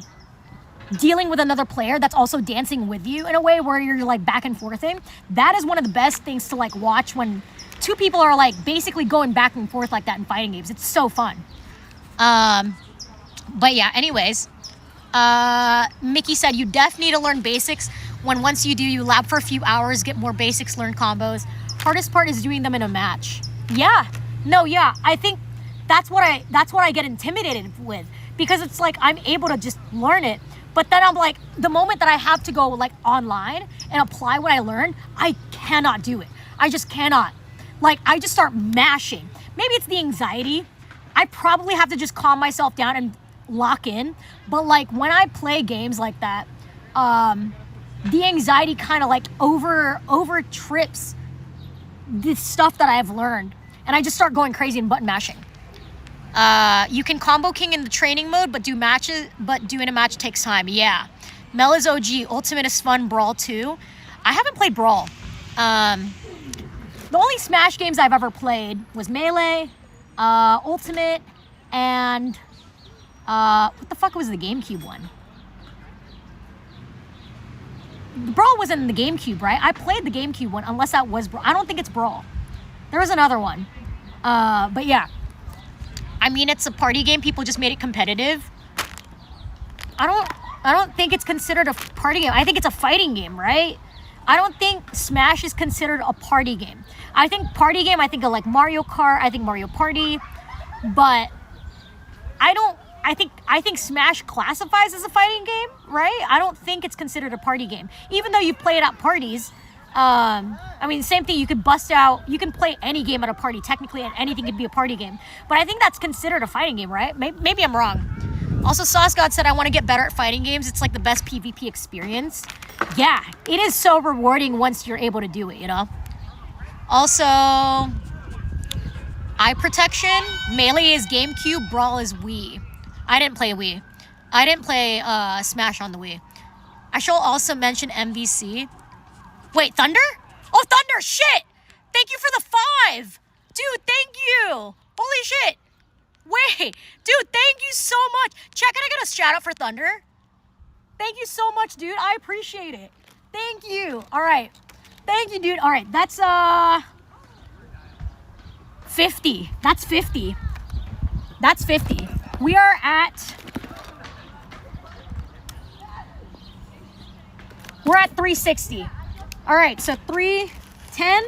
dealing with another player that's also dancing with you in a way where you're like back and forthing. That is one of the best things to like watch when two people are like basically going back and forth like that in fighting games. It's so fun. But yeah, anyways, Mickey said you definitely need to learn basics. Once you do, you lab for a few hours, get more basics, learn combos. Hardest part is doing them in a match. Yeah, I think that's what I get intimidated with, because it's like I'm able to just learn it, but then I'm like, the moment that I have to go like online and apply what I learned, I cannot do it. I just cannot. Like I just start mashing. Maybe it's the anxiety. I probably have to just calm myself down and lock in. But like when I play games like that, the anxiety kind of like over trips the stuff that I've learned, and I just start going crazy and button mashing. You can combo king in the training mode, but doing a match takes time. Yeah. Mel is OG. Ultimate is fun. Brawl too. I haven't played Brawl. The only Smash games I've ever played was Melee, Ultimate, and what the fuck was the GameCube one? Brawl was in the GameCube, right? I played the GameCube one, unless that was Brawl. I don't think it's Brawl. There was another one. But yeah. I mean, it's a party game. People just made it competitive. I don't think it's considered a party game. I think it's a fighting game, right? I don't think Smash is considered a party game. I think party game, I think of like Mario Kart, I think Mario Party, but I think Smash classifies as a fighting game, right? I don't think it's considered a party game. Even though you play it at parties, I mean, same thing. You could bust out. You can play any game at a party. Technically, and anything could be a party game. But I think that's considered a fighting game, right? Maybe I'm wrong. Also, Sauce God said, I want to get better at fighting games. It's like the best PvP experience. Yeah, it is so rewarding once you're able to do it, you know? Also, eye protection. Melee is GameCube. Brawl is Wii. I didn't play Wii. I didn't play Smash on the Wii. I shall also mention MVC. Wait, Thunder? Oh, Thunder, shit! Thank you for the 5! Dude, thank you! Holy shit! Wait, dude, thank you so much. Chat, can I get a shout out for Thunder? Thank you so much, dude. I appreciate it. Thank you. All right. Thank you, dude. All right, that's 50. That's 50. That's 50. We are at... We're at 360. All right, so 310.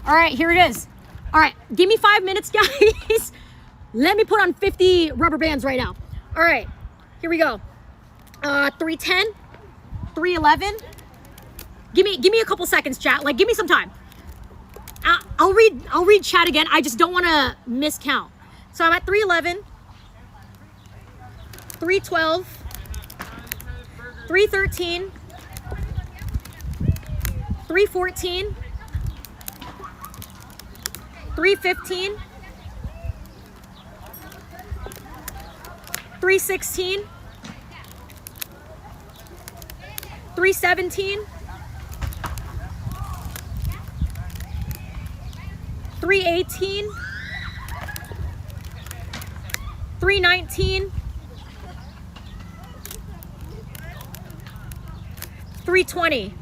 All right, here it is. All right, give me 5 minutes, guys. Let me put on 50 rubber bands right now. All right, here we go. 310, 311. Give me a couple seconds, chat. Like, give me some time. I'll read chat again. I just don't want to miscount. So I'm at 311, 312, 313, 314, 315, 316, 317, 318, 319, 320,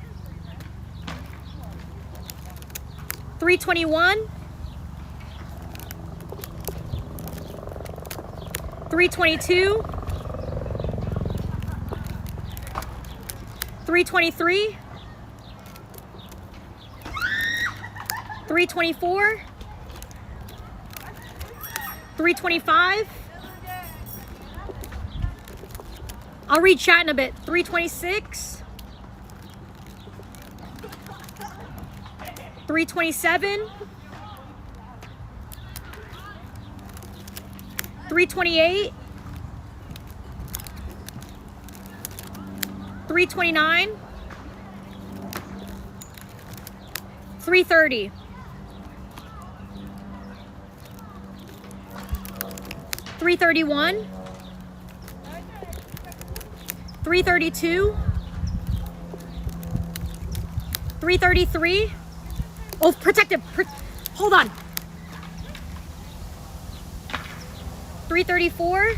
321, 322, 323, 324, 325. I'll read chat in a bit. 326, 327, 328, 329, 330, 331, 332, 333. Oh, protective. Hold on. 334,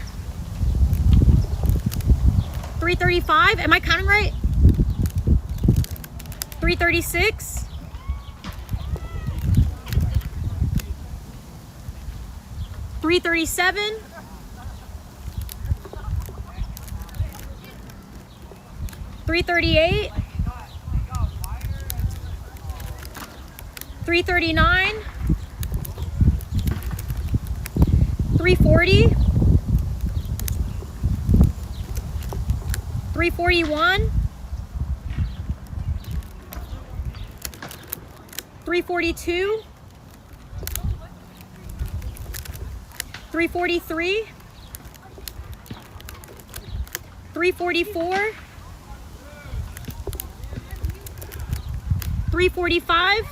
335. Am I counting right? 336, 337, 338, 339, 340, 341, 342, 343, 344, 345,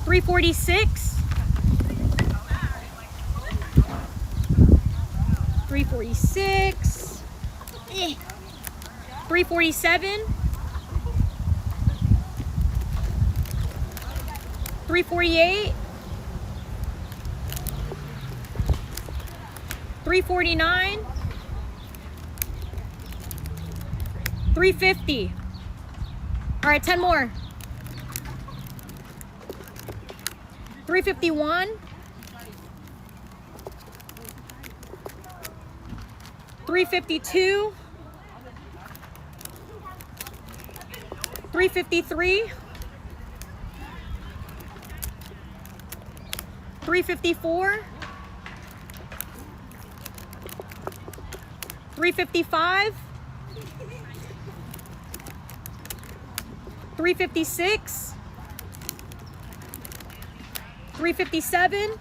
346, 346, 347, 348, 349, 350. All right, 10 more. 351, 352, 353, 354, 355, 356, 357,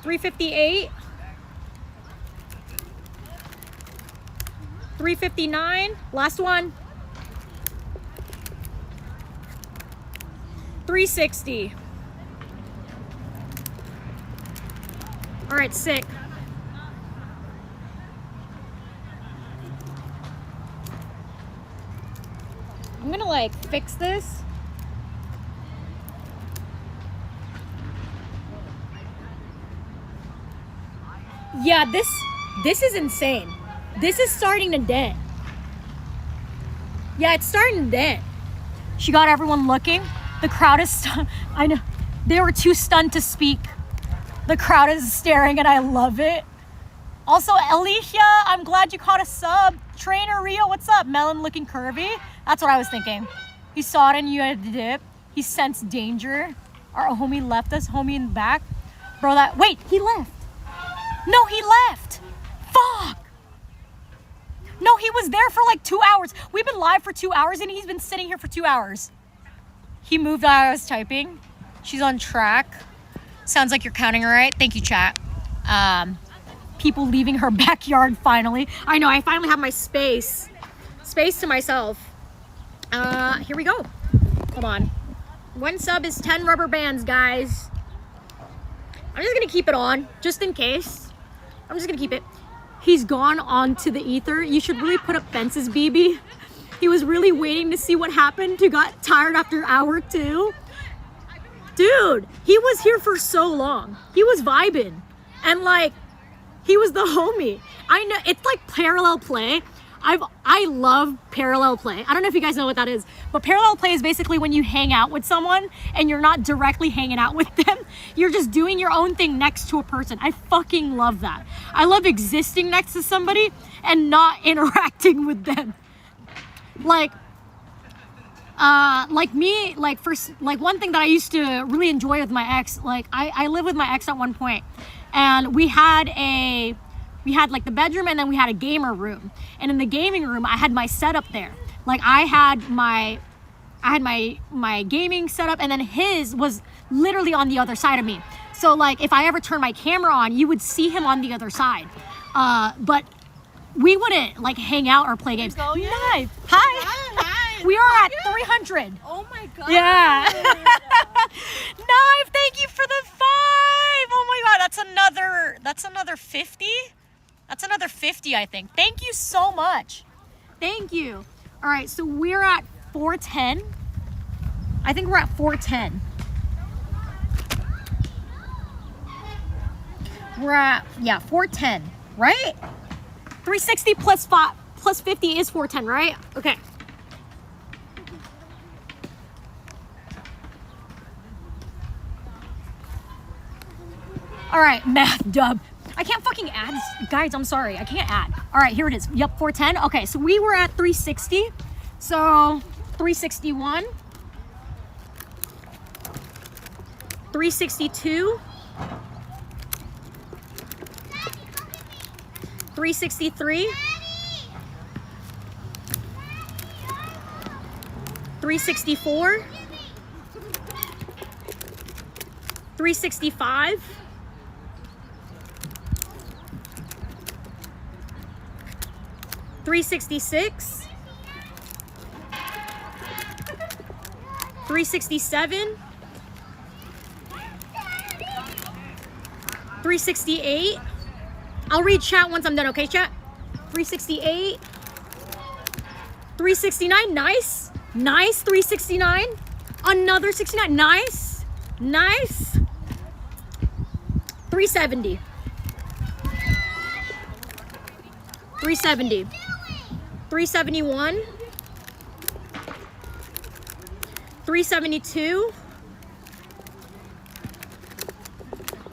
358, 359, last one, 360. All right, sick. I'm gonna like fix this. Yeah, this is insane. This is starting to dent. Yeah, it's starting to dent. She got everyone looking. The crowd is stunned. I know. They were too stunned to speak. The crowd is staring and I love it. Also, Alicia, I'm glad you caught a sub. Trainer Rio, what's up? Melon looking curvy. That's what I was thinking. He saw it and you had to dip. He sensed danger. Our homie left us. Homie in the back. Bro, wait, he left. No, he left. Fuck. No, he was there for like 2 hours. We've been live for 2 hours and he's been sitting here for 2 hours. He moved while I was typing. She's on track. Sounds like you're counting her right. Thank you, chat. People leaving her backyard finally. I know, I finally have my space. Space to myself. Here we go. Hold on. 1 sub is 10 rubber bands, guys. I'm just gonna keep it on, just in case. I'm just gonna keep it. He's gone on to the ether. You should really put up fences, BB. He was really waiting to see what happened. He got tired after hour 2. Dude, he was here for so long. He was vibing. And like, he was the homie. I know, it's like parallel play. I love parallel play. I don't know if you guys know what that is, but parallel play is basically when you hang out with someone and you're not directly hanging out with them. You're just doing your own thing next to a person. I fucking love that. I love existing next to somebody and not interacting with them. Like me, like first, like one thing that I used to really enjoy with my ex, like I lived with my ex at one point and we had like the bedroom and then we had a gamer room. And in the gaming room, I had my setup there. Like I had my gaming setup and then his was literally on the other side of me. So like if I ever turned my camera on, you would see him on the other side. But we wouldn't like hang out or play games. Nice. Hi. Hi. We are at 300. Oh my god. Yeah. Knife, thank you for the 5. Oh my god, that's another 50. That's another 50, I think. Thank you so much. Thank you. All right, so we're at 410. I think we're at 410. We're at, yeah, 410, right? 360 plus 50 is 410, right? Okay. All right, math dub. I can't fucking add. Guys, I'm sorry. I can't add. All right, here it is. Yep, 410. Okay, so we were at 360. So 361. 362. 363. 364. 365. 366, 367, 368. I'll read chat once I'm done, okay, chat? 368, 369, nice. Nice, 369. Another 69, nice. Nice. 370. 370. 371, 372,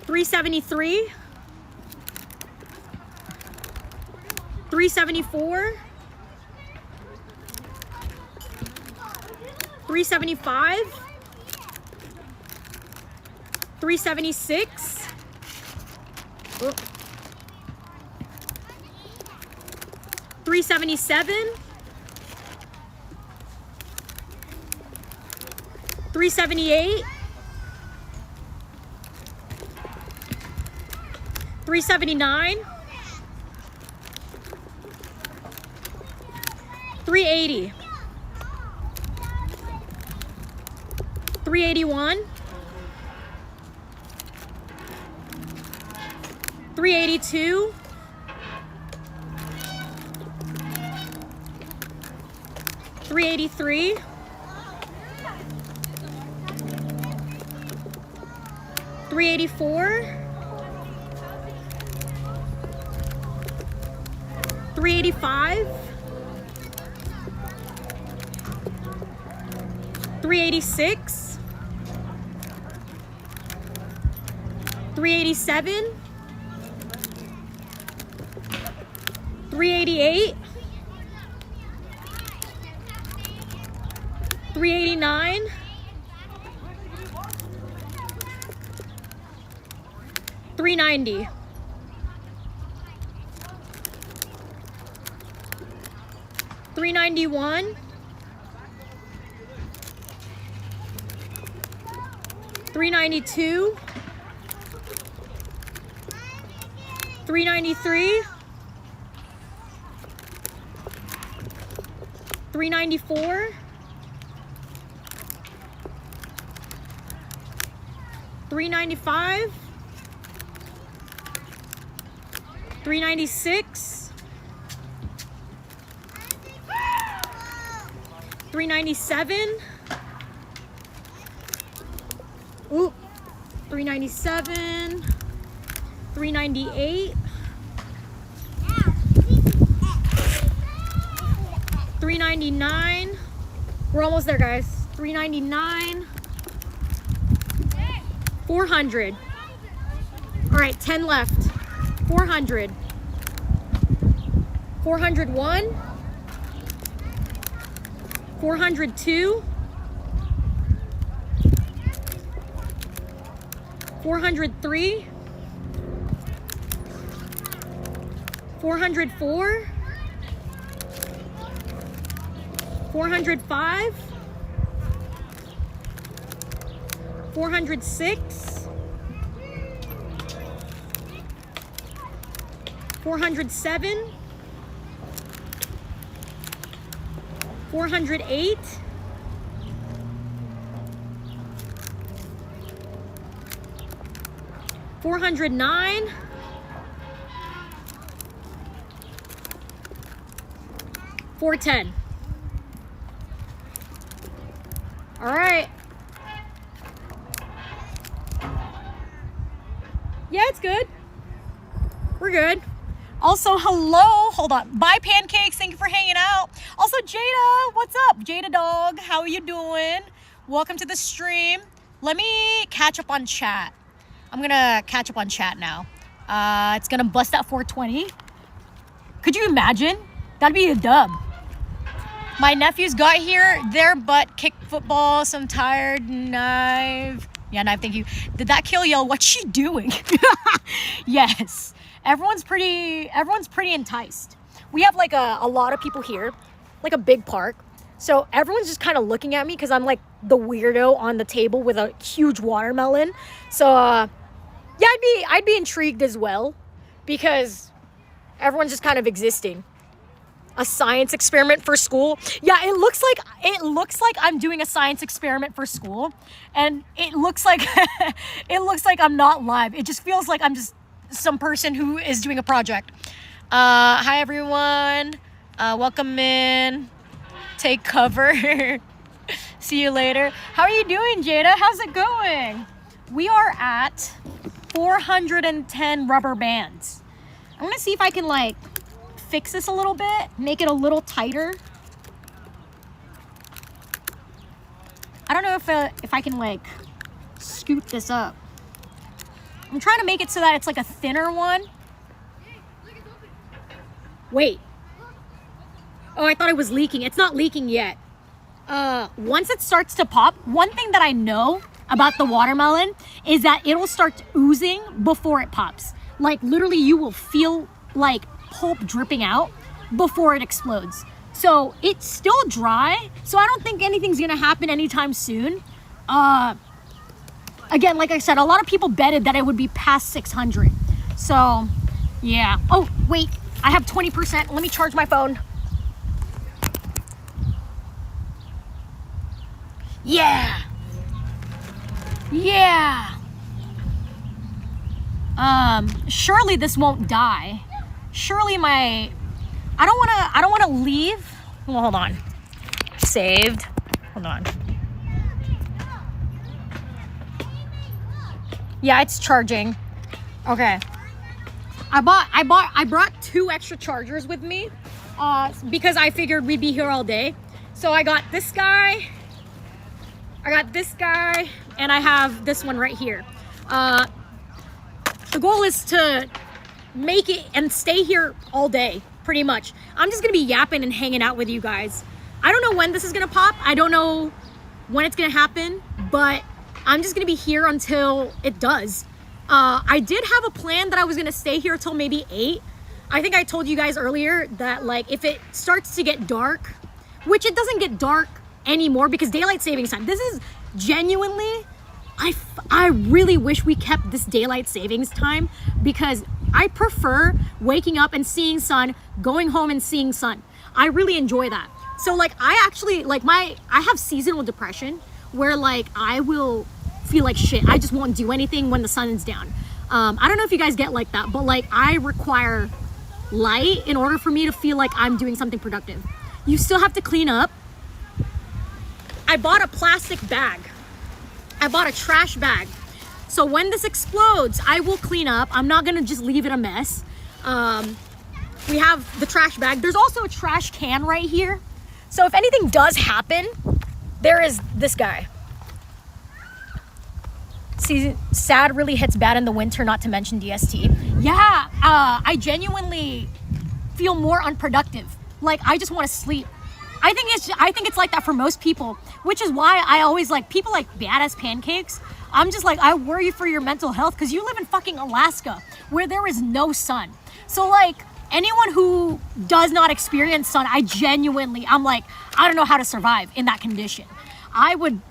373, 374, 375, 376, 377, 378, 379, 380, 381, 382, 383, 384, 385, 386, 387, 388, 389, 390, 391, 392, 393, 394, 395, 396, 397, ooh, 397, 398, 399, we're almost there, guys. 399, 400. All right, 10 left. 400, 401, 402, 403, 404, 405, 406, 407, 408, 409, 410. All right. Yeah, it's good. We're good. Also, hello. Hold on. Bye, Pancakes. Thank you for hanging out. Also, Jada, what's up? Jada dog, how are you doing? Welcome to the stream. Let me catch up on chat. I'm gonna catch up on chat now. It's gonna bust at 420. Could you imagine? That'd be a dub. My nephews got here. Their butt kicked football. So I'm tired. Knife. Yeah, Knife, thank you. Did that kill yell? What's she doing? Yes. Everyone's pretty enticed. We have like a lot of people here, like a big park. So everyone's just kind of looking at me because I'm like the weirdo on the table with a huge watermelon. So yeah, I'd be intrigued as well because everyone's just kind of existing. A science experiment for school. Yeah, it looks like I'm doing a science experiment for school, and it looks like I'm not live. It just feels like I'm just some person who is doing a project. Hi everyone. Welcome in. Take cover. See you later. How are you doing, Jada? How's it going? We are at 410 rubber bands. I'm gonna see if I can like fix this a little bit, make it a little tighter. I don't know if I can like scoot this up. I'm trying to make it so that it's like a thinner one. Wait. Oh, I thought it was leaking. It's not leaking yet. Once it starts to pop, one thing that I know about the watermelon is that it'll start oozing before it pops. Like literally you will feel like pulp dripping out before it explodes. So it's still dry, so I don't think anything's gonna happen anytime soon. Again, like I said, a lot of people betted that it would be past 600. So yeah. Oh wait, I have 20%. Let me charge my phone. Yeah. Surely this won't die. Surely I don't wanna leave. Well, hold on. Saved. Hold on. Yeah, it's charging. Okay. I brought 2 extra chargers with me because I figured we'd be here all day. So I got this guy, and I have this one right here. The goal is to make it and stay here all day, pretty much. I'm just gonna be yapping and hanging out with you guys. I don't know when this is gonna pop. I don't know when it's gonna happen, but I'm just gonna be here until it does. I did have a plan that I was gonna stay here till maybe 8. I think I told you guys earlier that like if it starts to get dark, which it doesn't get dark anymore because daylight savings time. This is genuinely, I really wish we kept this daylight savings time because I prefer waking up and seeing sun, going home and seeing sun. I really enjoy that. So like I actually like I have seasonal depression where like I will feel like shit. I just won't do anything when the sun is down. I don't know if you guys get like that, but like I require light in order for me to feel like I'm doing something productive. You still have to clean up. I bought a plastic bag. I bought a trash bag. So when this explodes, I will clean up. I'm not gonna just leave it a mess. We have the trash bag. There's also a trash can right here. So if anything does happen, there is this guy. See, sad really hits bad in the winter, not to mention DST. Yeah, I genuinely feel more unproductive. Like I just want to sleep. I think it's like that for most people, which is why I always like people like Badass Pancakes. I'm just like, I worry for your mental health because you live in fucking Alaska where there is no sun. So like anyone who does not experience sun, I'm like, I don't know how to survive in that condition. I would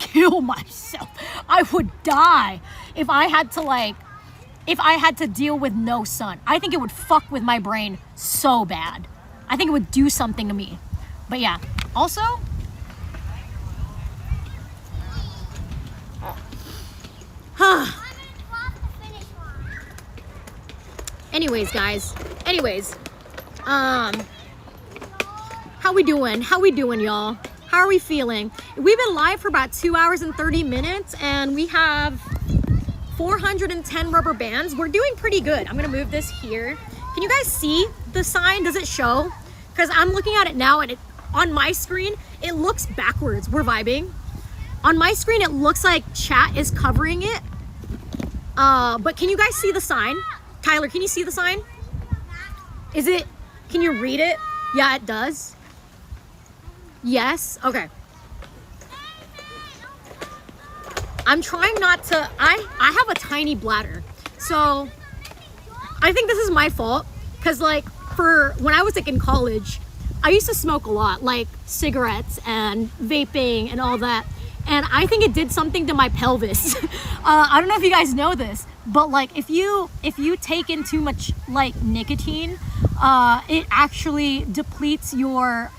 kill myself. I would die if I had to deal with no sun. I think it would fuck with my brain so bad. I think it would do something to me. But yeah, also, anyways, guys, how we doing, y'all? How are we feeling? We've been live for about 2 hours and 30 minutes and we have 410 rubber bands. We're doing pretty good. I'm gonna move this here. Can you guys see the sign? Does it show? Because I'm looking at it now and on my screen, it looks backwards. We're vibing. On my screen, it looks like chat is covering it. But can you guys see the sign? Tyler, can you see the sign? Can you read it? Yeah, it does. Yes, okay. I'm trying not to, I have a tiny bladder. So I think this is my fault. Cause like when I was like in college, I used to smoke a lot, like cigarettes and vaping and all that. And I think it did something to my pelvis. I don't know if you guys know this, but like if you take in too much like nicotine, it actually depletes your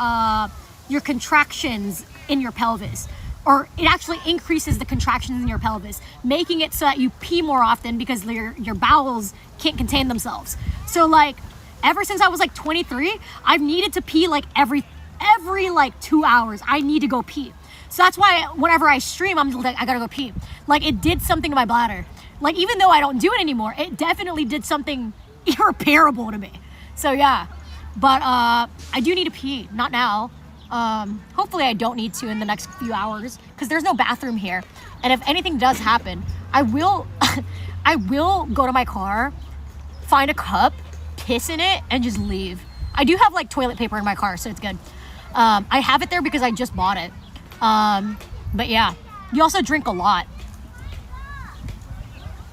contractions in your pelvis, or it actually increases the contractions in your pelvis, making it so that you pee more often because your bowels can't contain themselves. So like ever since I was like 23, I've needed to pee like every like 2 hours. I need to go pee. So that's why whenever I stream, I'm like, I gotta go pee. Like it did something to my bladder. Like even though I don't do it anymore, it definitely did something irreparable to me. So yeah, but I do need to pee, not now. Hopefully I don't need to in the next few hours because there's no bathroom here. And if anything does happen, I will go to my car, find a cup, piss in it, and just leave. I do have like toilet paper in my car, so it's good. I have it there because I just bought it. But yeah, you also drink a lot.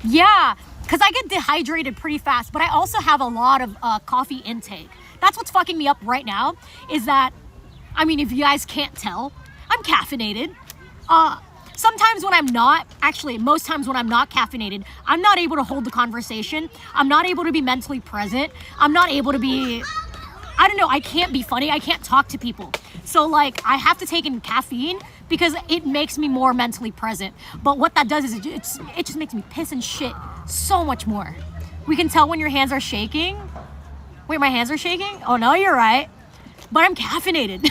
Yeah, because I get dehydrated pretty fast, but I also have a lot of coffee intake. That's what's fucking me up right now, is that, I mean, if you guys can't tell, I'm caffeinated. Sometimes when I'm not, actually most times when I'm not caffeinated, I'm not able to hold the conversation. I'm not able to be mentally present. I'm not able to be, I don't know, I can't be funny. I can't talk to people. So like, I have to take in caffeine because it makes me more mentally present. But what that does is it just makes me piss and shit so much more. We can tell when your hands are shaking. Wait, my hands are shaking? Oh no, you're right. But I'm caffeinated.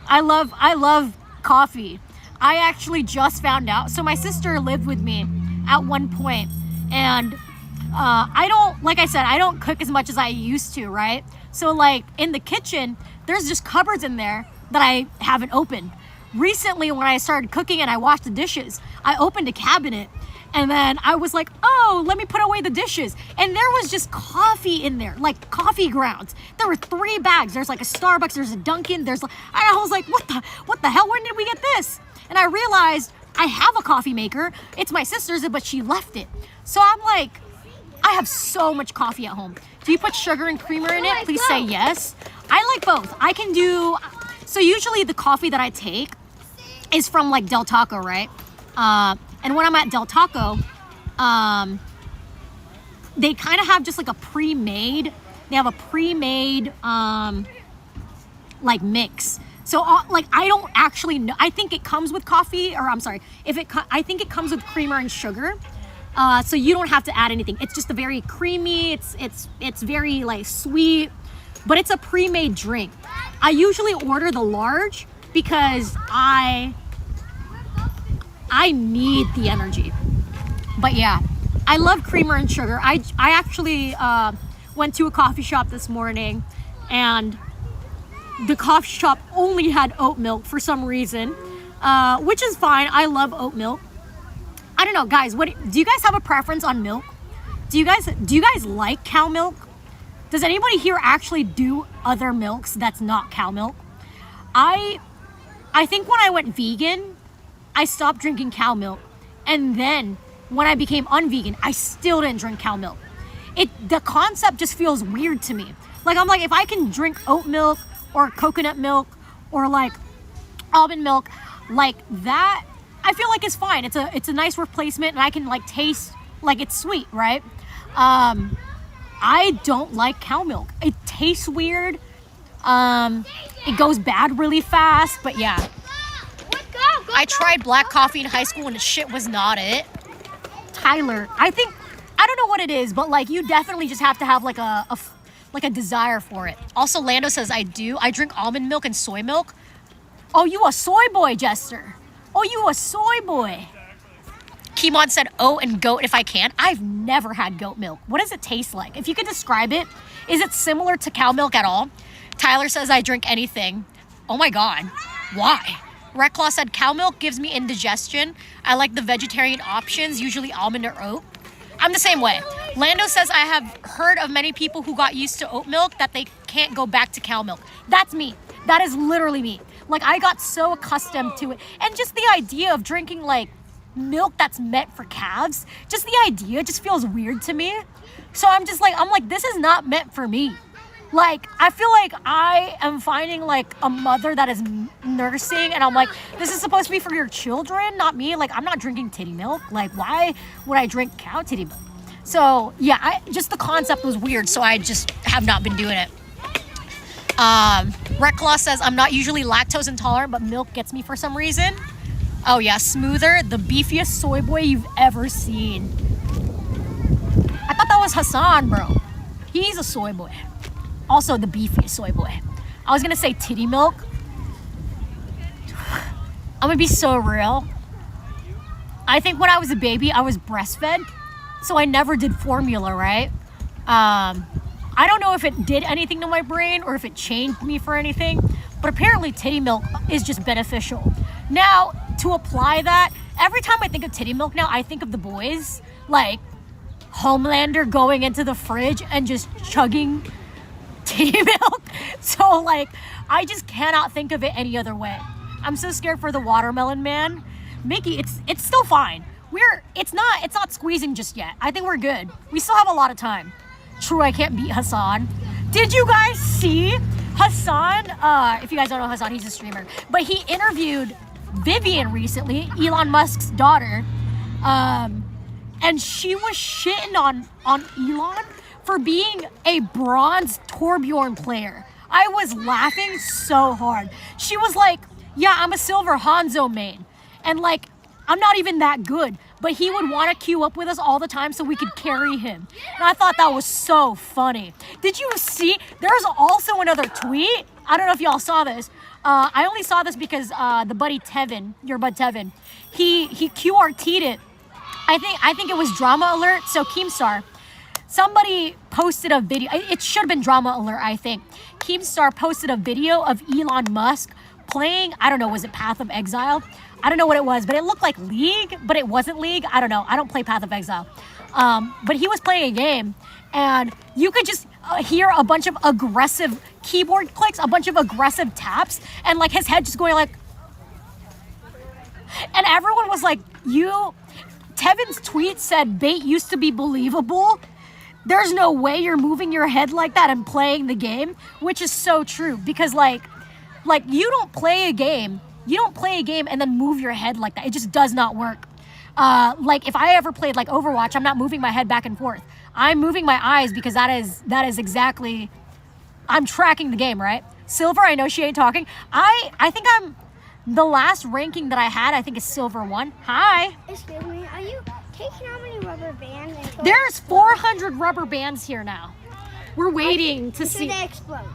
I love coffee. I actually just found out. So my sister lived with me at one point, and I don't, like I said, I don't cook as much as I used to, right? So like in the kitchen, there's just cupboards in there that I haven't opened. Recently, when I started cooking and I washed the dishes, I opened a cabinet, and then I was like, oh, let me put away the dishes. And there was just coffee in there, like coffee grounds. There were 3 bags. There's like a Starbucks, there's a Dunkin', and I was like, what the hell, when did we get this? And I realized I have a coffee maker. It's my sister's, but she left it. So I'm like, I have so much coffee at home. Do you put sugar and creamer in it? Please say yes. I like both. I can do, so usually the coffee that I take is from like Del Taco, right? And when I'm at Del Taco, they kind of have just like a pre-made, like mix. So like, I don't actually know. I think it comes with coffee, or I'm sorry, I think it comes with creamer and sugar. So you don't have to add anything. It's just a very creamy, it's very like sweet, but it's a pre-made drink. I usually order the large because I need the energy. But yeah, I love creamer and sugar. I actually went to a coffee shop this morning, and the coffee shop only had oat milk for some reason, which is fine. I love oat milk. I don't know, guys, do you guys have a preference on milk? Do you guys like cow milk? Does anybody here actually do other milks that's not cow milk? I think when I went vegan, I stopped drinking cow milk. And then when I became unvegan, I still didn't drink cow milk. The concept just feels weird to me. Like, I'm like, if I can drink oat milk or coconut milk or like almond milk, like that, I feel like it's fine. It's a nice replacement, and I can like taste like it's sweet, right? I don't like cow milk. It tastes weird. It goes bad really fast, but yeah. I tried black coffee in high school and the shit was not it. Tyler, I don't know what it is, but like you definitely just have to have like a desire for it. Also, Lando says I drink almond milk and soy milk. Oh, you a soy boy, Jester. Oh, you a soy boy. Kimon said oat and goat if I can. I've never had goat milk. What does it taste like? If you could describe it, is it similar to cow milk at all? Tyler says I drink anything. Oh my God, why? Reclaw said cow milk gives me indigestion. I like the vegetarian options, usually almond or oat. I'm the same way. Lando says I have heard of many people who got used to oat milk that they can't go back to cow milk. That's me. That is literally me. Like, I got so accustomed to it. And just the idea of drinking like milk that's meant for calves, just the idea just feels weird to me. So I'm like, this is not meant for me. Like, I feel like I am finding like a mother that is nursing, and I'm like, this is supposed to be for your children, not me. Like, I'm not drinking titty milk. Like, why would I drink cow titty milk? So yeah, just the concept was weird, so I just have not been doing it. Reclaw says I'm not usually lactose intolerant, but milk gets me for some reason. Oh yeah, Smoother, the beefiest soy boy you've ever seen. I thought that was Hassan, bro. He's a soy boy. Also the beefiest soy boy. I was gonna say titty milk. I'm gonna be so real. I think when I was a baby, I was breastfed, so I never did formula, right? I don't know if it did anything to my brain or if it changed me for anything, but apparently titty milk is just beneficial. Now, to apply that, every time I think of titty milk now, I think of The Boys, like Homelander going into the fridge and just chugging titty milk. So like, I just cannot think of it any other way. I'm so scared for the watermelon man. Mickey, it's still fine. It's not squeezing just yet. I think we're good. We still have a lot of time. True, I can't beat Hassan. Did you guys see Hassan? If you guys don't know Hassan, he's a streamer. But he interviewed Vivian recently, Elon Musk's daughter. And she was shitting on Elon for being a bronze Torbjorn player. I was laughing so hard. She was like, yeah, I'm a silver Hanzo main. And like, I'm not even that good. But he would want to queue up with us all the time so we could carry him. And I thought that was so funny. Did you see? There's also another tweet. I don't know if y'all saw this. I only saw this because the buddy Tevin, your bud Tevin, he QRT'd it. I think it was Drama Alert. So Keemstar, somebody posted a video. It should have been Drama Alert, I think. Keemstar posted a video of Elon Musk playing, I don't know, was it Path of Exile? I don't know what it was, but it looked like League, but it wasn't League. I don't know. I don't play Path of Exile. But he was playing a game, and you could just hear a bunch of aggressive keyboard clicks, a bunch of aggressive taps, and like his head just going like, and everyone was like, Tevin's tweet said bait used to be believable. There's no way you're moving your head like that and playing the game, which is so true because like you don't play a game and then move your head like that. It just does not work. Like if I ever played like Overwatch, I'm not moving my head back and forth. I'm moving my eyes because that is exactly, I'm tracking the game, right? Silver, I know she ain't talking. I think I'm, the last ranking that I had, I think is Silver 1. Hi. Excuse me, are you taking how many rubber bands? There's 400 rubber bands here now. We're waiting to see. Should they explode?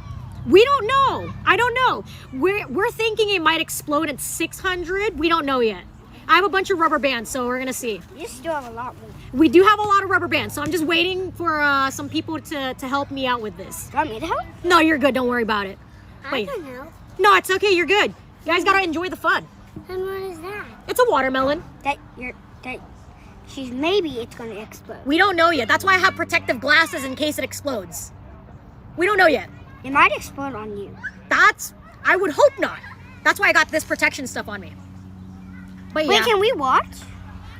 We don't know. I don't know. We're thinking it might explode at 600. We don't know yet. I have a bunch of rubber bands, so we're gonna see. You still have a lot more. We do have a lot of rubber bands, so I'm just waiting for some people to help me out with this. Do you want me to help? No, you're good. Don't worry about it. I can help. No, it's okay. You're good. You guys gotta enjoy the fun. And what is that? It's a watermelon. Maybe it's gonna explode. We don't know yet. That's why I have protective glasses in case it explodes. We don't know yet. It might explode on you. I would hope not. That's why I got this protection stuff on me. But Wait, yeah. can we watch?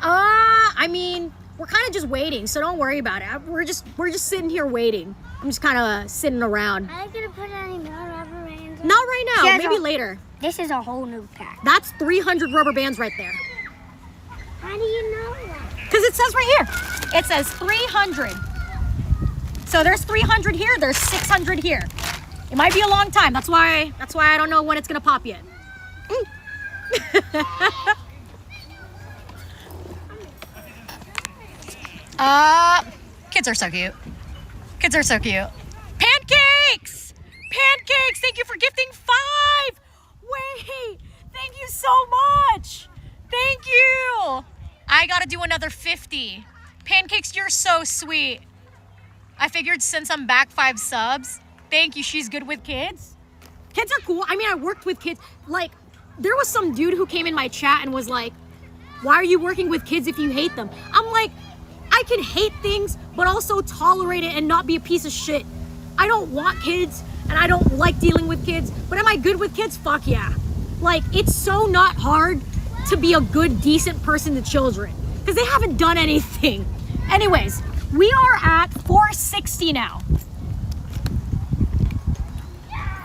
I mean, we're kind of just waiting, so don't worry about it. We're just sitting here waiting. I'm just kind of sitting around. Are you gonna put any more rubber bands in? Not right now, maybe later. This is a whole new pack. That's 300 rubber bands right there. How do you know that? Because it says right here. It says 300. So there's 300 here, there's 600 here. It might be a long time. That's why I don't know when it's gonna pop yet. Kids are so cute. Kids are so cute. Pancakes! Pancakes! Thank you for gifting 5! Wait! Thank you so much! Thank you! I gotta do another 50. Pancakes, you're so sweet. I figured since I'm back 5 subs, thank you, she's good with kids. Kids are cool. I mean, I worked with kids. Like, there was some dude who came in my chat and was like, why are you working with kids if you hate them? I'm like, I can hate things, but also tolerate it and not be a piece of shit. I don't want kids, and I don't like dealing with kids, but am I good with kids? Fuck yeah. Like, it's so not hard to be a good, decent person to children, because they haven't done anything. Anyways, we are at 460 now.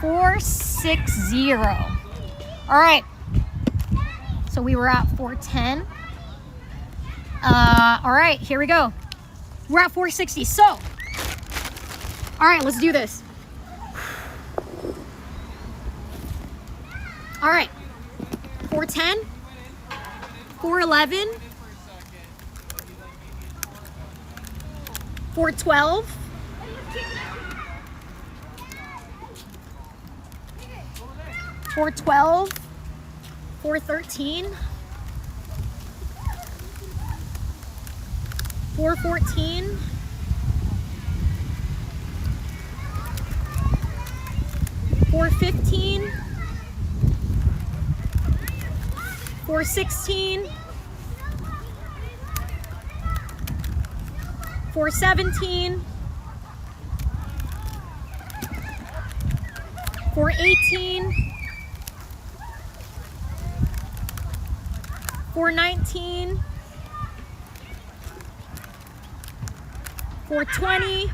460. All right. So we were at 410. All right, here we go. We're at 460. So, all right, let's do this. All right, 410, 411, 412, 412, 413, 414, 415, 416, 417, 418, 419, 420,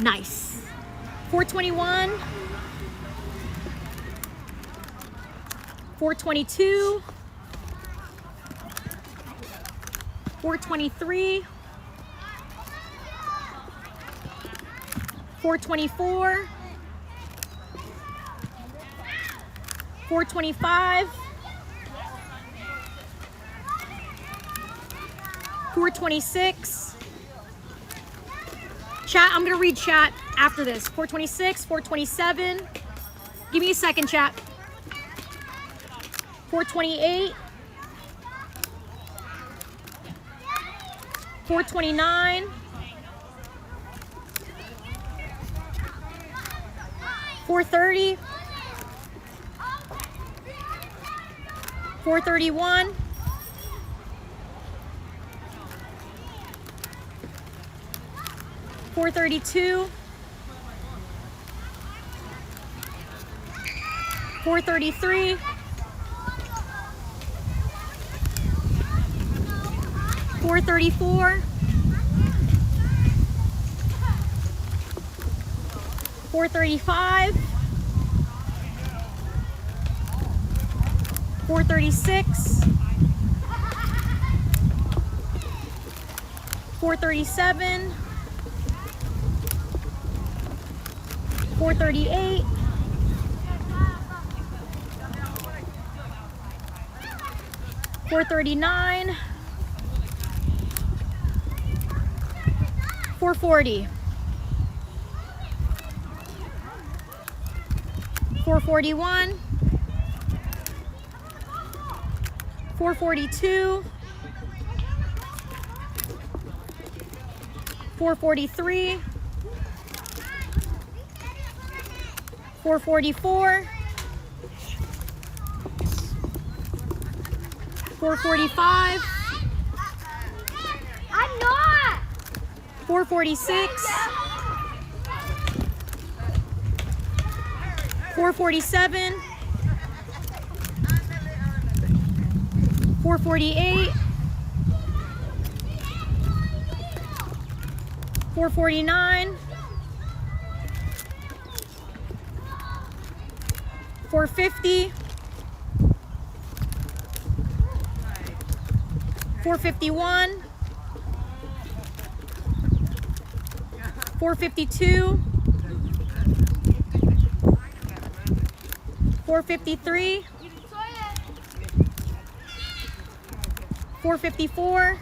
Nice. 421. 422. 423. 424. 425. 426. Chat, I'm gonna read chat after this. 426, 427. Give me a second, chat. 428. 429. 430. 431. 432. 433. 434. 435. 436. 437. 438. 439. 440. 441. 442. 443. 444. 445. I'm not. 446. 447. 448. 449. 450. 451. 452. 453. 454.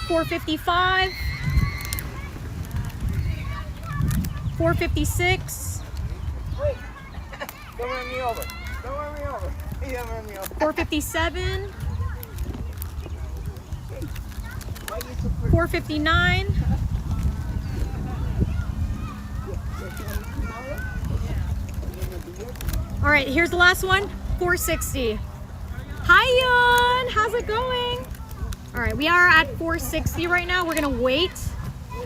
455. 456. Don't run me over. Don't run me over. You don't run me over. 457. Why are you so pretty? 459. 4 All right, here's the last one. 460. Hi, Yun. How's it going? All right, we are at 460 right now. We're gonna wait.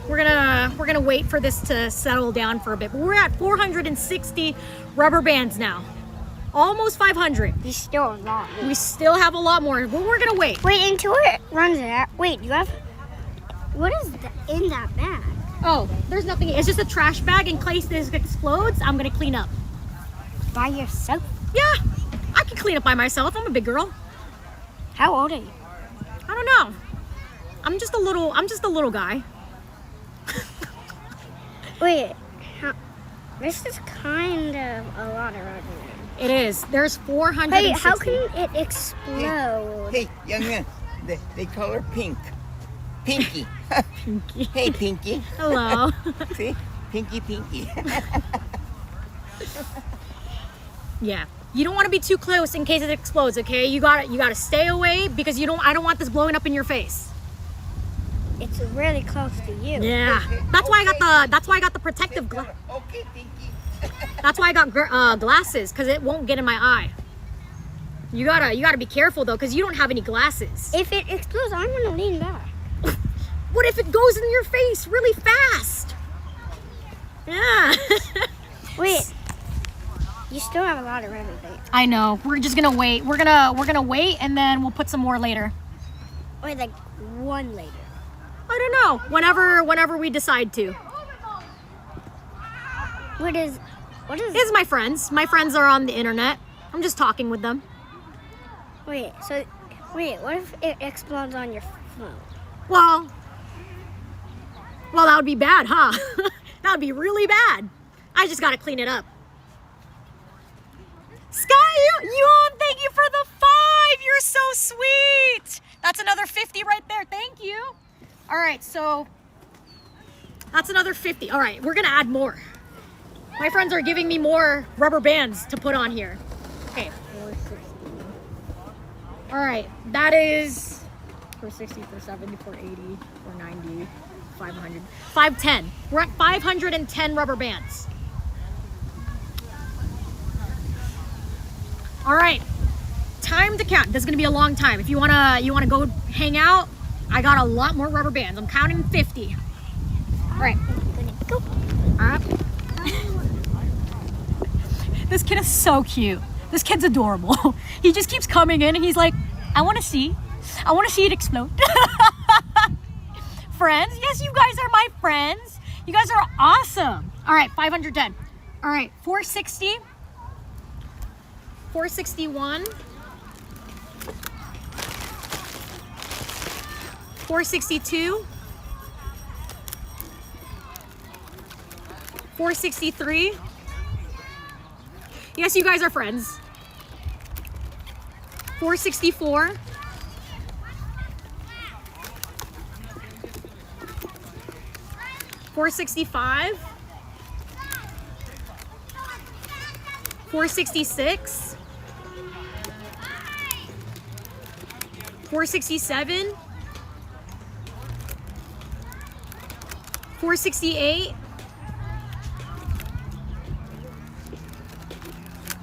We're gonna wait for this to settle down for a bit. But we're at 460 rubber bands now. Almost 500. You still a lot. We still have a lot more, but we're gonna wait. Wait until it runs out. Wait, you have. What is in that bag? Oh, there's nothing. It's just a trash bag in case this explodes. I'm gonna clean up. By yourself? Yeah, I can clean up by myself. I'm a big girl. How old are you? I don't know. I'm just a little guy. Wait, this is kind of a lot of rubber. It is. There's 460. Hey, how can it explode? Hey, young man. They call her Pink. Pinky. Pinky. Hey, Pinky. Hello. See? Pinky. Yeah. You don't want to be too close in case it explodes, okay? You gotta stay away because I don't want this blowing up in your face. It's really close to you. Yeah. That's why I got the protective Okay, Pinky. That's why I got glasses, because it won't get in my eye. You gotta be careful though, because you don't have any glasses. If it explodes, I'm gonna lean back. What if it goes in your face really fast? Yeah. Wait, You still have a lot of rubber bands. I know. We're just gonna wait. We're gonna wait, and then we'll put some more later. Or like one later. I don't know. Whenever we decide to. What is? This is my friends. My friends are on the internet. I'm just talking with them. Wait. So, what if it explodes on your phone? Well, that would be bad, huh? That would be really bad. I just gotta clean it up. Sky, thank you for the 5. You're so sweet. That's another 50 right there. Thank you. All right, so that's another 50. All right, we're gonna add more. My friends are giving me more rubber bands to put on here. Okay. 460. All right, that is 460, 470, 480, 490, 500, 510. We're at 510 rubber bands. All right, time to count. This is gonna be a long time. If you wanna go hang out, I got a lot more rubber bands. I'm counting 50. All right, Go. all right. This kid is so cute. This kid's adorable. He just keeps coming in and he's like, I want to see it explode. Friends, yes, you guys are my friends. You guys are awesome. All right, 510. All right, 460. 461. 462. 463. Yes, you guys are friends. 464. 465. 466. 467. 468.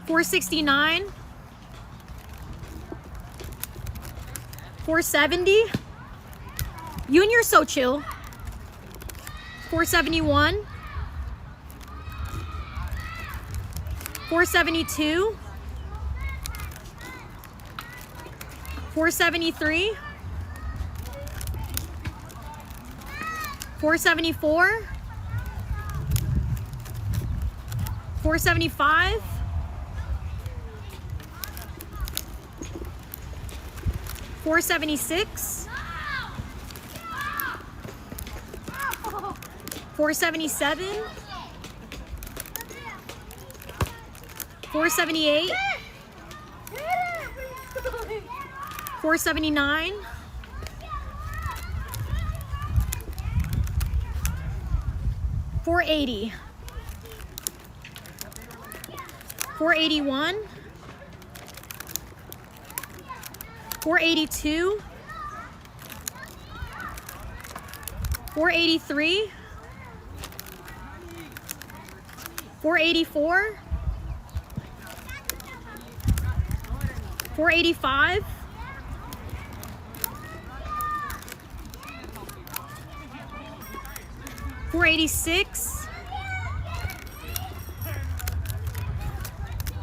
469. 470. You and you're so chill. 471. 472. 473. 474. 475. 476. 477. 478. 479. 480. 481. 482. 483. 484. 485. 486.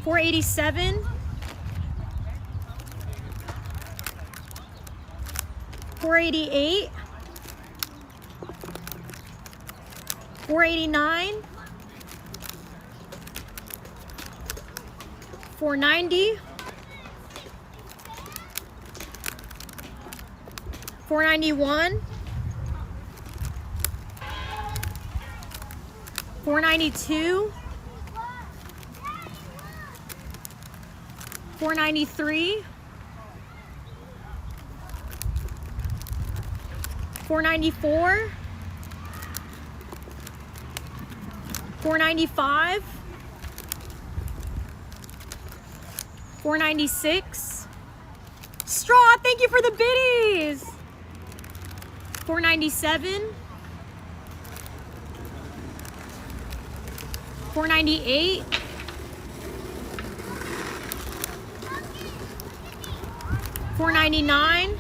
487. 488. 489. 490. 491. 492. 493. 494. 495. 496. Straw, thank you for the biddies. 497. 498. 499.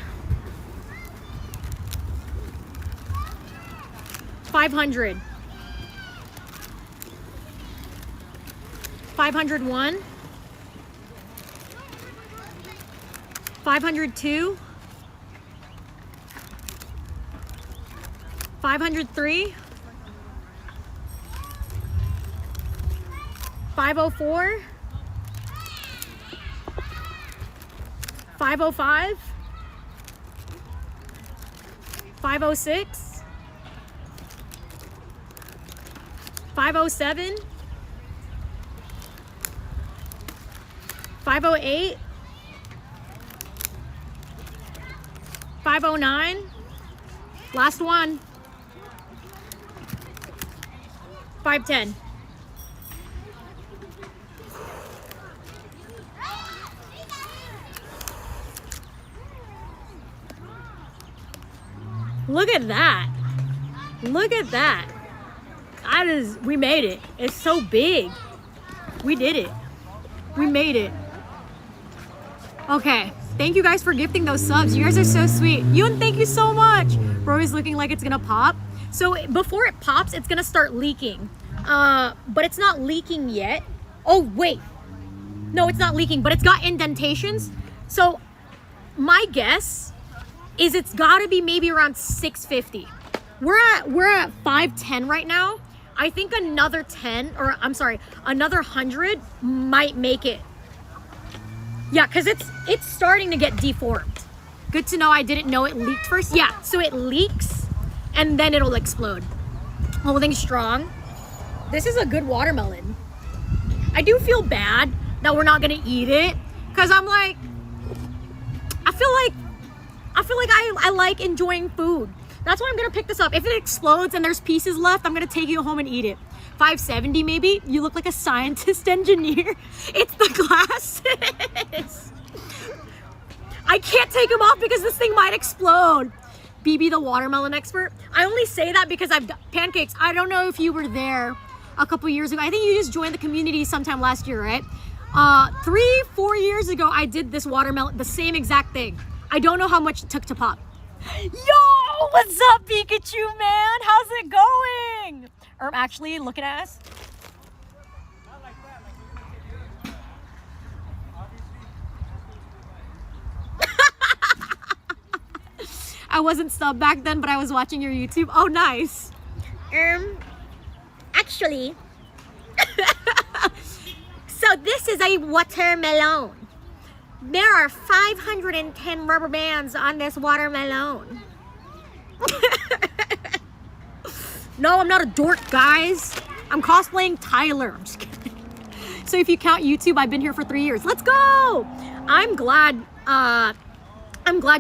500. 501, 502, 503, 504, 505, 506, 507, 508, 509, last one, 510. Look at that. Look at that. That is, we made it. It's so big. We did it. We made it. Okay. Thank you guys for gifting those subs. You guys are so sweet. Yoon, thank you so much. Rory's looking like it's gonna pop. So before it pops, it's gonna start leaking. But it's not leaking yet. Oh, wait. No, it's not leaking, but it's got indentations. So my guess is it's gotta be maybe around 650. We're at 510 right now. I think another 10, or I'm sorry, another 100 might make it. Yeah, because it's starting to get deformed. Good to know. I didn't know it leaked first. Yeah, so it leaks and then it'll explode. Holding strong. This is a good watermelon. I do feel bad that we're not gonna eat it, because I'm like, I feel like I like enjoying food. That's why I'm gonna pick this up. If it explodes and there's pieces left, I'm gonna take it home and eat it. 570 maybe? You look like a scientist engineer. It's the glasses. I can't take them off because this thing might explode. BB the watermelon expert. I only say that because I've done pancakes. I don't know if you were there a couple years ago. I think you just joined the community sometime last year, right? 3-4 years ago, I did this watermelon, the same exact thing. I don't know how much it took to pop. Yo, what's up, Pikachu, man? How's it going? Actually, looking at us. I wasn't subbed back then, but I was watching your YouTube. Oh, nice. Actually, so this is a watermelon. There are 510 rubber bands on this watermelon. No, I'm not a dork, guys. I'm cosplaying Tyler. I'm just kidding. So if you count YouTube, I've been here for 3 years. Let's go. I'm glad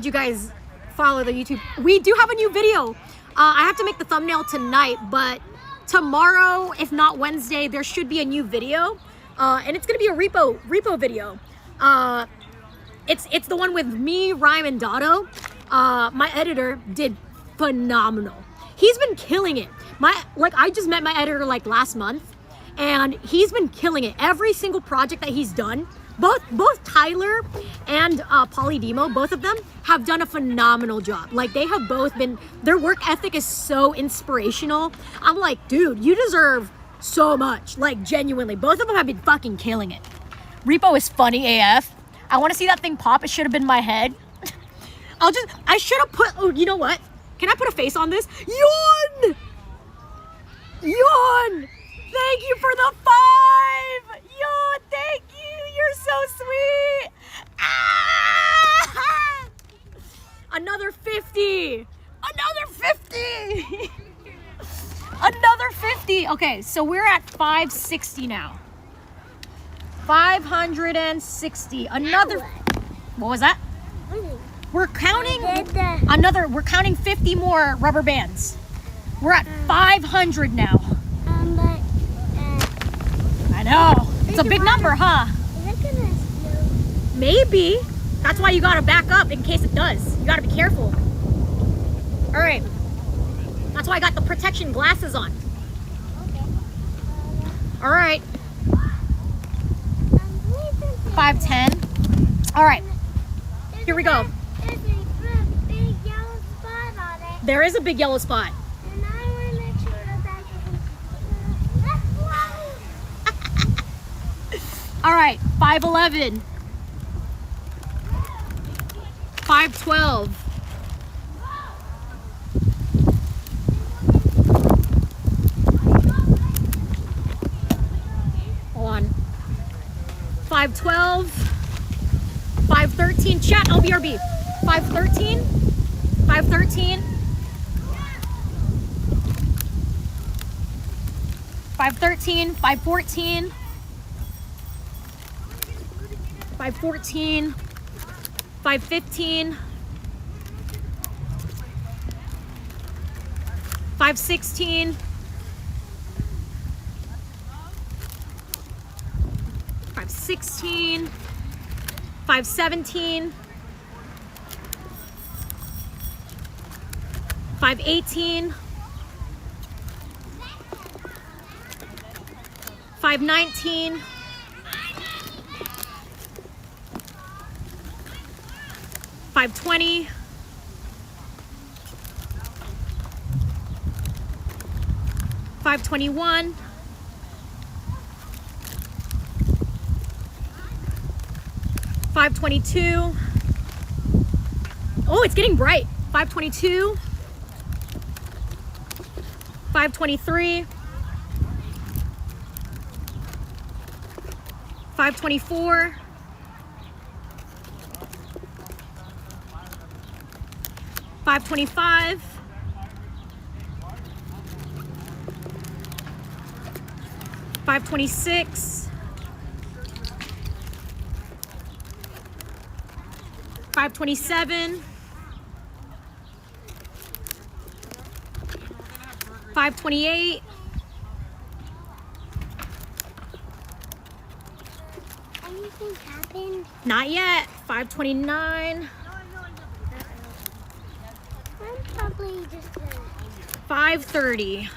you guys follow the YouTube. We do have a new video. I have to make the thumbnail tonight, but tomorrow, if not Wednesday, there should be a new video. And it's gonna be a repo video. It's the one with me, Rhyme, and Dotto. My editor did phenomenal. He's been killing it. I just met my editor like last month, and he's been killing it. Every single project that he's done, both Tyler and Polydemo, both of them have done a phenomenal job. Like, they have both been, their work ethic is so inspirational. I'm like, dude, you deserve so much. Like, genuinely, both of them have been fucking killing it. Repo is funny AF. I want to see that thing pop. It should have been my head. I should have put, oh, you know what? Can I put a face on this? Yoon! Yoon! Thank you for the 5! Yoon, thank you! You're so sweet! Ah! Another 50! Another 50! Another 50! Okay, so we're at 560 now. 560. Another. What was that? We're counting we're counting 50 more rubber bands. We're at 500 now. I know. It's a big number, huh? Is it gonna explode? Maybe. That's why you gotta back up in case it does. You gotta be careful. All right. That's why I got the protection glasses on. Okay. All right. 510. All right. Here we go. There's a big yellow spot on it. There is a big yellow spot. And I want to make sure that All right, 5'11". 5'12". 5'12". 5'13". Chat, LBRB. 5'13". 5'13". 5'13". 5'14". 5'14". 5'15". 5'16". 5'16". 5'17". 5'18". 5'19". 5'20". 5'21". 5'22". Oh, it's getting bright. 5'22". 5'23". 5'24". 5'25". 5'26". 5'27". 5'28". Anything happened? Not yet. 5'29". I'm probably just 5'30".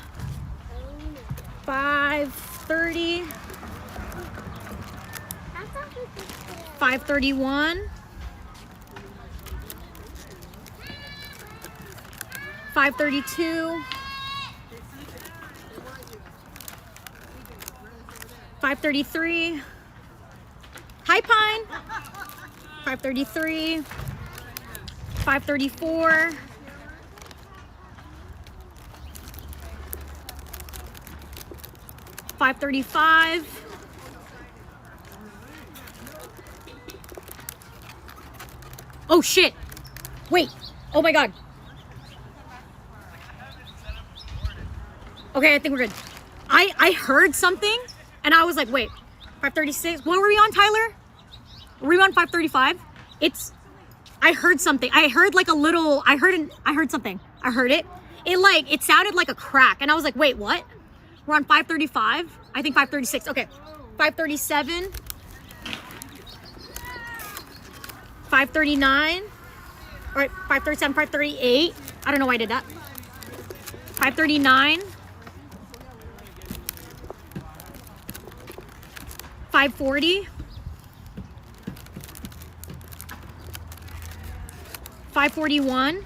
5'30". 5'31". 5'32". 5'33". Hi, Pine. 5'33". 5'34". 5'35". 'Oh shit! Wait! Oh my god! Okay, I think we're good. I heard something, and I was like, wait, 5:36. What were we on, Tyler? Were we on 5:35? I heard something. I heard like a little. I heard something. I heard it. It sounded like a crack, and I was like, wait, what? We're on 5:35. I think 5:36. Okay, 5:37. 5:39. All right, 5:37, 5:38. I don't know why I did that. 5:39. 5:40. 5:41.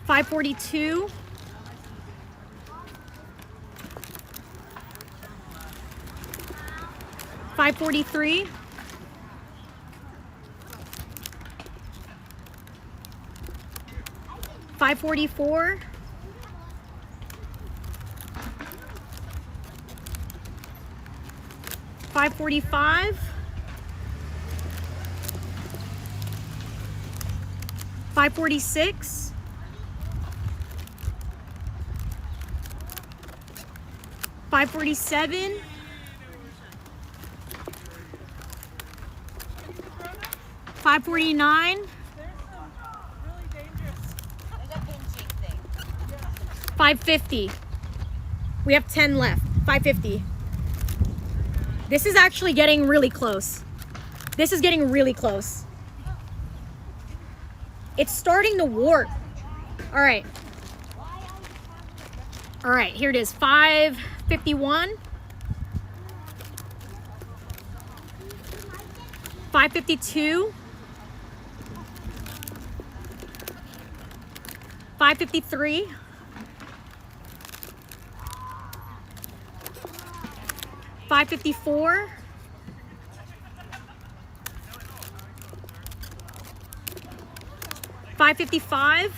5:42. 5:43. 5:44. 5:45. 5:46. 5:47. 5:49. 5:50. We have 10 left. 5:50. This is actually getting really close. This is getting really close. It's starting to warp. All right. All right, here it is. 5:51. 5:52. 5:53. 554. 555.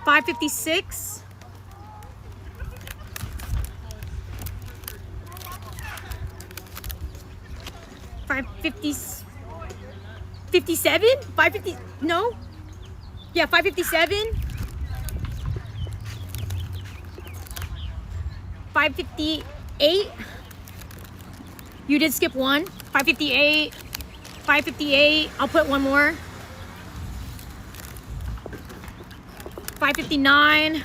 556. 550. 57? 550? No? Yeah, 557. 558. You did skip one. 558. 558. I'll put one more. 559.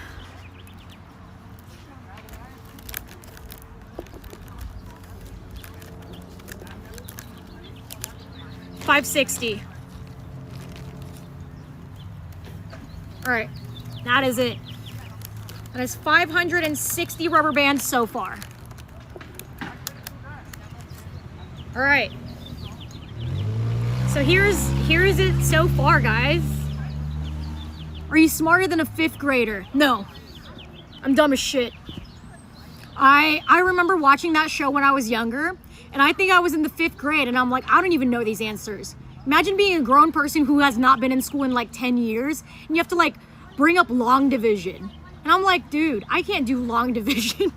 560. All right, that is it. That is 560 rubber bands so far. All right. So here's it so far, guys. Are you smarter than a 5th grader? No. I'm dumb as shit. I remember watching that show when I was younger, and I think I was in the 5th grade, and I'm like, I don't even know these answers. Imagine being a grown person who has not been in school in like 10 years, and you have to like bring up long division. And I'm like, dude, I can't do long division.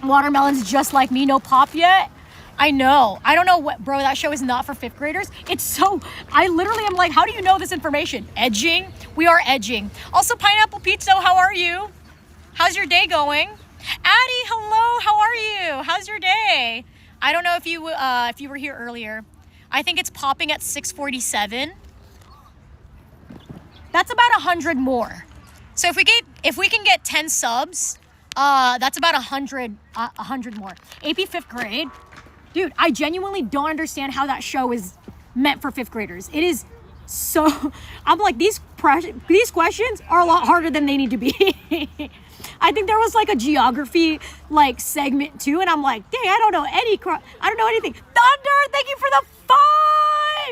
Watermelon's just like me, no pop yet. I know. I don't know what, bro, that show is not for 5th graders. It's so, I literally am like, how do you know this information? Edging? We are edging. Also, Pineapple Pizza, how are you? How's your day going? Addie, hello, how are you? How's your day? I don't know if you were here earlier. I think it's popping at 6:47. That's about 100 more. So if we can get 10 subs, that's about 100 more. AP 5th grade. Dude, I genuinely don't understand how that show is meant for 5th graders. It is so, I'm like, these questions are a lot harder than they need to be. I think there was like a geography like segment too, and I'm like, dang, I don't know anything. Thunder, thank you for the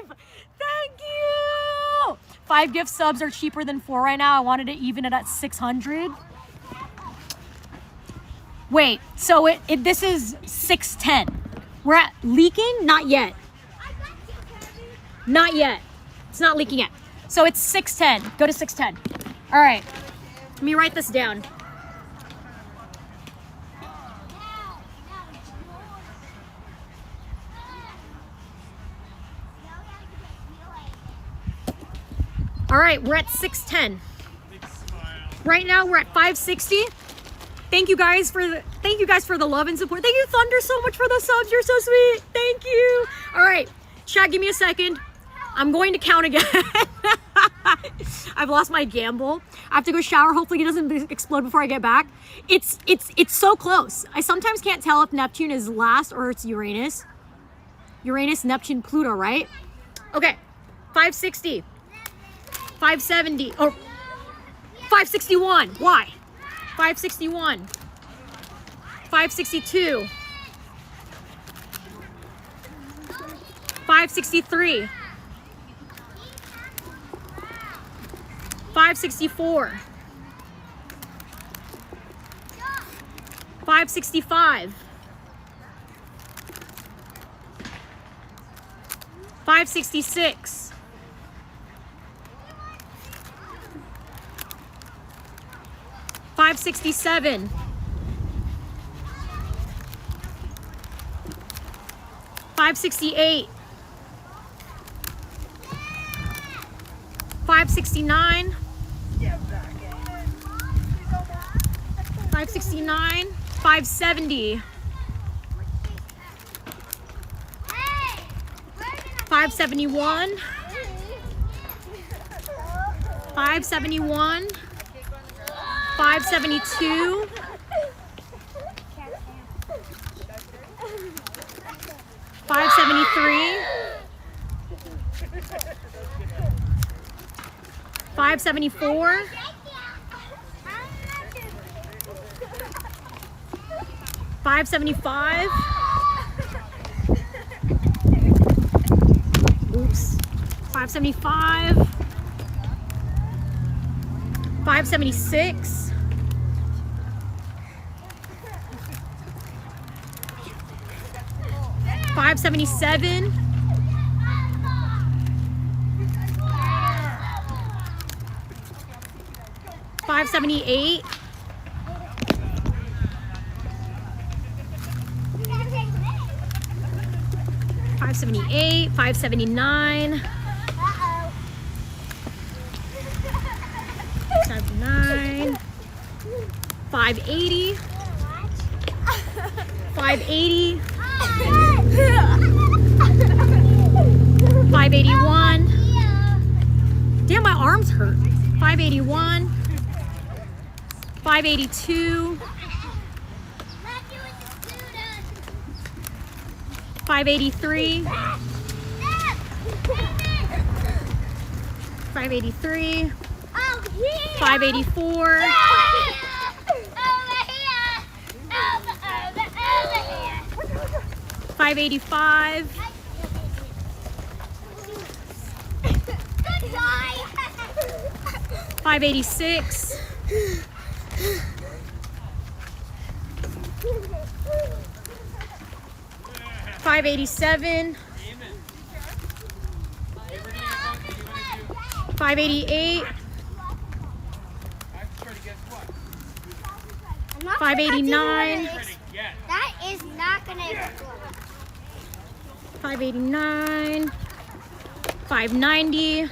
5. Thank you. 5 gift subs are cheaper than 4 right now. I wanted to even it at 600. Wait, so this is 610. We're at leaking? Not yet. Not yet. It's not leaking yet. So it's 610. Go to 610. All right. Let me write this down. All right, we're at 610. Right now we're at 560. Thank you guys for the love and support. Thank you, Thunder, so much for the subs. You're so sweet. Thank you. All right, chat, give me a second. I'm going to count again. I've lost my gamble. I have to go shower. Hopefully it doesn't explode before I get back. It's so close. I sometimes can't tell if Neptune is last or it's Uranus. Uranus, Neptune, Pluto, right? Okay, 560. 570. Oh, 561. Why? 561. 562. 563. 564. 565. 566. 567. 568. 569. 569. 570. 571. 571. 572. 573. 574. 575. Oops. 575. 576. 577. 578. 578. 579. 579. 580. 580. 581. Damn, my arms hurt. 581. 582. 583. 583. 584. 585. 586. 587. 588. 589. That is not gonna explode. 589. 590. Is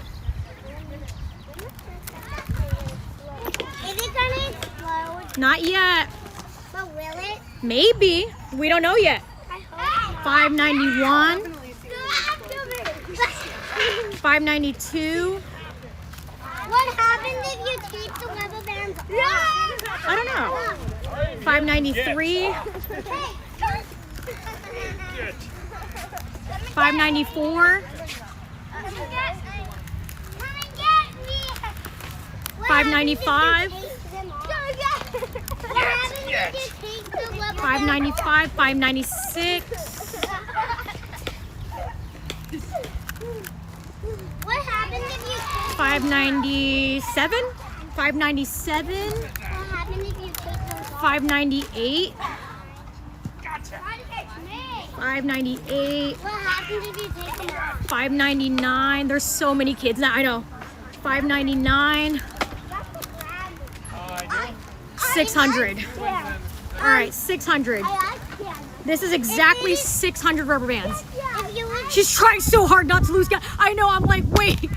it gonna explode? Not yet. But will it? Maybe. We don't know yet. I hope 591. not. 592. What happens if you keep the rubber bands on? I don't know. 593. 594. 595. 595. 596. What happens if you 597. 597. What happens if you take them off? 598. Gotcha. 598. What happens if you take them off? 599. There's so many kids now. I know. 599. 600. All right, 600. This is exactly 600 rubber bands. She's trying so hard not to lose count. I know. I'm like, wait,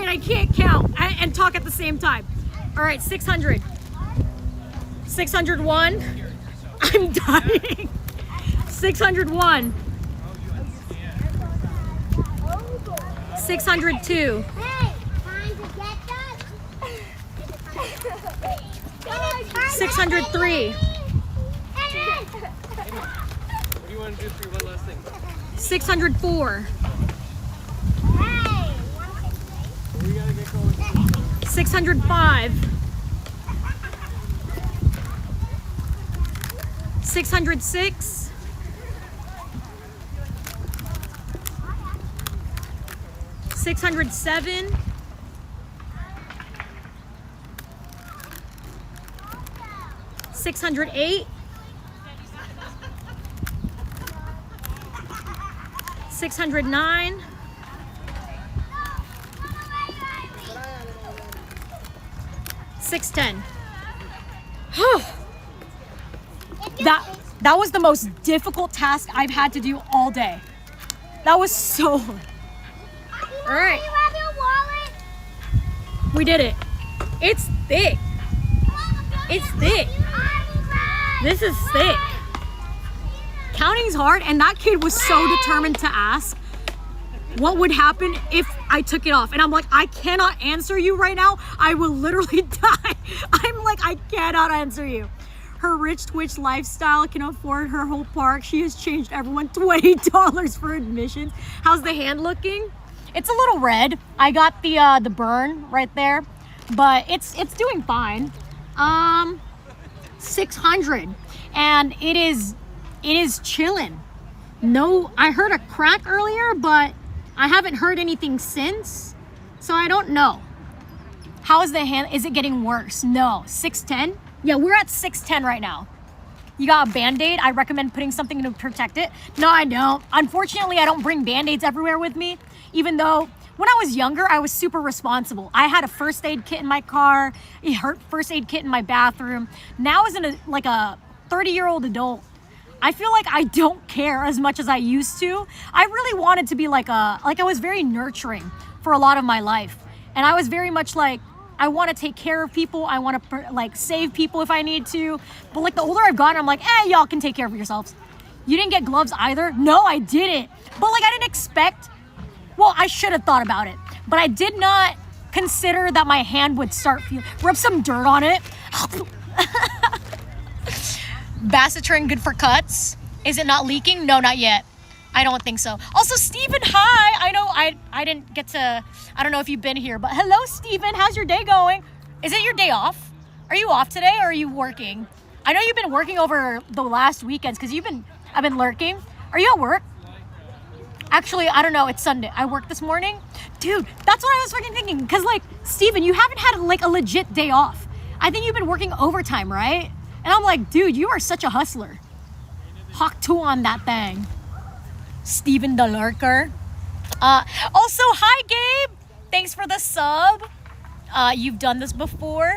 I can't count and talk at the same time. All right, 600. 601. I'm dying. 601. 602. Hey, time to get that. 603. What do you want to do for one last thing? 604. Hey, We gotta get going. 605. 606. 607. 608. 609. 610. That was the most difficult task I've had to do all day. That was so hard. All right, you have your wallet? we did it. It's thick. It's thick. This is thick. Counting's hard, and that kid was so determined to ask what would happen if I took it off. And I'm like, I cannot answer you right now. I will literally die. I'm like, I cannot answer you. Her rich Twitch lifestyle can afford her whole park. She has changed everyone $20 for admissions. How's the hand looking? It's a little red. I got the burn right there, but it's doing fine. 600, and it is chilling. No, I heard a crack earlier, but I haven't heard anything since, so I don't know. How is the hand? Is it getting worse? No. 6'10"? Yeah, we're at 6'10" right now. You got a Band-Aid? I recommend putting something to protect it. No, I don't. Unfortunately, I don't bring Band-Aids everywhere with me, even though when I was younger, I was super responsible. I had a first aid kit in my car, a first aid kit in my bathroom. Now as a 30-year-old adult, I feel like I don't care as much as I used to. I really wanted to be I was very nurturing for a lot of my life. And I was very much like, I want to take care of people. I want to save people if I need to. But the older I've gotten, I'm like, y'all can take care of yourselves. You didn't get gloves either? No, I didn't. But I didn't expect, well, I should have thought about it. But I did not consider that my hand would start feeling, rub some dirt on it. Bassitrin good for cuts. Is it not leaking? No, not yet. I don't think so. Also, Steven, hi. I know I didn't get to, I don't know if you've been here, but hello, Steven. How's your day going? Is it your day off? Are you off today or are you working? I know you've been working over the last weekends because I've been lurking. Are you at work? Actually, I don't know. It's Sunday. I worked this morning. Dude, that's what I was freaking thinking. Because Steven, you haven't had a legit day off. I think you've been working overtime, right? And I'm like, dude, you are such a hustler. Hawk 2 on that thing. Steven the Lurker. Also, hi, Gabe. Thanks for the sub. You've done this before.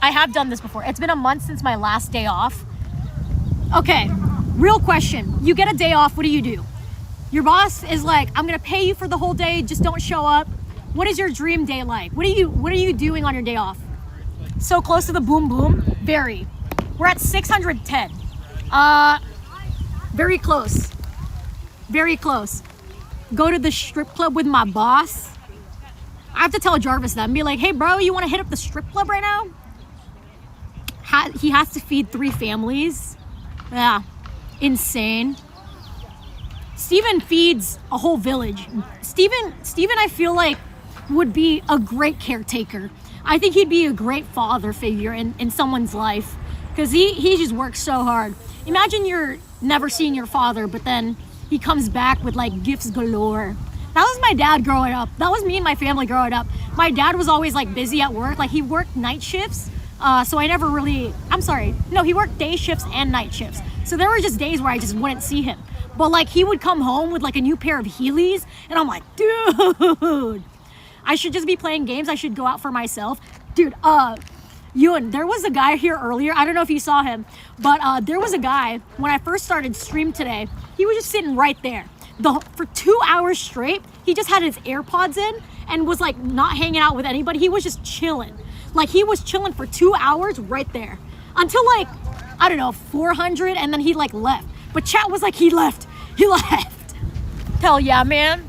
I have done this before. It's been a month since my last day off. Okay, real question. You get a day off, what do? Your boss is like, I'm gonna pay you for the whole day, just don't show up. What is your dream day like? What are you doing on your day off? So close to the boom boom? Very. We're at 610. Very close. Very close. Go to the strip club with my boss. I have to tell Jarvis that and be like, hey bro, you want to hit up the strip club right now? He has to feed 3 families. Yeah, insane. Steven feeds a whole village. Steven, I feel like would be a great caretaker. I think he'd be a great father figure in someone's life because he just works so hard. Imagine you're never seeing your father, but then he comes back with gifts galore. That was my dad growing up. That was me and my family growing up. My dad was always busy at work. He worked night shifts. So I never really, he worked day shifts and night shifts. So there were just days where I just wouldn't see him. But he would come home with a new pair of Heelys. And I'm like, dude, I should just be playing games. I should go out for myself. Dude, Ewan, there was a guy here earlier. I don't know if you saw him, but there was a guy when I first started stream today. He was just sitting right there. For 2 hours straight, he just had his AirPods in and was not hanging out with anybody. He was just chilling. He was chilling for 2 hours right there until 400, and then he left. But chat was he left. He left. Hell yeah, man.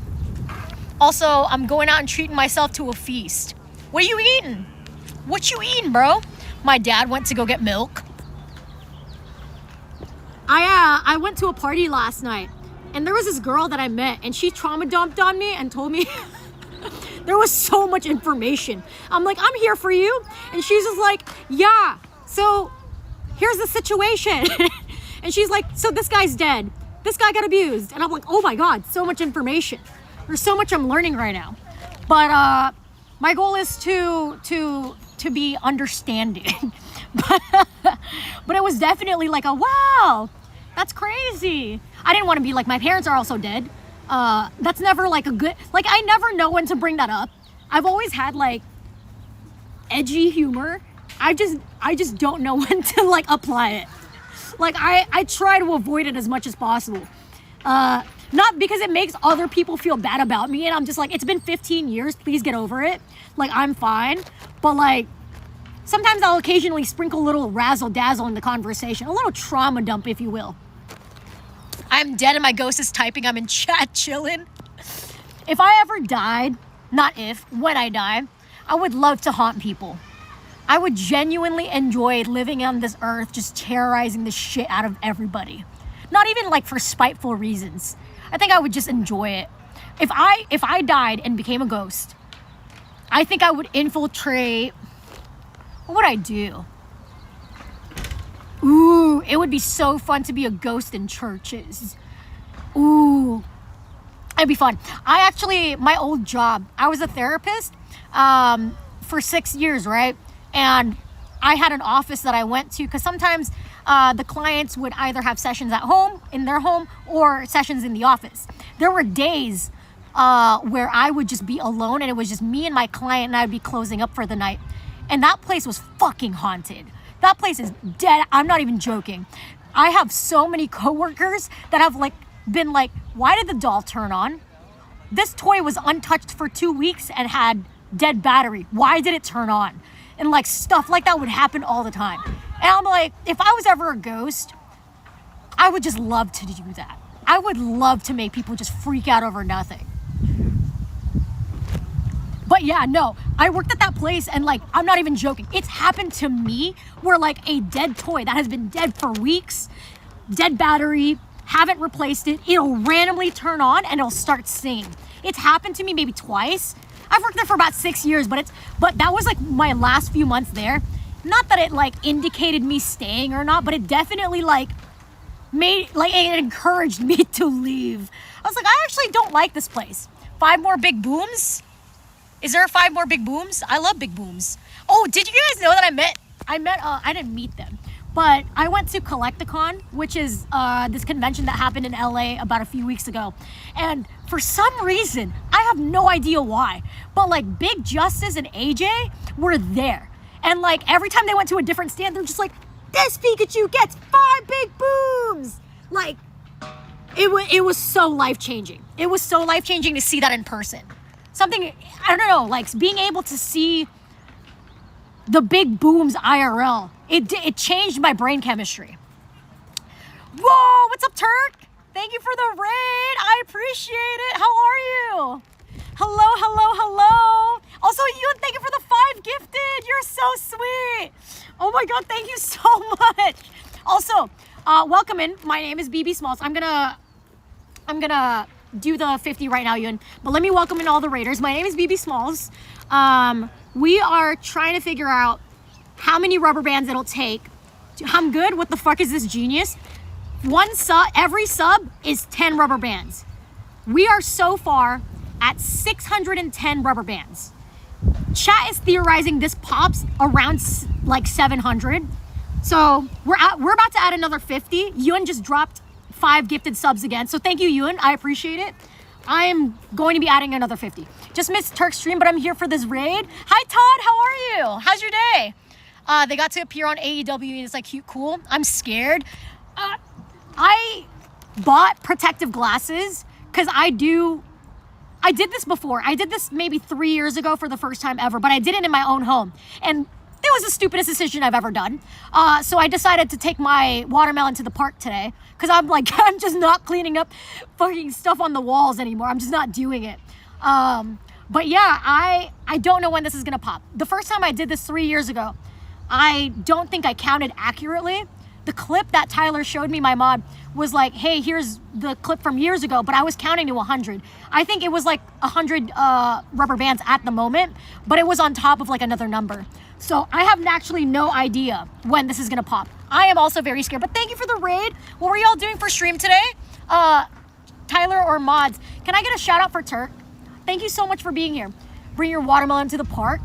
Also, I'm going out and treating myself to a feast. What are you eating? What you eating, bro? My dad went to go get milk. I went to a party last night, and there was this girl that I met, and she trauma dumped on me and told me there was so much information. I'm like, I'm here for you. And she's just like, yeah, so here's the situation. And she's like, so this guy's dead. This guy got abused. And I'm like, oh my God, so much information. There's so much I'm learning right now. But my goal is to be understanding. But it was definitely wow, that's crazy. I didn't want to be my parents are also dead. That's never a good, I never know when to bring that up. I've always had edgy humor. I just don't know when to apply it. I try to avoid it as much as possible. Not because it makes other people feel bad about me and I'm just it's been 15 years, please get over it. I'm fine. But sometimes I'll occasionally sprinkle a little razzle dazzle in the conversation, a little trauma dump, if you will. I'm dead and my ghost is typing. I'm in chat chilling. If I ever died, not if, when I die, I would love to haunt people. I would genuinely enjoy living on this earth, just terrorizing the shit out of everybody. Not even for spiteful reasons. I think I would just enjoy it. If I died and became a ghost, I think I would infiltrate. What would I do? Ooh, it would be so fun to be a ghost in churches. Ooh, it'd be fun. My old job, I was a therapist for 6 years, right? And I had an office that I went to because sometimes the clients would either have sessions at home, in their home, or sessions in the office. There were days where I would just be alone and it was just me and my client and I'd be closing up for the night. And that place was fucking haunted. That place is dead. I'm not even joking. I have so many coworkers that have like been like, why did the doll turn on? This toy was untouched for 2 weeks and had dead battery. Why did it turn on? And like stuff like that would happen all the time. And I'm like, if I was ever a ghost, I would just love to do that. I would love to make people just freak out over nothing. But yeah, no, I worked at that place and like, I'm not even joking. It's happened to me where like a dead toy that has been dead for weeks, dead battery, haven't replaced it, it'll randomly turn on and it'll start singing. It's happened to me maybe twice. I've worked there for about 6 years, but that was like my last few months there. Not that it like indicated me staying or not, but it definitely like it encouraged me to leave. I was like, I actually don't like this place. 5 more big booms? Is there 5 more big booms? I love big booms. Oh, did you guys know that I didn't meet them, but I went to Collecticon, which is this convention that happened in LA about a few weeks ago. And for some reason, I have no idea why, but like Big Justice and AJ were there. And like every time they went to a different stand, they're just like, this Pikachu gets 5 big booms. Like, it was so life-changing. It was so life-changing to see that in person. Something, I don't know, like being able to see the big booms IRL, it changed my brain chemistry. Whoa, what's up, Turk? Thank you for the raid. I appreciate it. How are you? Hello, hello, hello. Also, Ewan, thank you for the 5 gifted. You're so sweet. Oh my God, thank you so much. Also, welcome in. My name is BBsmols. I'm gonna do the 50 right now, Ewan. But let me welcome in all the raiders. My name is BBsmols. We are trying to figure out how many rubber bands it'll take. I'm good. What the fuck is this genius? Every sub is 10 rubber bands. We are so far at 610 rubber bands. Chat is theorizing this pops around like 700. So we're about to add another 50. Ewan just dropped 5 gifted subs again. So thank you, Ewan. I appreciate it. I am going to be adding another 50. Just missed Turk's stream, but I'm here for this raid. Hi, Todd. How are you? How's your day? They got to appear on AEW and it's like cute, cool. I'm scared. I bought protective glasses because I did this before. I did this maybe 3 years ago for the first time ever, but I did it in my own home. And it was the stupidest decision I've ever done. So I decided to take my watermelon to the park today because I'm like, I'm just not cleaning up fucking stuff on the walls anymore. I'm just not doing it. But yeah, I don't know when this is gonna pop. The first time I did this 3 years ago, I don't think I counted accurately. The clip that Tyler showed me, my mod, was like, hey, here's the clip from years ago, but I was counting to 100. I think it was like 100 rubber bands at the moment, but it was on top of like another number. So I have actually no idea when this is gonna pop. I am also very scared, but thank you for the raid. What were y'all doing for stream today? Tyler or mods, can I get a shout out for Turk? Thank you so much for being here. Bring your watermelon to the park.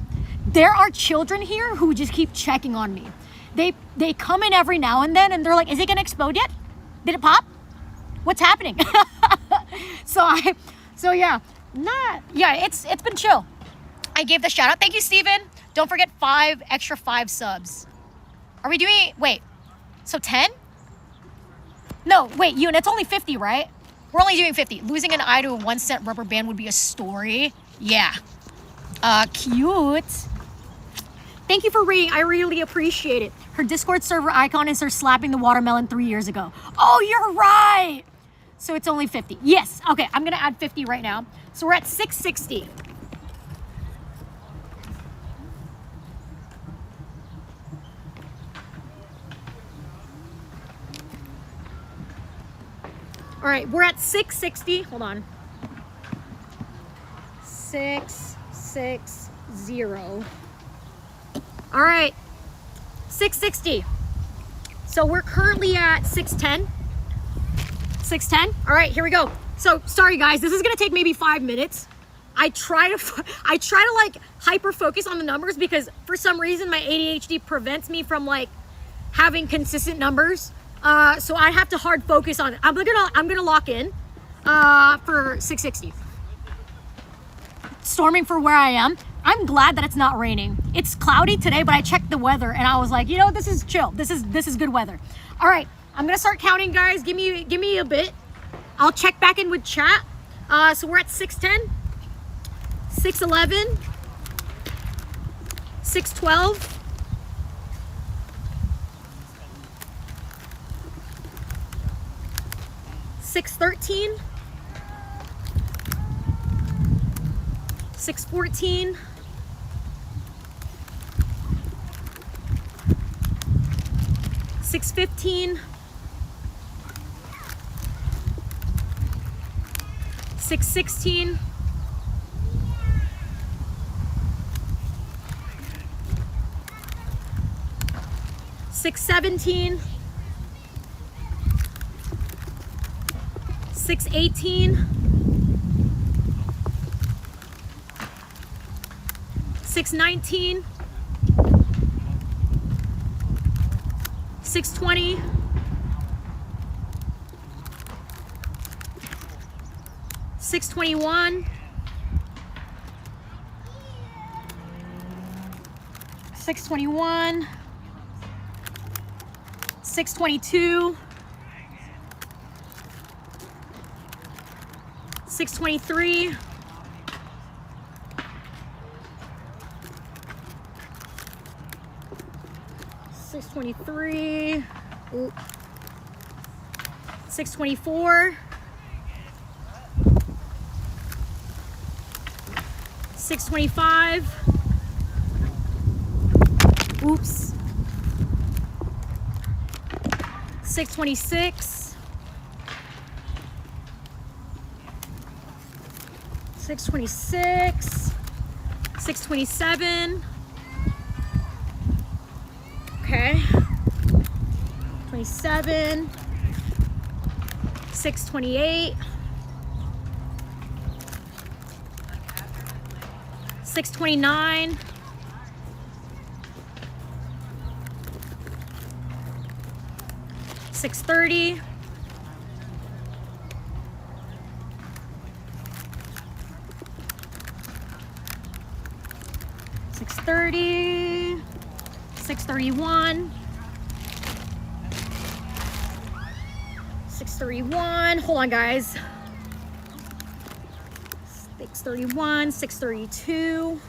There are children here who just keep checking on me. They come in every now and then and they're like, is it gonna explode yet? Did it pop? What's happening? So yeah, it's been chill. I gave the shout out. Thank you, Steven. Don't forget 5 extra 5 subs. Are we doing, wait, so 10? No, wait, Ewan, it's only 50, right? We're only doing 50. Losing an eye to a 1-cent rubber band would be a story. Yeah. Cute. Thank you for reading. I really appreciate it. Her Discord server icon is her slapping the watermelon 3 years ago. Oh, you're right. So it's only 50. Yes. Okay, I'm going to add 50 right now. So we're at 660. All right, we're at 660. Hold on. 660. All right, 660. So we're currently at 610. 610. All right, here we go. So sorry guys, this is gonna take maybe 5 minutes. I try to like hyper focus on the numbers because for some reason my ADHD prevents me from like having consistent numbers. So I have to hard focus on it. I'm gonna lock in for 660. Storming for where I am. I'm glad that it's not raining. It's cloudy today, but I checked the weather and I was like, you know, this is chill. This is good weather. All right, I'm gonna start counting, guys. Give me a bit. I'll check back in with chat. So we're at 610, 611, 612. 613, 614, 615, 616, 617, 618, 619, 620, 621, 621, 622, 623, 623, 624, 625, oops, 626, 626, 627, okay, 27, 628, 629, 630, 630, 631, 631, hold on guys, 631, 632,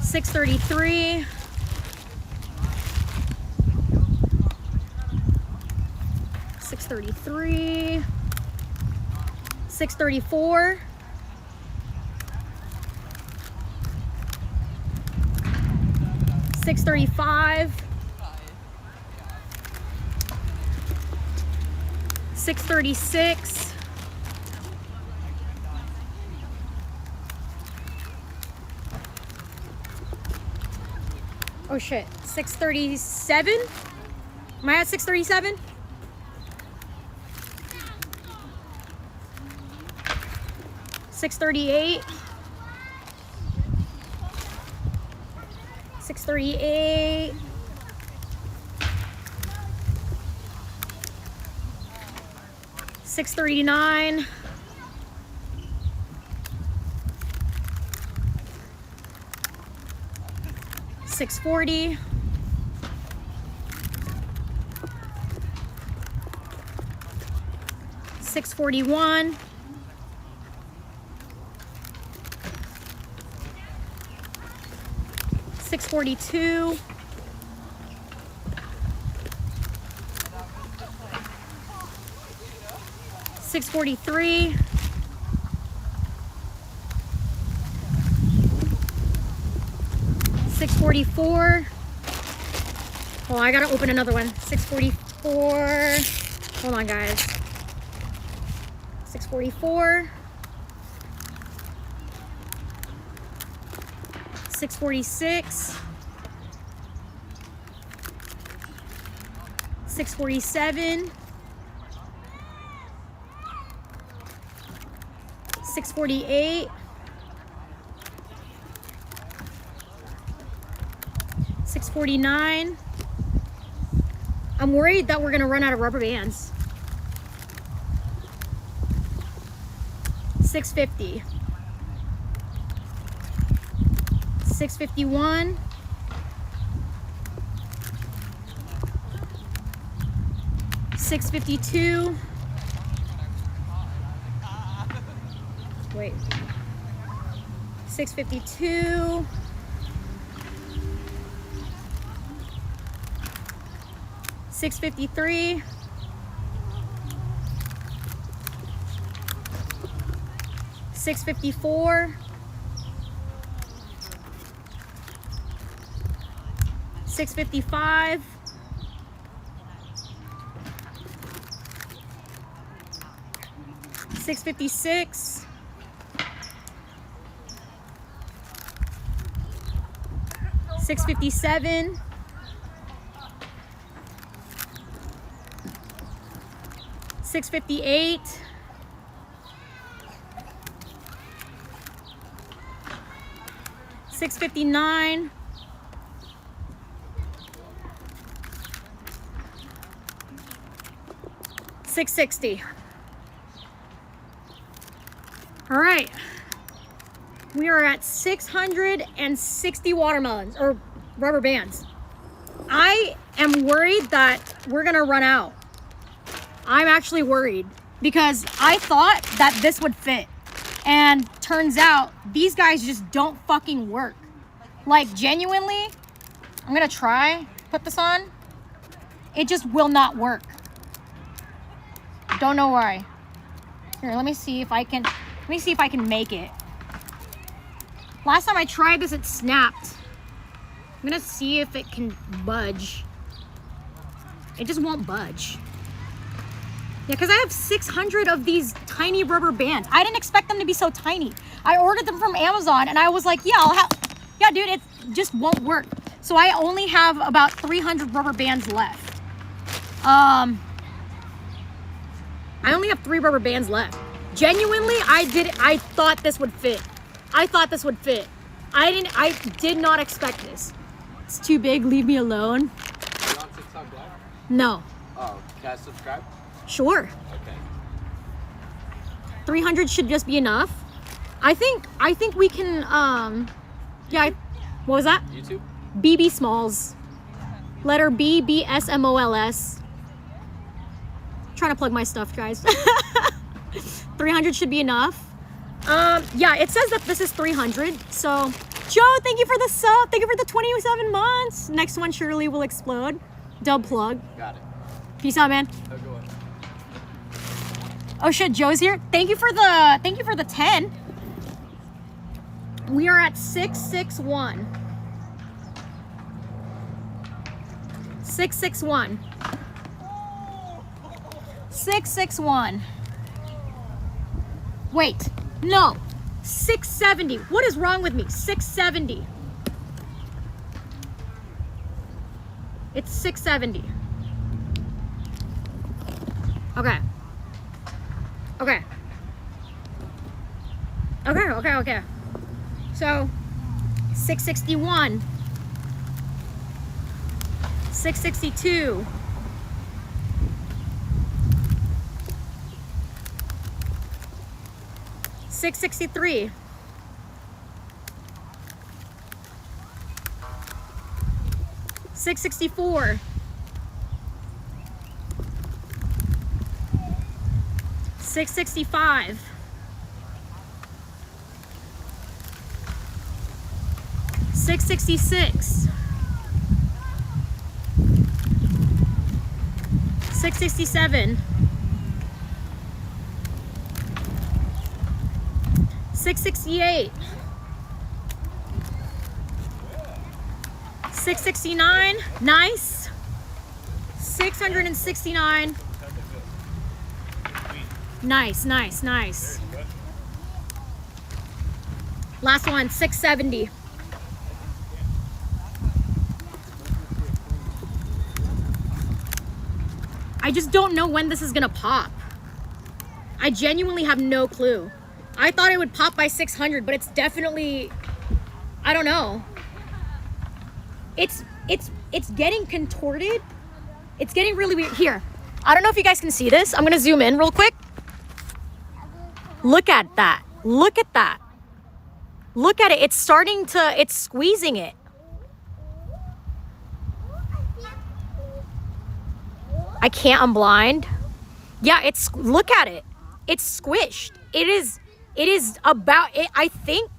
633, 633, 634, 635, 636, 637, am I at 637? 638, 638, 639, 640, 641, 642, 643, 644. Oh, I gotta open another one. 644. Hold on, guys. 644. 646. 647. 648. 649. I'm worried that we're gonna run out of rubber bands. 650. 651. 652. Wait. 652. 653. 654. 655. 656. 657. 658. 659. 660. All right. We are at 660 watermelons or rubber bands. I am worried that we're gonna run out. I'm actually worried because I thought that this would fit. And turns out these guys just don't fucking work. Like genuinely, I'm gonna try, put this on. It just will not work. Don't know why. Here, let me see if I can make it. Last time I tried this, it snapped. I'm gonna see if it can budge. It just won't budge. Yeah, because I have 600 of these tiny rubber bands. I didn't expect them to be so tiny. I ordered them from Amazon and I was like, yeah, dude, it just won't work. So I only have about 300 rubber bands left. I only have 3 rubber bands left. Genuinely, I thought this would fit. I did not expect this. It's too big, leave me alone. Are you on TikTok Live? No. Oh, can I subscribe? Sure. Okay. 300 should just be enough. I think we can, what was that? YouTube? BBsmols. Letter B, BSMOLS. Trying to plug my stuff, guys. 300 should be enough. Yeah, it says that this is 300. So, Joe, thank you for the sub. Thank you for the 27 months. Next one surely will explode. Dub plug. Got it. Peace out, man. Have a good one. Oh shit, Joe's here. Thank you for the 10. We are at 661. 661. 661. Wait, no. 670. What is wrong with me? 670. It's 670. Okay. Okay. So, 661. 662. 663. 664. 665. 666. 667. 668. 669. Nice. 669. Nice. Last one, 670. I just don't know when this is gonna pop. I genuinely have no clue. I thought it would pop by 600, but it's definitely, I don't know. It's getting contorted. It's getting really weird. Here, I don't know if you guys can see this. I'm gonna zoom in real quick. Look at that. Look at that. Look at it. It's starting to, it's squeezing it. I can't, I'm blind. Yeah, it's, look at it. It's squished. It is about, I think,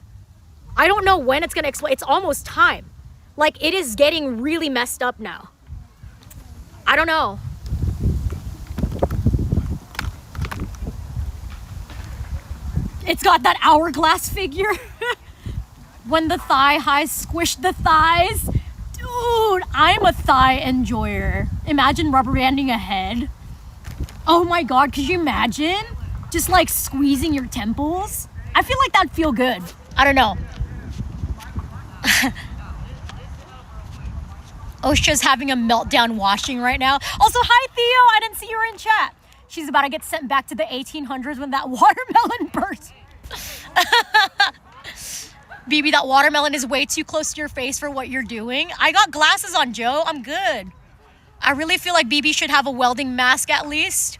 I don't know when it's gonna explode. It's almost time. Like, it is getting really messed up now. I don't know. It's got that hourglass figure. When the thigh highs squish the thighs. Dude, I'm a thigh enjoyer. Imagine rubber banding a head. Oh my God, could you imagine? Just like squeezing your temples. I feel like that'd feel good. I don't know. Osha's having a meltdown washing right now. Also, hi Theo, I didn't see you were in chat. She's about to get sent back to the 1800s when that watermelon burst. BB, that watermelon is way too close to your face for what you're doing. I got glasses on, Joe. I'm good. I really feel like BB should have a welding mask at least.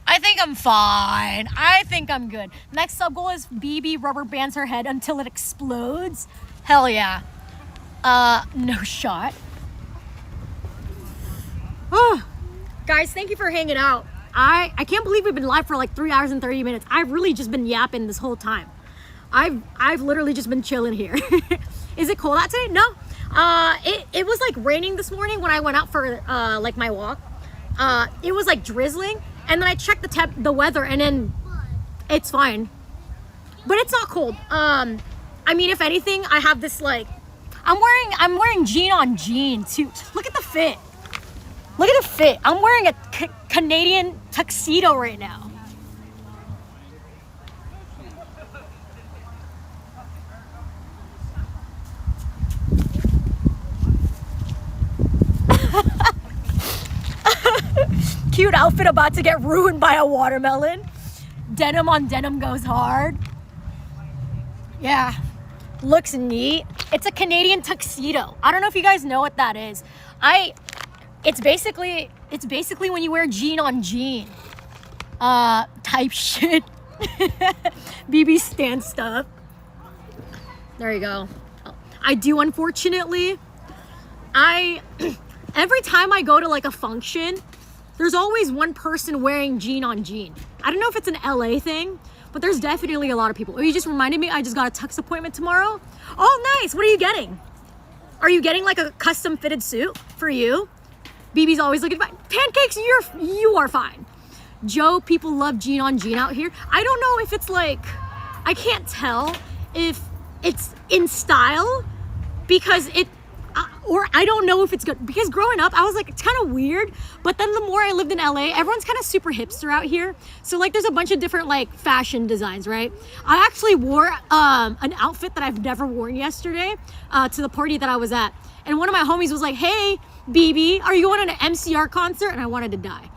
I think I'm fine. I think I'm good. Next sub goal is BB rubber bands her head until it explodes. Hell yeah. No shot. Oh, guys, thank you for hanging out. I can't believe we've been live for like 3 hours and 30 minutes. I've really just been yapping this whole time. I've literally just been chilling here. Is it cold out today? No. It was like raining this morning when I went out for like my walk. It was like drizzling, and then I checked the weather, and then it's fine. But it's not cold. I mean, if anything, I have this like I'm wearing jean on jean too. Look at the fit. Look at the fit. I'm wearing a Canadian tuxedo right now. Cute outfit about to get ruined by a watermelon. Denim on denim goes hard. Yeah, looks neat. It's a Canadian tuxedo. I don't know if you guys know what that is. It's basically when you wear jean on jean type shit. BB stand stuff. There you go. I do, unfortunately. Every time I go to like a function, there's always one person wearing jean on jean. I don't know if it's an LA thing, but there's definitely a lot of people. Oh, you just reminded me, I just got a tux appointment tomorrow. Oh, nice. What are you getting? Are you getting like a custom fitted suit for you? BB's always looking fine. Pancakes, you are fine. Joe, people love jean on jean out here. I don't know if it's like, I can't tell if it's in style because or I don't know if it's good. Because growing up, I was like, it's kind of weird. But then the more I lived in LA, everyone's kind of super hipster out here. So like there's a bunch of different like fashion designs, right? I actually wore an outfit that I've never worn yesterday to the party that I was at. And one of my homies was like, hey, BB, are you going to an MCR concert? And I wanted to die.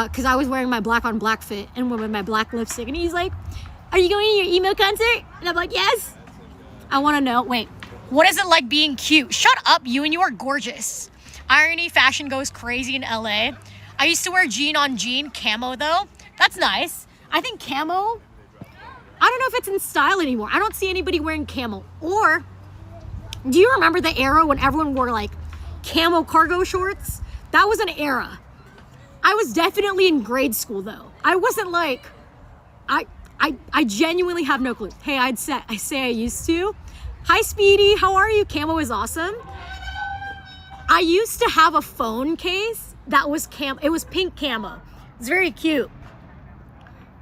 Because I was wearing my black on black fit and with my black lipstick. And he's like, are you going to your emo concert? And I'm like, yes. I want to know, wait. What is it like being cute? Shut up, you are gorgeous. Irony fashion goes crazy in LA. I used to wear jean on jean camo though. That's nice. I think camo, I don't know if it's in style anymore. I don't see anybody wearing camo. Or, do you remember the era when everyone wore like camo cargo shorts? That was an era. I was definitely in grade school though. I wasn't like, I genuinely have no clue. Hey, I say I used to. Hi, Speedy. How are you? Camo is awesome. I used to have a phone case that was it was pink camo. It's very cute.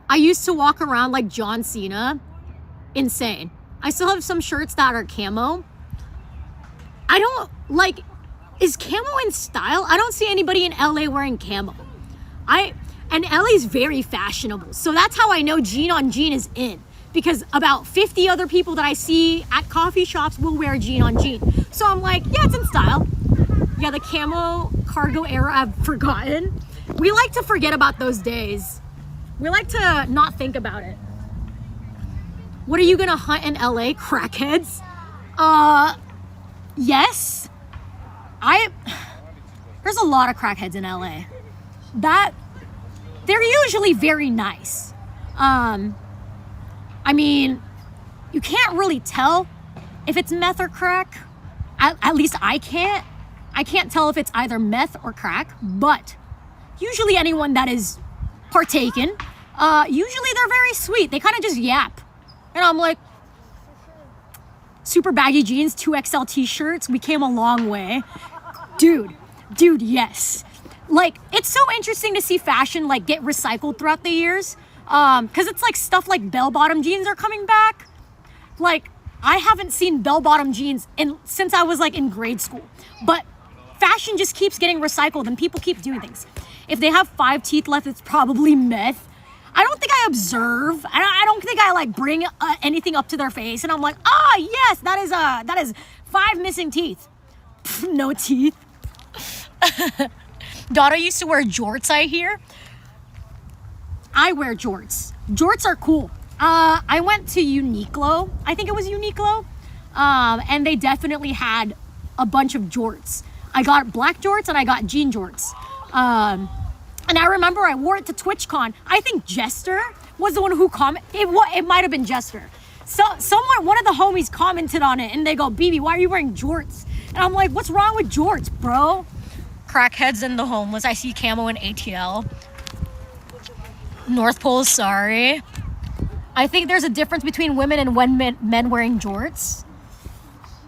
I used to walk around like John Cena. Insane. I still have some shirts that are camo. I don't like, is camo in style? I don't see anybody in LA wearing camo. And LA's very fashionable. So that's how I know jean on jean is in. Because about 50 other people that I see at coffee shops will wear jean on jean. So I'm like, yeah, it's in style. Yeah, the camo cargo era, I've forgotten. We like to forget about those days. We like to not think about it. What are you gonna hunt in LA? Crackheads? Yes. There's a lot of crackheads in LA. They're usually very nice. I mean, you can't really tell if it's meth or crack. At least I can't. I can't tell if it's either meth or crack, but usually anyone that is partaken, usually they're very sweet. They kind of just yap. And I'm like, super baggy jeans, 2XL t-shirts, we came a long way. Dude, yes. Like, it's so interesting to see fashion like get recycled throughout the years. Cause it's like stuff like bell-bottom jeans are coming back. Like, I haven't seen bell-bottom jeans since I was like in grade school. But fashion just keeps getting recycled and people keep doing things. If they have 5 teeth left, it's probably meth. I don't think I observe. I don't think I like bring anything up to their face and I'm like, yes, that is 5 missing teeth. Pff, no teeth. Daughter used to wear jorts, I hear. I wear jorts. Jorts are cool. I went to Uniqlo. I think it was Uniqlo. And they definitely had a bunch of jorts. I got black jorts and I got jean jorts. And I remember I wore it to TwitchCon. I think Jester was the one who commented. It might have been Jester. So one of the homies commented on it and they go, BB, why are you wearing jorts? And I'm like, what's wrong with jorts, bro? Crackheads and the homeless. I see camo and ATL. North Pole, sorry. I think there's a difference between women and men wearing jorts.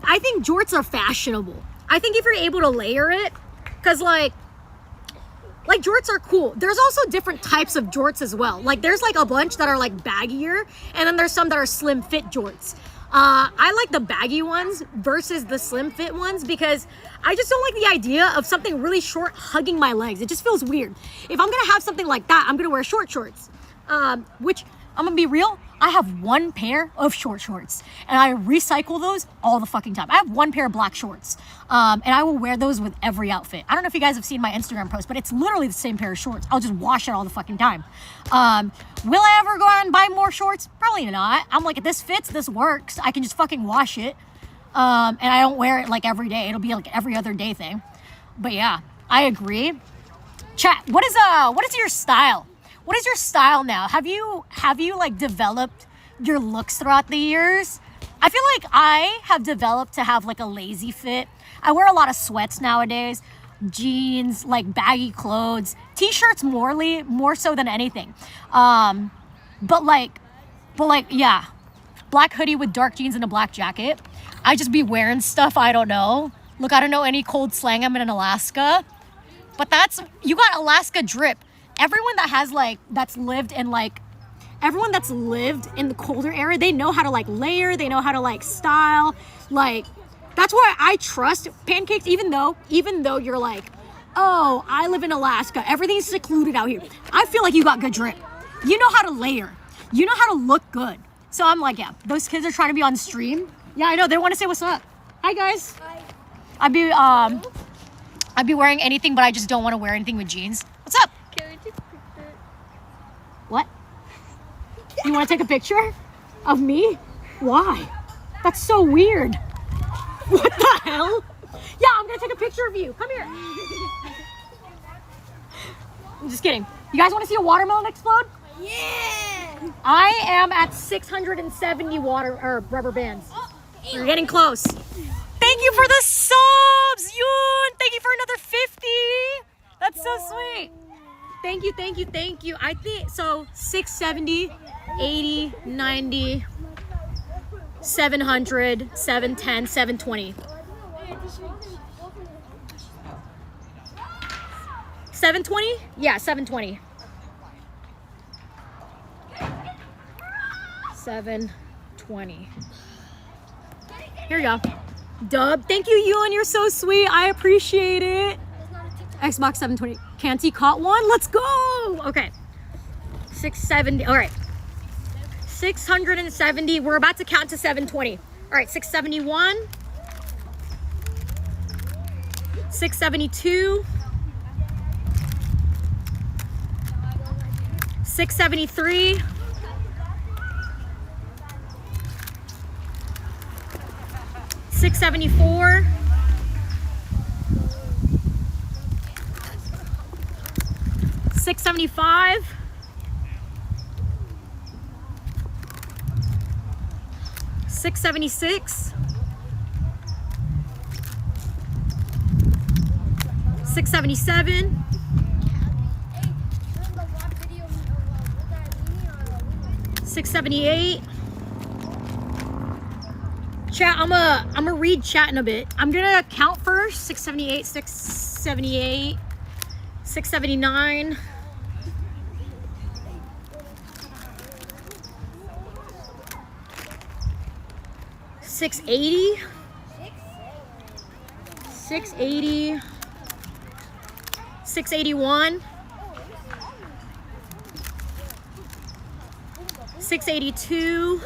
I think jorts are fashionable. I think if you're able to layer it, because like jorts are cool. There's also different types of jorts as well. Like there's like a bunch that are like baggier and then there's some that are slim fit jorts. I like the baggy ones versus the slim fit ones because I just don't like the idea of something really short hugging my legs. It just feels weird. If I'm gonna have something like that, I'm gonna wear short shorts. Which I'm gonna be real, I have 1 pair of short shorts and I recycle those all the fucking time. I have 1 pair of black shorts and I will wear those with every outfit. I don't know if you guys have seen my Instagram post, but it's literally the same pair of shorts. I'll just wash it all the fucking time. Will I ever go out and buy more shorts? Probably not. I'm like, if this fits, this works, I can just fucking wash it. And I don't wear it like every day. It'll be like every other day thing. But yeah, I agree. Chat, what is your style? What is your style now? Have you like developed your looks throughout the years? I feel like I have developed to have like a lazy fit. I wear a lot of sweats nowadays, jeans, like baggy clothes, t-shirts more so than anything. But like, yeah, black hoodie with dark jeans and a black jacket. I just be wearing stuff I don't know. Look, I don't know any cold slang. I'm in Alaska, but you got Alaska drip. Everyone that has like, everyone that's lived in the colder area, they know how to like layer, they know how to like style. Like, that's why I trust Pancakes, even though you're like, oh, I live in Alaska, everything's secluded out here. I feel like you got good drip. You know how to layer. You know how to look good. So I'm like, yeah, those kids are trying to be on stream. Yeah, I know, they want to say what's up. Hi guys. Hi. I'd be wearing anything, but I just don't want to wear anything with jeans. What's up? Can we take a picture? What? You want to take a picture of me? Why? That's so weird. What the hell? Yeah, I'm gonna take a picture of you. Come here. I'm just kidding. You guys want to see a watermelon explode? Yeah! I am at 670 rubber bands. You're getting close. Thank you for the subs, Yoon. Thank you for another 50. That's so sweet. Thank you. I think so. 670, 80, 90, 700, 710, 720. 720? Yeah, 720. 720. Here you go. Dub. Thank you, Ewan. You're so sweet. I appreciate it. Xbox 720. Canty caught one. Let's go. Okay. 670. All right. 670. We're about to count to 720. All right. 671. 672. 673. 674. 675. 676. 677. 678. Chat, I'm gonna read chat in a bit. I'm gonna count first. 678, 678, 679. 680. 680. 681. 682.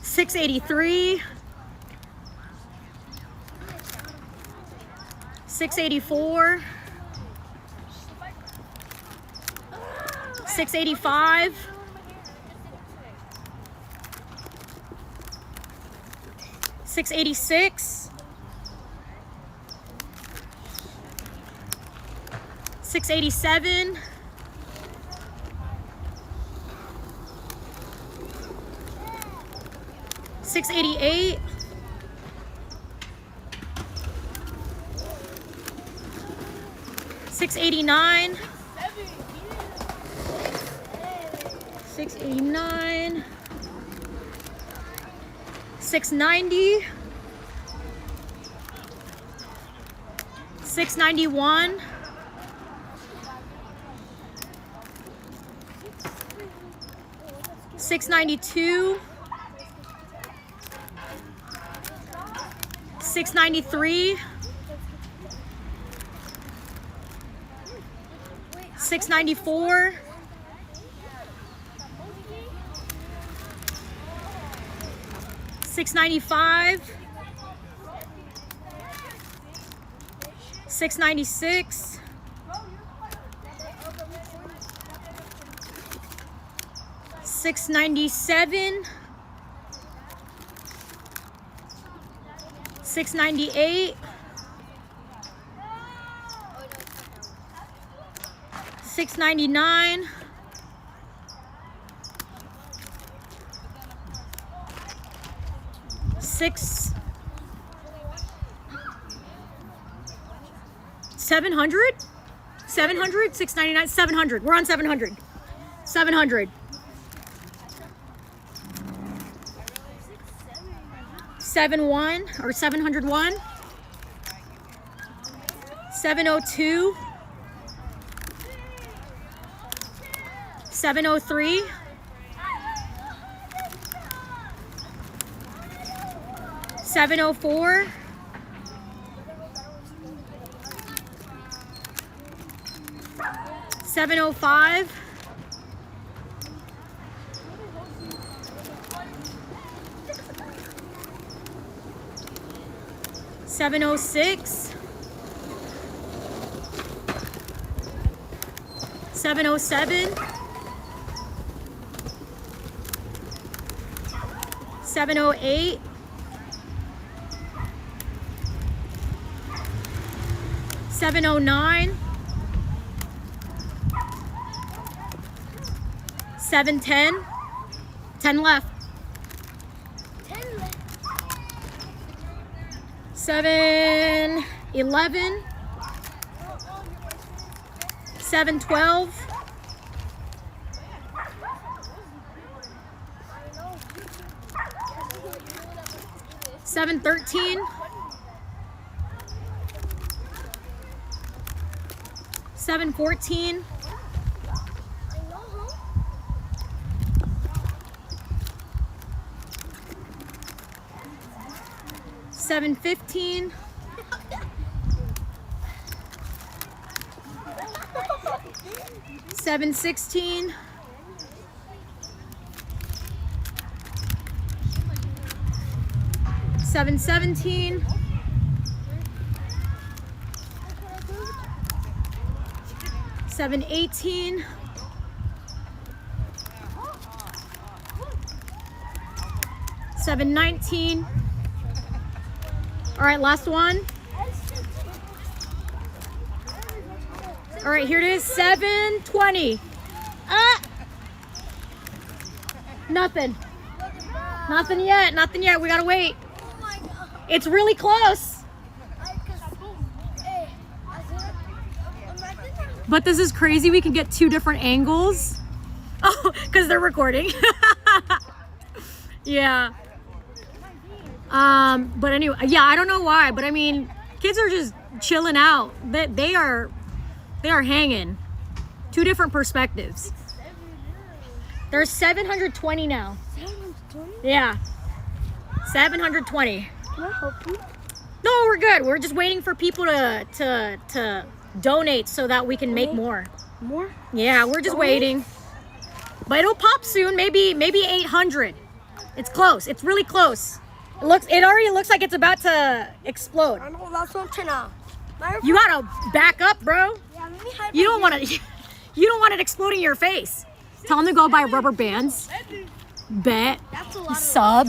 683. 684. 685. 686. 687. 688. 689. 689. 690. 691. 692. 693. 694. 695. 696. 697. 698. 699. 700. 700. 699. 700. We're on 700. 700. 71 or 701. 702. 703. 704. 705. 706. 707. 708. 709. 710. 10 left. 711. 712. 713. 714. 715. 716. 717. 718. 719. All right, last one. All right, here it is, 720. Nothing. Nothing yet, nothing yet. We gotta wait. It's really close. But this is crazy. We can get 2 different angles. Oh, because they're recording. Yeah. But anyway, yeah, I don't know why, but I mean, kids are just chilling out. They are hanging. 2 different perspectives. There's 720 now. 720? Yeah. 720. Can I help you? No, we're good. We're just waiting for people to donate so that we can make more. More? Yeah, we're just waiting. But it'll pop soon. Maybe 800. It's close. It's really close. It already looks like it's about to explode. I know, last one, Tina. You gotta back up, bro. Yeah, let me hide You don't want to. You don't want it exploding in your face. Tell them to go buy rubber bands. Bet. That's a lot of Sub.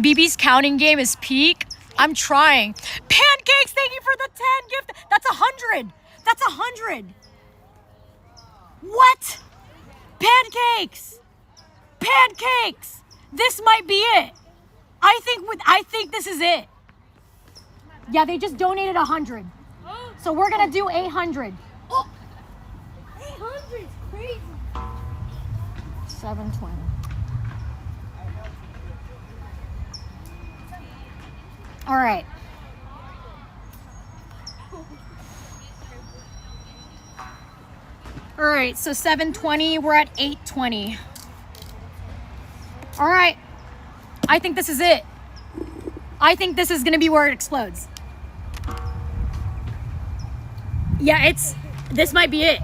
BB's counting game is peak. I'm trying. Pancakes, thank you for the 10 gift. That's 100. That's 100. What? Pancakes. Pancakes. This might be it. I think this is it. Yeah, they just donated 100. So we're gonna do 800. 800 is crazy. 720. All right. All right, so 720, we're at 820. All right. I think this is it. I think this is gonna be where it explodes. Yeah, this might be it.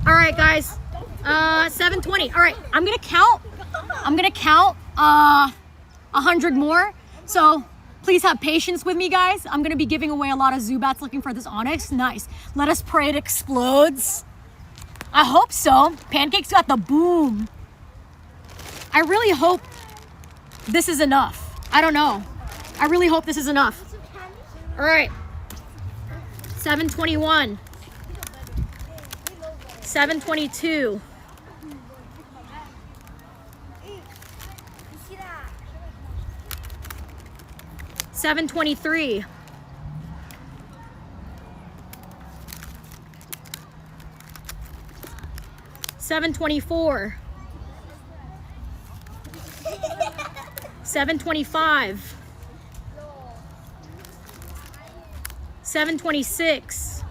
All right, guys. 720. All right, I'm gonna count 100 more. So please have patience with me, guys. I'm gonna be giving away a lot of Zubats looking for this onyx. Nice. Let us pray it explodes. I hope so. Pancakes got the boom. I really hope this is enough. I don't know. I really hope this is enough. All right. 721. 722. 723. 724. 725. 726.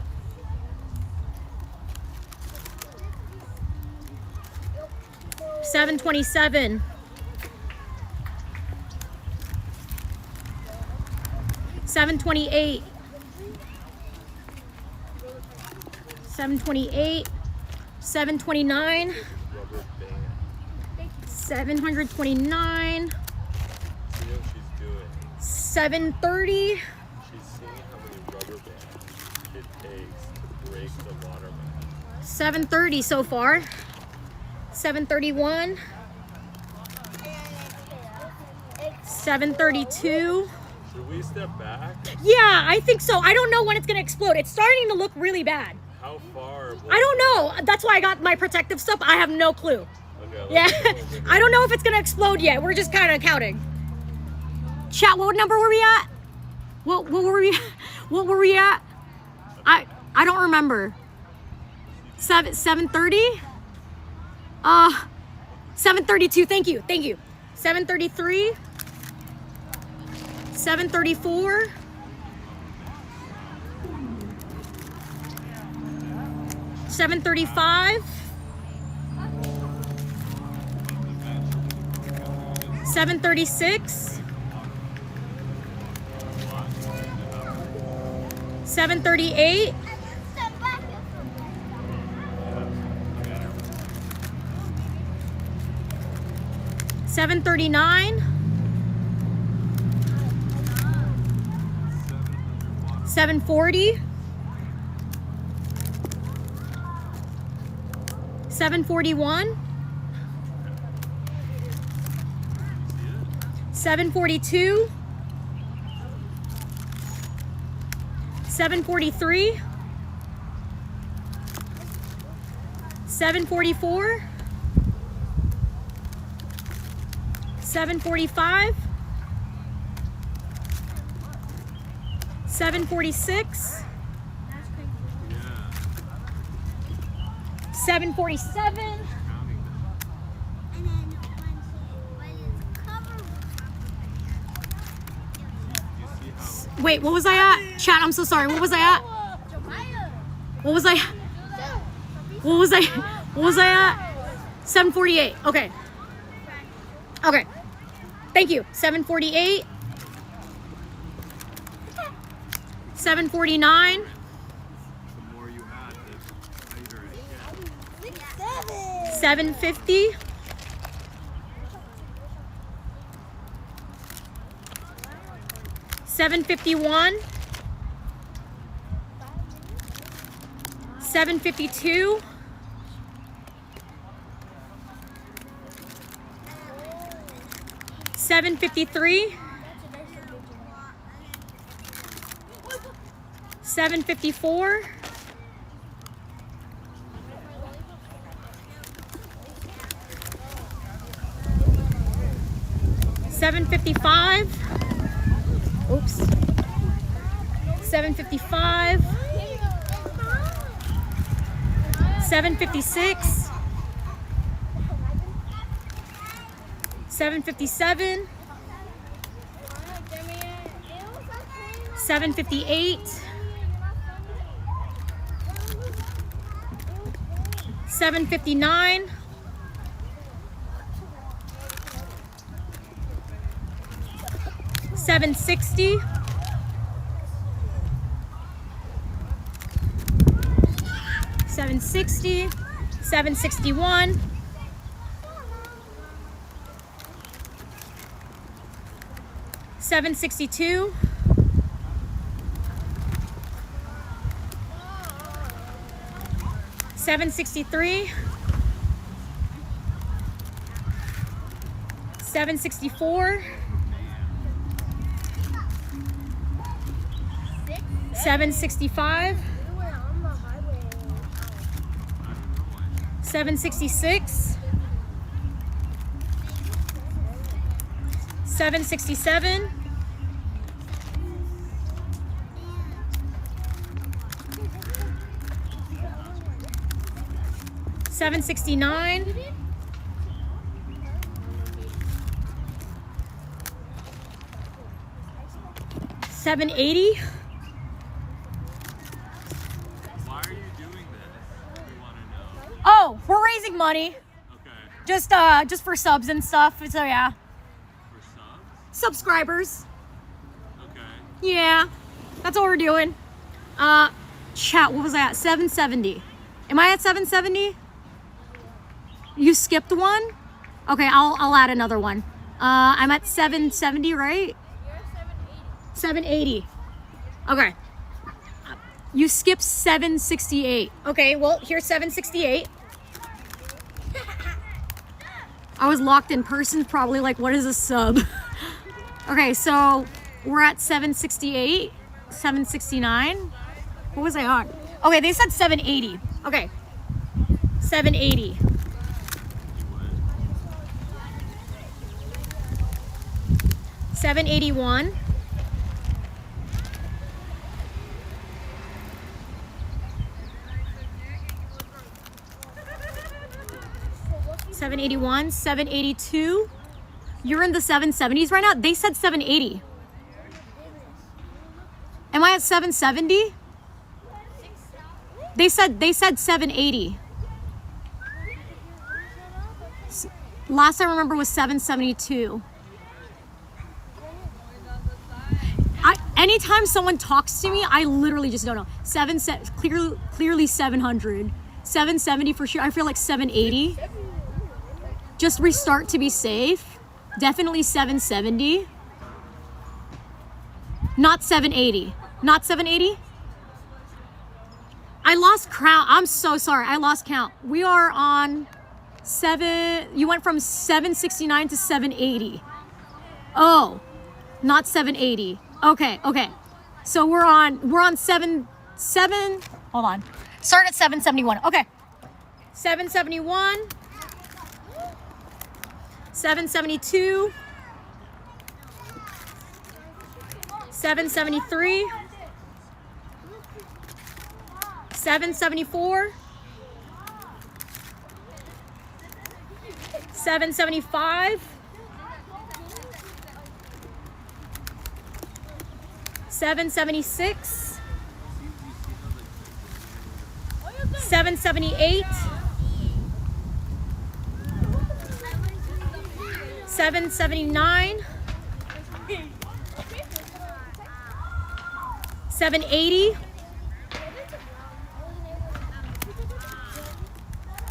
727. 728. 728. 729. 729. 730. She's seeing how many rubber bands it takes to break the watermelon. 730 so far. 731. 732. Should we step back? Yeah, I think so. I don't know when it's gonna explode. It's starting to look really bad. How far? I don't know. That's why I got my protective stuff. I have no clue. Okay, Yeah, let's go over here. I don't know if it's gonna explode yet. We're just kind of counting. Chat, what number were we at? What were we? What were we at? I don't remember. 730. 732. Thank you. 733. 734. 735. 736. 738. 739. 740. 741. 742, 743, 744, 745, 746, 747. Wait, what was I at? Chat, I'm so sorry. What was I at? What was I? What was I? What was I at? 748. Okay. Okay. Thank you. 748. 749. The more you add, the tighter it gets. 750. 751. 752. 753. 754. 755. Oops. 755. 756. 757. 758. 759. 760. 760. 761. 762. 763. 764. 765. 766. 767. 769. 780. Why are you doing this? We want to know. Oh, we're raising money. Okay. Just for subs and stuff. So yeah. For subs? Subscribers. Okay. Yeah. That's what we're doing. Chat, what was I at? 770. Am I at 770? You skipped one? Okay, I'll add another one. I'm at 770, right? 780. Okay. You skipped 768. Okay, well, here's 768. I was locked in person, probably like, what is a sub? Okay, so we're at 768, 769. What was I on? Okay, they said 780. Okay, 780. 781. 781, 782. You're in the 770s right now? They said 780. Am I at 770? They said 780. Last I remember was 772. Anytime someone talks to me, I literally just don't know. Clearly 700. 770 for sure. I feel like 780. Just restart to be safe. Definitely 770. Not 780. Not 780? I lost count. I'm so sorry. I lost count. We are on 7. You went from 769 to 780. Oh, not 780. Okay, okay. So we're on 7. Hold on. Start at 771. Okay. 771. 772. 773. 774. 775. 776. 778. 779. 780.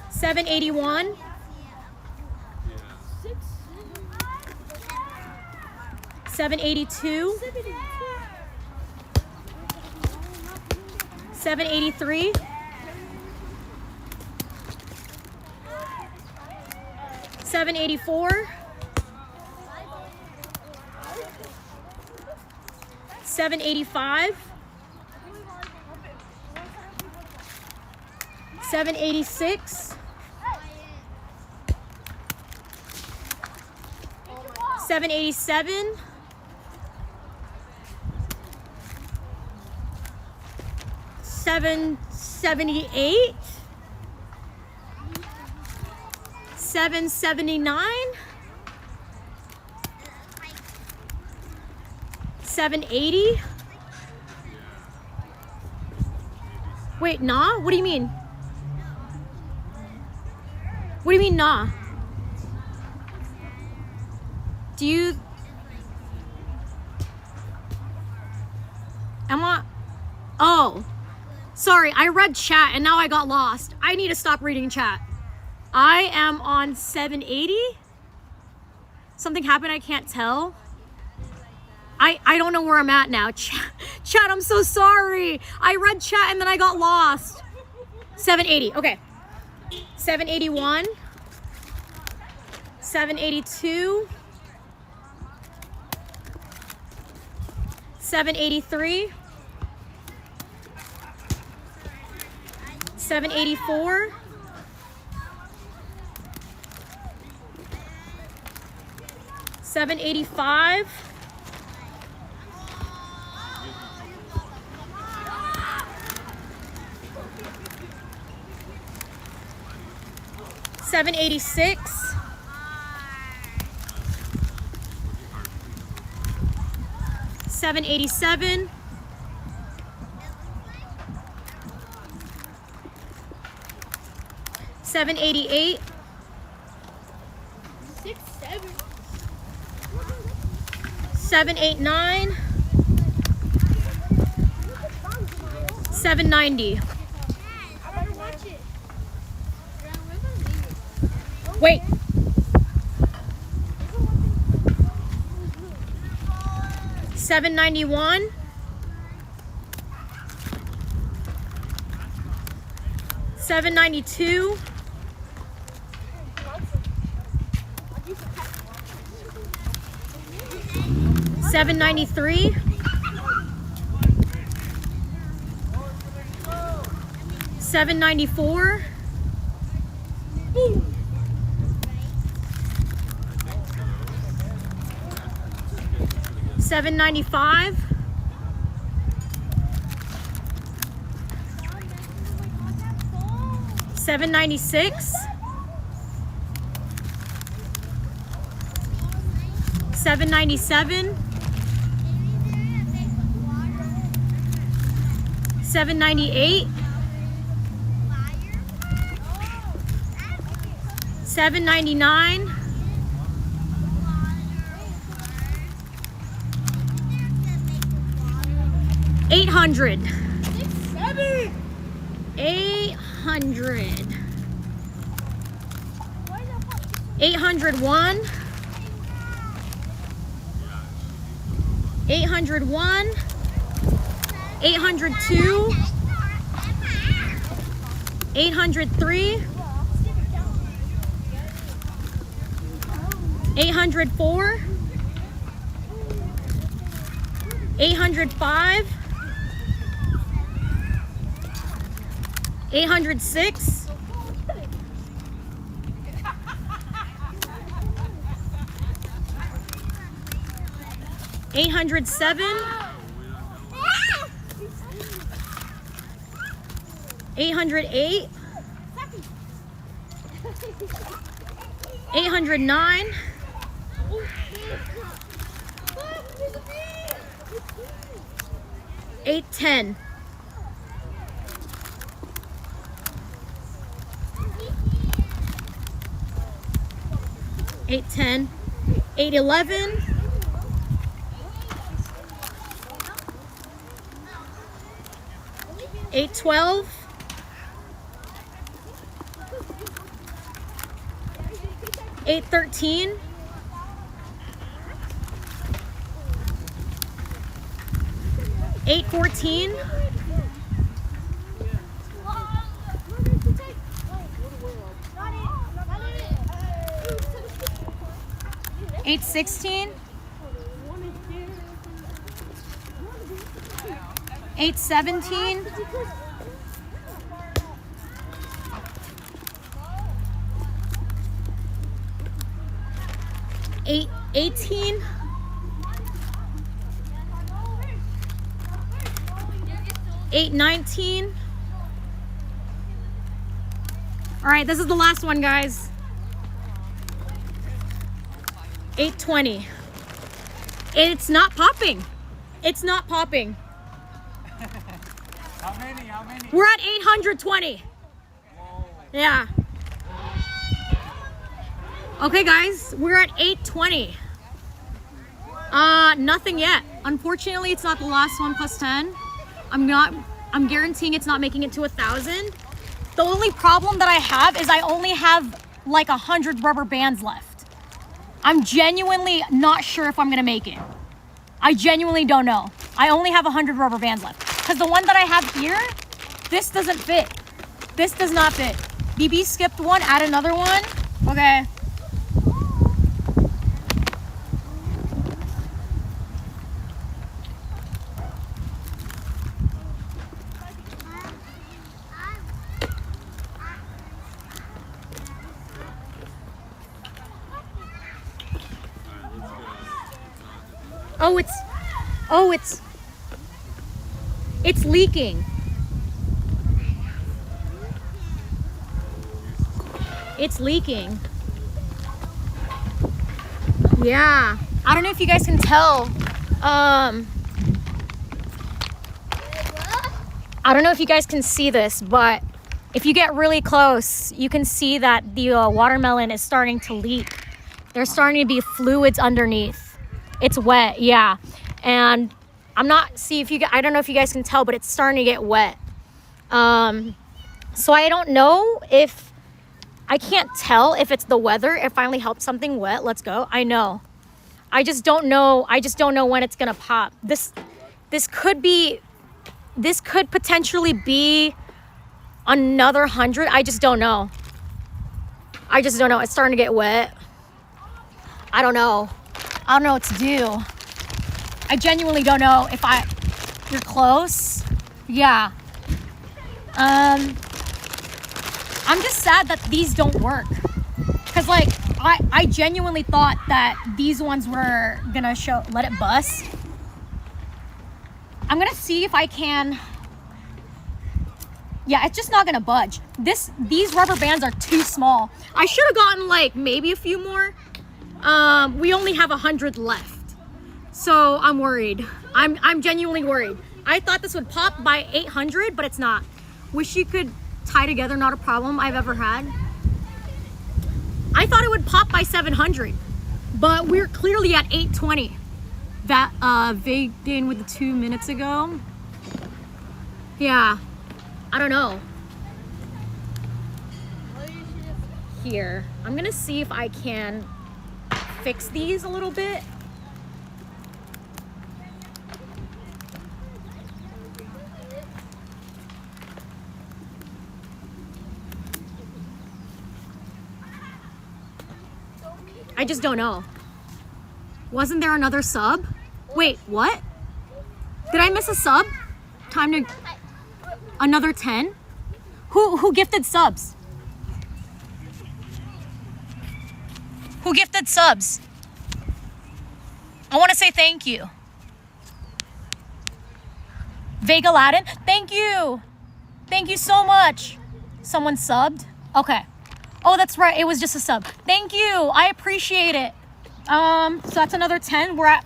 781. 782. 783. 784. 785. 786. 787. 778. 779. 780. Wait, nah? What do you mean? What do you mean, nah? Do you... Am I... Oh. Sorry, I read chat and now I got lost. I need to stop reading chat. I am on 780. Something happened, I can't tell. I don't know where I'm at now. Chat, I'm so sorry. I read chat and then I got lost. 780, okay. 781. 782. 783. 784. 785. 786. 787. 788. 789. 790. Wait. 791. 792. 793. 794. 795. 796. 797. 798. 799. 800. 800. 801. 801. 802. 803. 804. 805. 806. 807. 808. 809. 810. 810. 811. 812. 813. 814. 816. 817. 818. 819. All right, this is the last one, guys. 820. It's not popping. It's not popping. How many? We're at 820. Yeah. Okay, guys, we're at 820. Nothing yet. Unfortunately, it's not the last one plus 10. I'm guaranteeing it's not making it to 1,000. The only problem that I have is I only have like 100 rubber bands left. I'm genuinely not sure if I'm gonna make it. I genuinely don't know. I only have 100 rubber bands left. Because the one that I have here, this doesn't fit. This does not fit. BB skipped one, add another one. Okay. It's leaking. It's leaking. Yeah. I don't know if you guys can tell. I don't know if you guys can see this, but if you get really close, you can see that the watermelon is starting to leak. There's starting to be fluids underneath. It's wet, yeah. And I don't know if you guys can tell, but it's starting to get wet. So I don't know I can't tell if it's the weather. It finally helped something wet. Let's go. I know. I just don't know when it's gonna pop. This could potentially be another 100. I just don't know. It's starting to get wet. I don't know what to do. I genuinely don't know you're close. Yeah. I'm just sad that these don't work. Cause like, I genuinely thought that these ones were gonna let it bust. I'm gonna see if I can. Yeah, it's just not gonna budge. These rubber bands are too small. I should have gotten like maybe a few more. We only have 100 left. So I'm worried. I'm genuinely worried. I thought this would pop by 800, but it's not. Wish you could tie together, not a problem I've ever had. I thought it would pop by 700, but we're clearly at 820. That vague in with the 2 minutes ago. Yeah, I don't know. Here, I'm gonna see if I can fix these a little bit. I just don't know. Wasn't there another sub? Wait, what? Did I miss a sub? Time to another 10. Who gifted subs? Who gifted subs? I want to say thank you. Vega Latin, thank you. Thank you so much. Someone subbed? Okay. Oh, that's right. It was just a sub. Thank you. I appreciate it. So that's another 10. We're at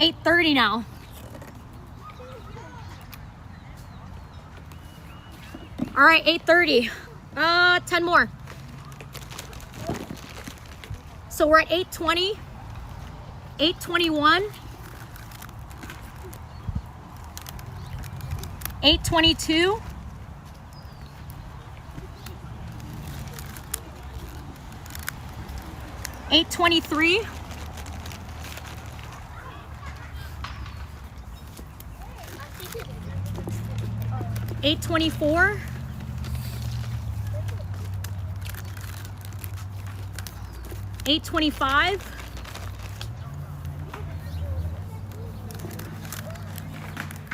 8:30 now. All right, 8:30. 10 more. So we're at 8:20, 8:21, 8:22, 8:23, 8:24, 8:25,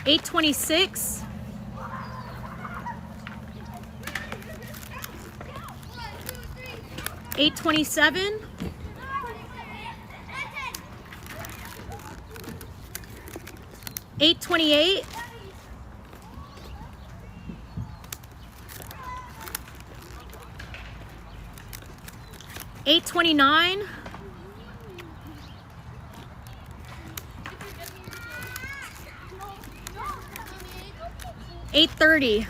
8:26, 8:27, 8:28, 8:29, 8:30,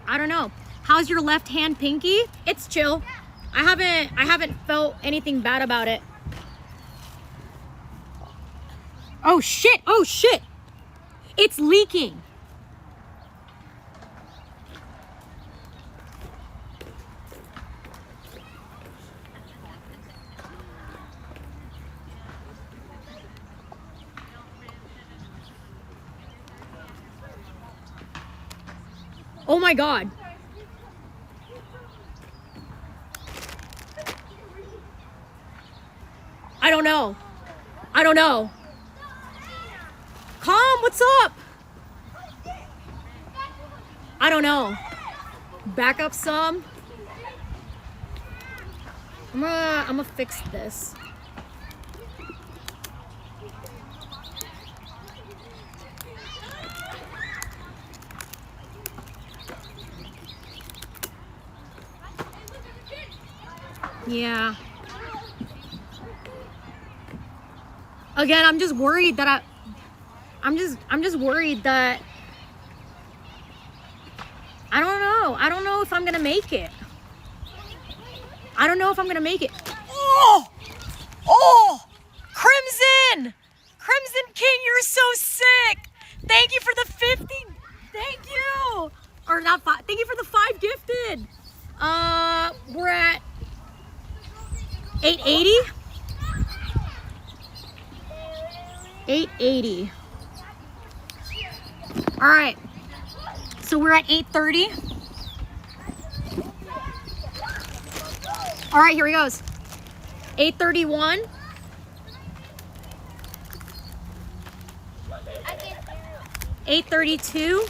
I don't know. How's your left hand pinky? It's chill. I haven't felt anything bad about it. Oh shit, oh shit. It's leaking. Oh my God. I don't know. I don't know. Calm, what's up? I don't know. Back up some. I'm gonna fix this. Yeah. Again, I'm just worried that I'm just worried that I don't know. I don't know if I'm gonna make it. I don't know if I'm gonna make it. Oh! Oh! Crimson! Crimson King, you're so sick! Thank you for the 50. Thank you! Or not 5. Thank you for the 5 gifted. We're at 880. 880. All right. So we're at 830. All right, here he goes. 831. 832.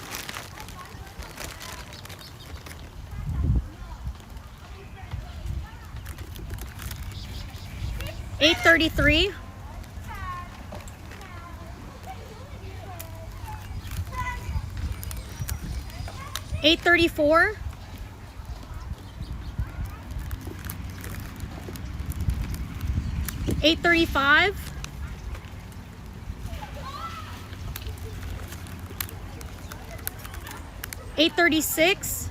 833. 834. 835. 836.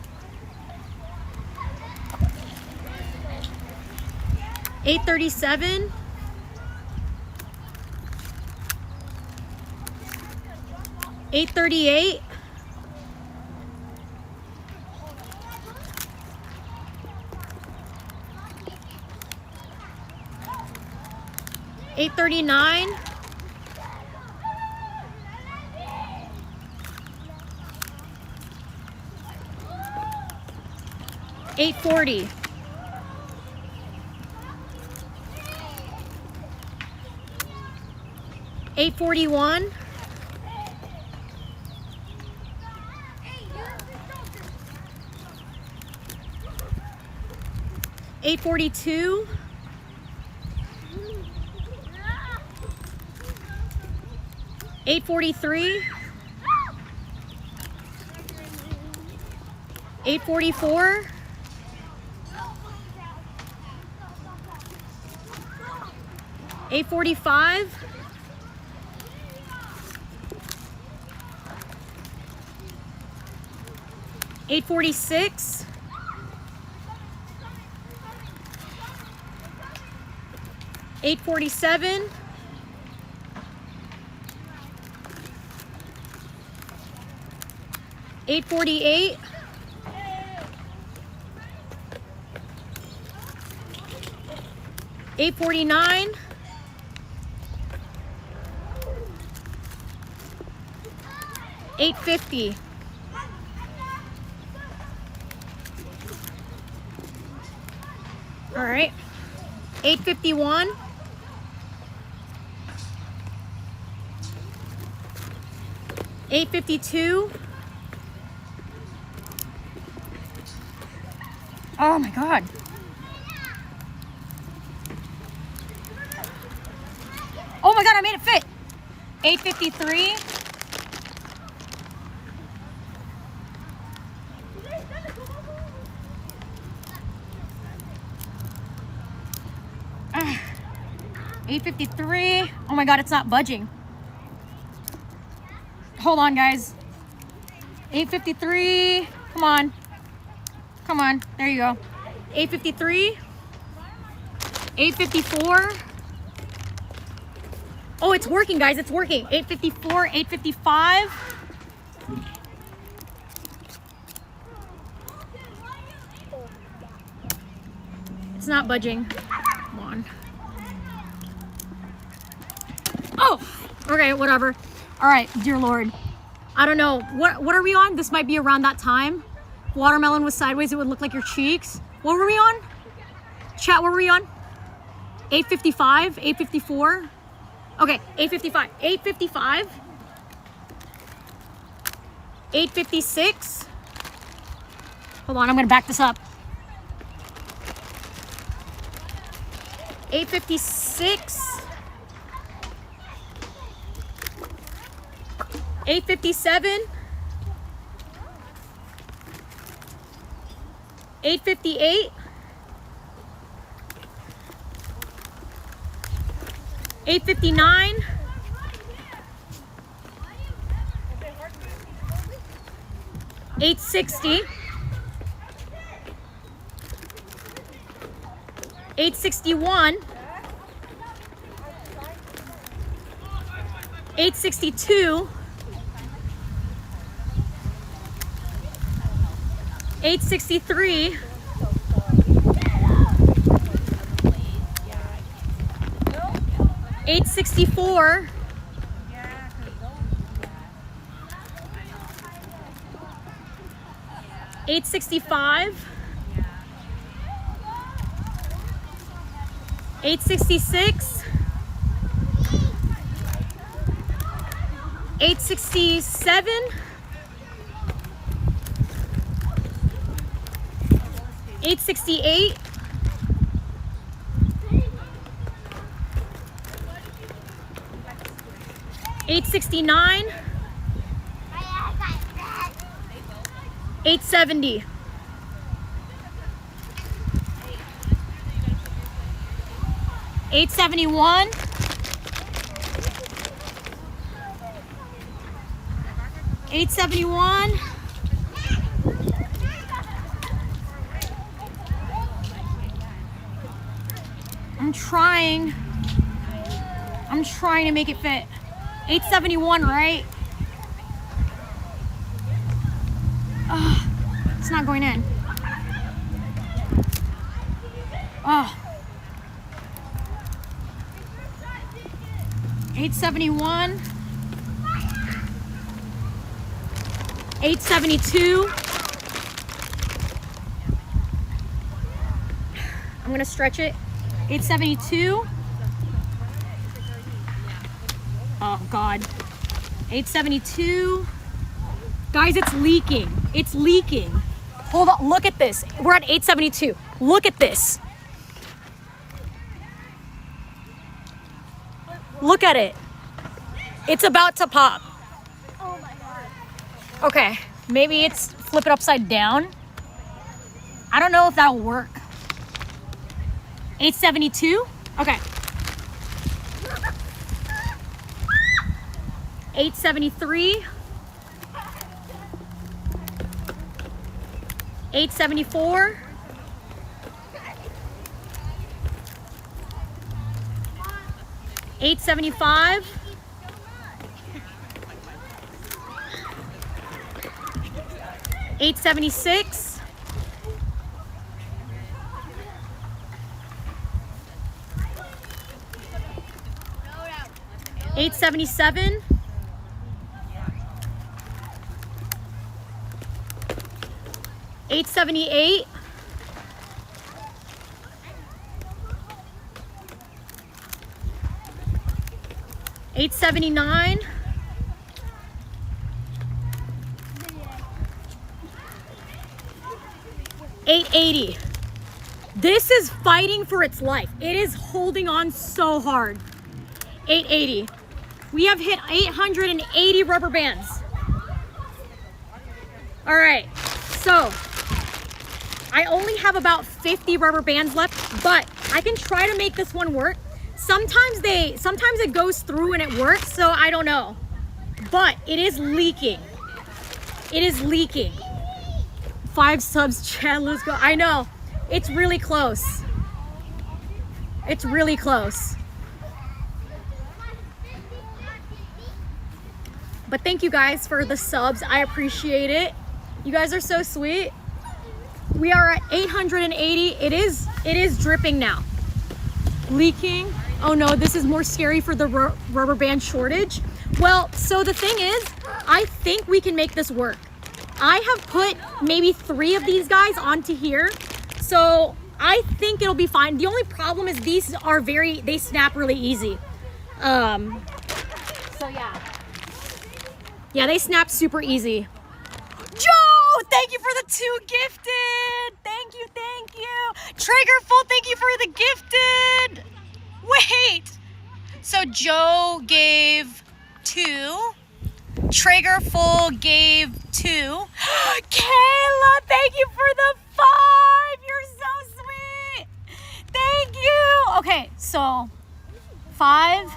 837. 838. 839. 840. 840. 841. 842. 843. 844. 845. 846. 847. 848. 849. 850. 851. 852. Oh my God. Oh my God, I made it fit. 853. 853. Oh my God, it's not budging. Hold on, guys. 853. Come on. Come on. There you go. 853. 854. Oh, it's working, guys. It's working. 854. 855. It's not budging. Come on. Oh, okay, whatever. All right, dear Lord. I don't know. What are we on? This might be around that time. Watermelon was sideways. It would look like your cheeks. What were we on? Chat, what were we on? 855, 854. Okay, 855. 855. 856. Hold on, I'm gonna back this up. 856. 857. 858. 859. 860. 861. 862. 863. 864. 865. 866. 867. 868. 869. 870. 871. 871. I'm trying to make it fit. 871, right? It's not going in. Oh. 871. 872. I'm gonna stretch it. 872. Oh God. 872. Guys, it's leaking. It's leaking. Hold on, look at this. We're at 872. Look at this. Look at it. It's about to pop. Oh my god. Okay, maybe it's flip it upside down. I don't know if that'll work. 872? Okay. 873. 874. 875. 876. 877. 878. 879. 880. This is fighting for its life. It is holding on so hard. 880. We have hit 880 rubber bands. All right, so I only have about 50 rubber bands left, but I can try to make this one work. Sometimes it goes through and it works, so I don't know. But it is leaking. It is leaking. 5 subs, Chad, let's go. I know, it's really close. It's really close. But thank you guys for the subs. I appreciate it. You guys are so sweet. We are at 880. It is dripping now. Leaking. Oh no, this is more scary for the rubber band shortage. Well, so the thing is, I think we can make this work. I have put maybe 3 of these guys onto here. So I think it'll be fine. The only problem is these are they snap really easy. So yeah. Yeah, they snap super easy. Joe, thank you for the 2 gifted. Thank you, thank you. Triggerful, thank you for the gifted. Wait. So Joe gave 2. Triggerful gave 2. Kayla, thank you for the 5. You're so sweet. Thank you. Okay, so 5,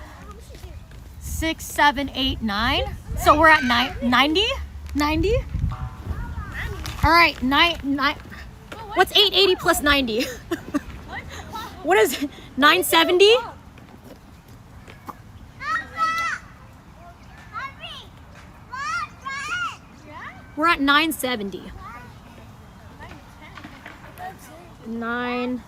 6, 7, 8, 9. So we're at 90? 90? All right, 9. What's 880 plus 90? What is it? 970? We're at 970. 9.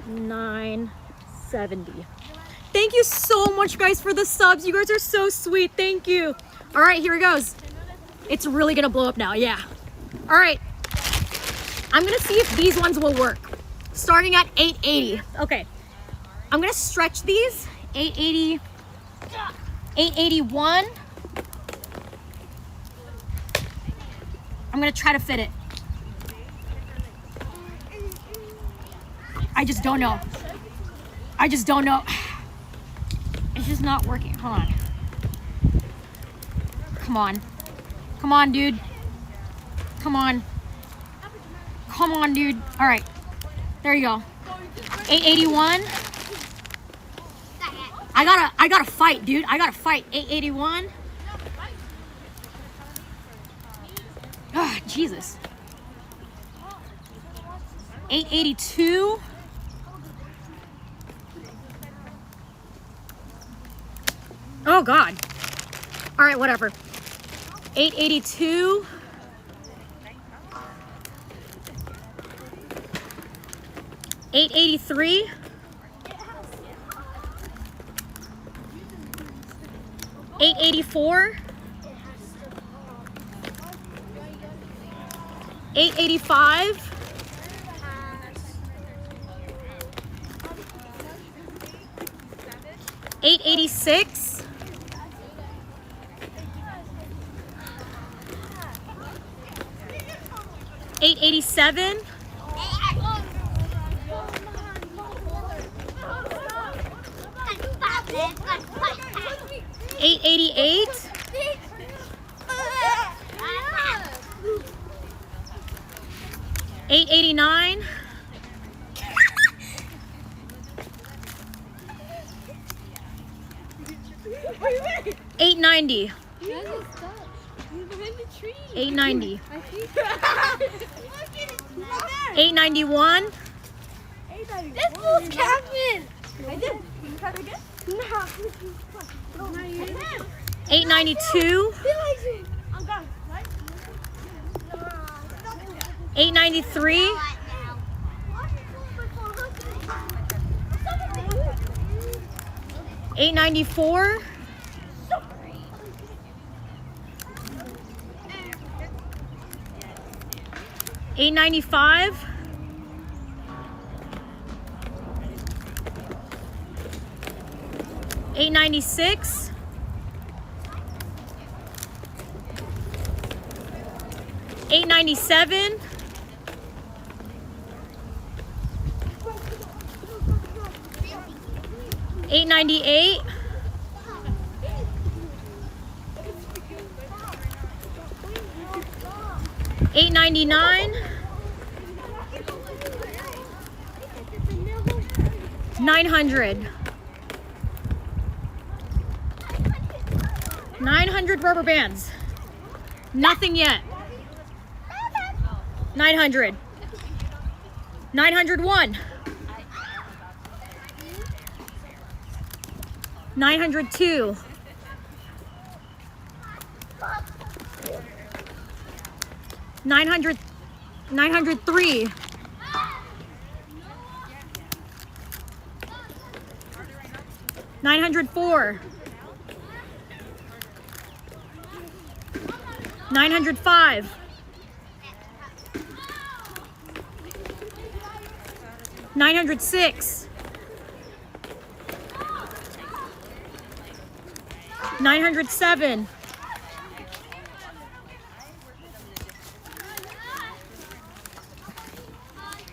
970. Thank you so much, guys, for the subs. You guys are so sweet. Thank you. All right, here it goes. It's really gonna blow up now. Yeah. All right. I'm gonna see if these ones will work. Starting at 880. Okay. I'm gonna stretch these. 880. 881. I'm gonna try to fit it. I just don't know. I just don't know. It's just not working. Hold on. Come on. Come on, dude. Come on. Come on, dude. All right. There you go. 881. I gotta fight, dude. I gotta fight. 881. Ah, Jesus. 882. Oh God. All right, whatever. 882. 883. 884. 885. 886. 887. 888. 889. 890. 890. 891. This fool's Captain. I did. Can you try it again? No. 892. I'm gone. 893. 894. 895. 896. 897. 898. 899. 900. 900 rubber bands. Nothing yet. 900. 901. 902. 900. 903. 904. 905. 906. 907.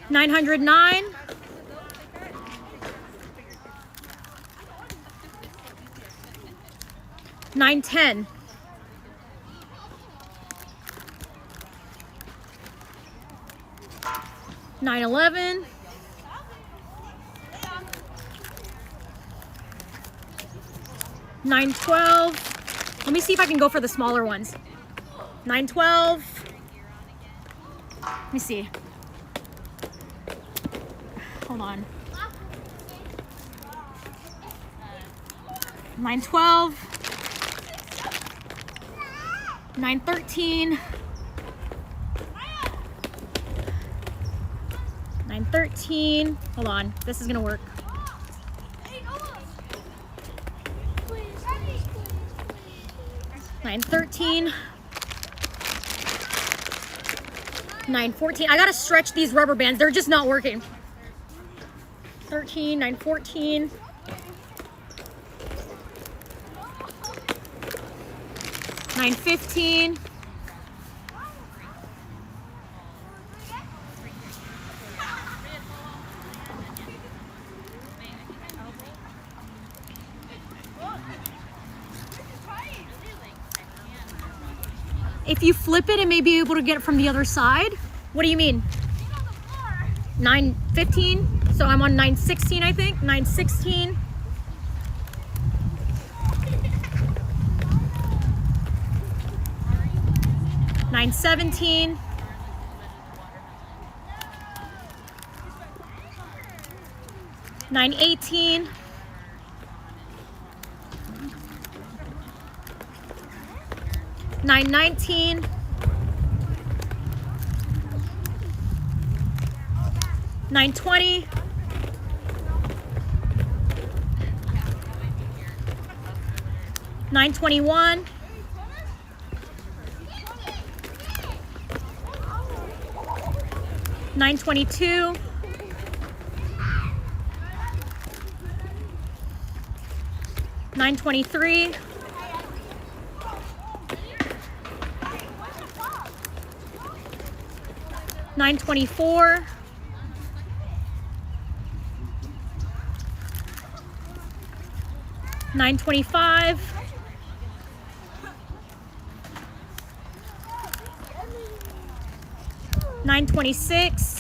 909. 910. 911. 912. Let me see if I can go for the smaller ones. 912. Let me see. Hold on. 912. 913. 913. Hold on. This is gonna work. 913. 914. I gotta stretch these rubber bands. They're just not working. 13. 914. 915. 'If you flip it, it may be able to get it from the other side. What do you mean? 915. So I'm on 916, I think. 916. 917. 918. 919. 920. 921. 922. 923. 924. 925. 926.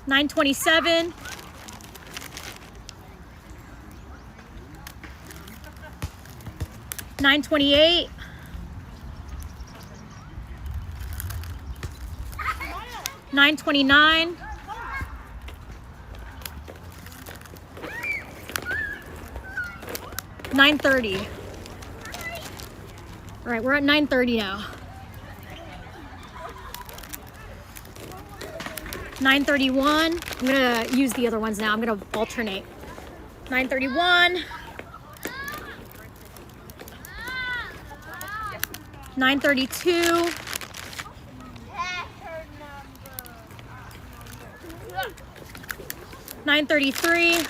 927. 928. 929. 930. All right, we're at 930 now. 931. I'm gonna use the other ones now. I'm gonna alternate. 931. 932. 933.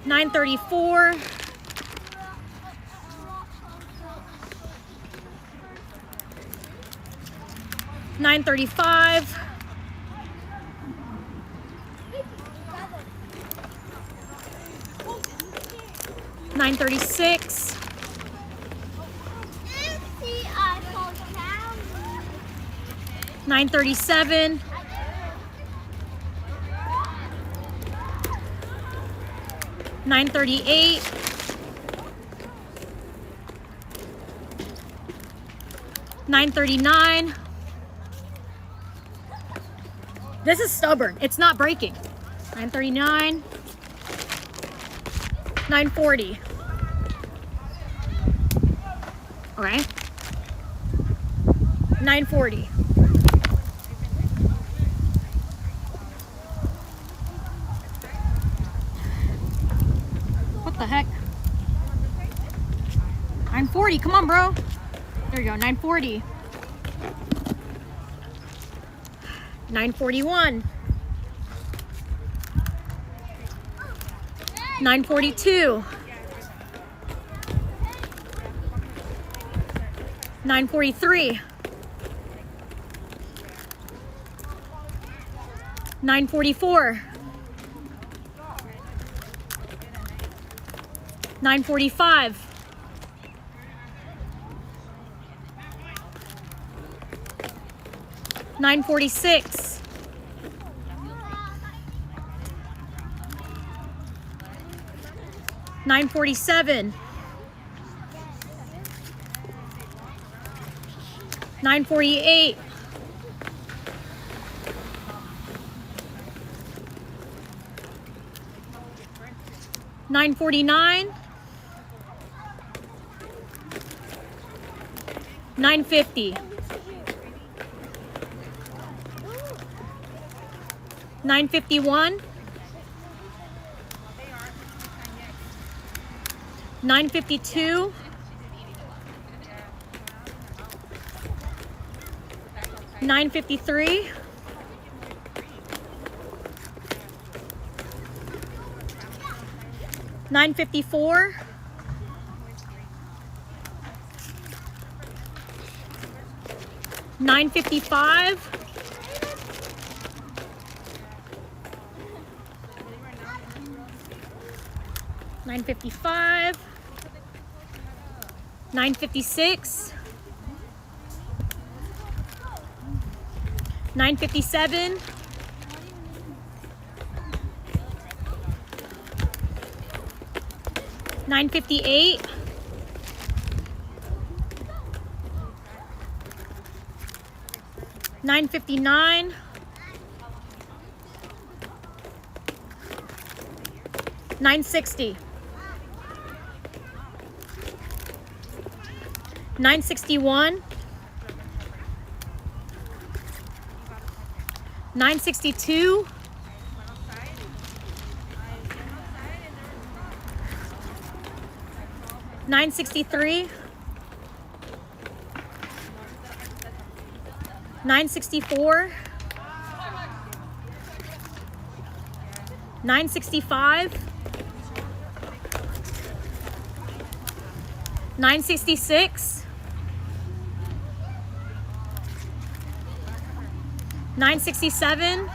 934. 935. 936. 937. 938. 939. This is stubborn. It's not breaking. 939. 940. Okay. 940. What the heck? 940. Come on, bro. There you go. 940. 941. 942. 943. 944. 945. 946. 947. 948. 949. 950. 951. 952. 953. 954. 955. 955. 956. 957. 958. 959. 960. 961. 962. 963. 964. 965. 966. 967.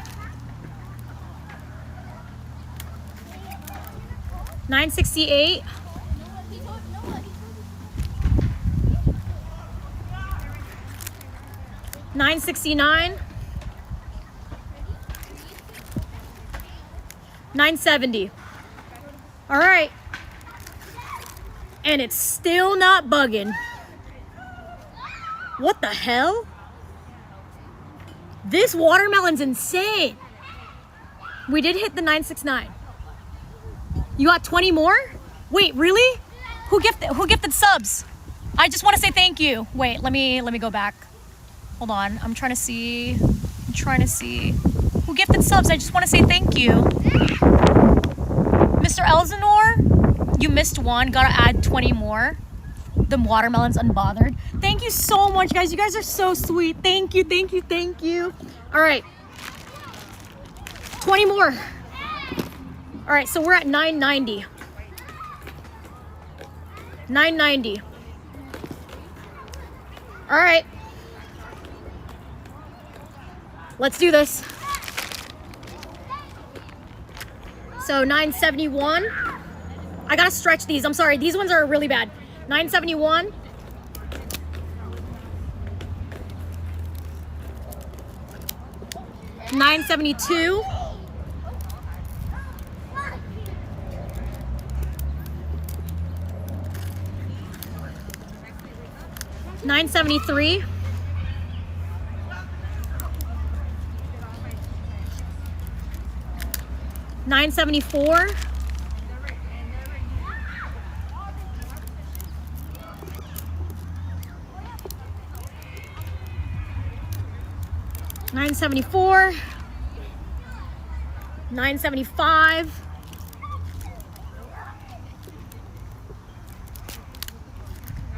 968. 969. 970. All right. And it's still not bugging. What the hell? This watermelon's insane. We did hit the 969. You got 20 more? Wait, really? Who gifted subs? I just want to say thank you. Wait, let me go back. Hold on. I'm trying to see. Who gifted subs? I just want to say thank you. Mr. Elsinore, you missed one. Gotta add 20 more. The watermelon's unbothered. Thank you so much, guys. You guys are so sweet. Thank you, thank you, thank you. All right. 20 more. All right, so we're at 990. 990. All right. Let's do this. So 971. I gotta stretch these. I'm sorry. These ones are really bad. 971. 972. 973. 974. 974. 975.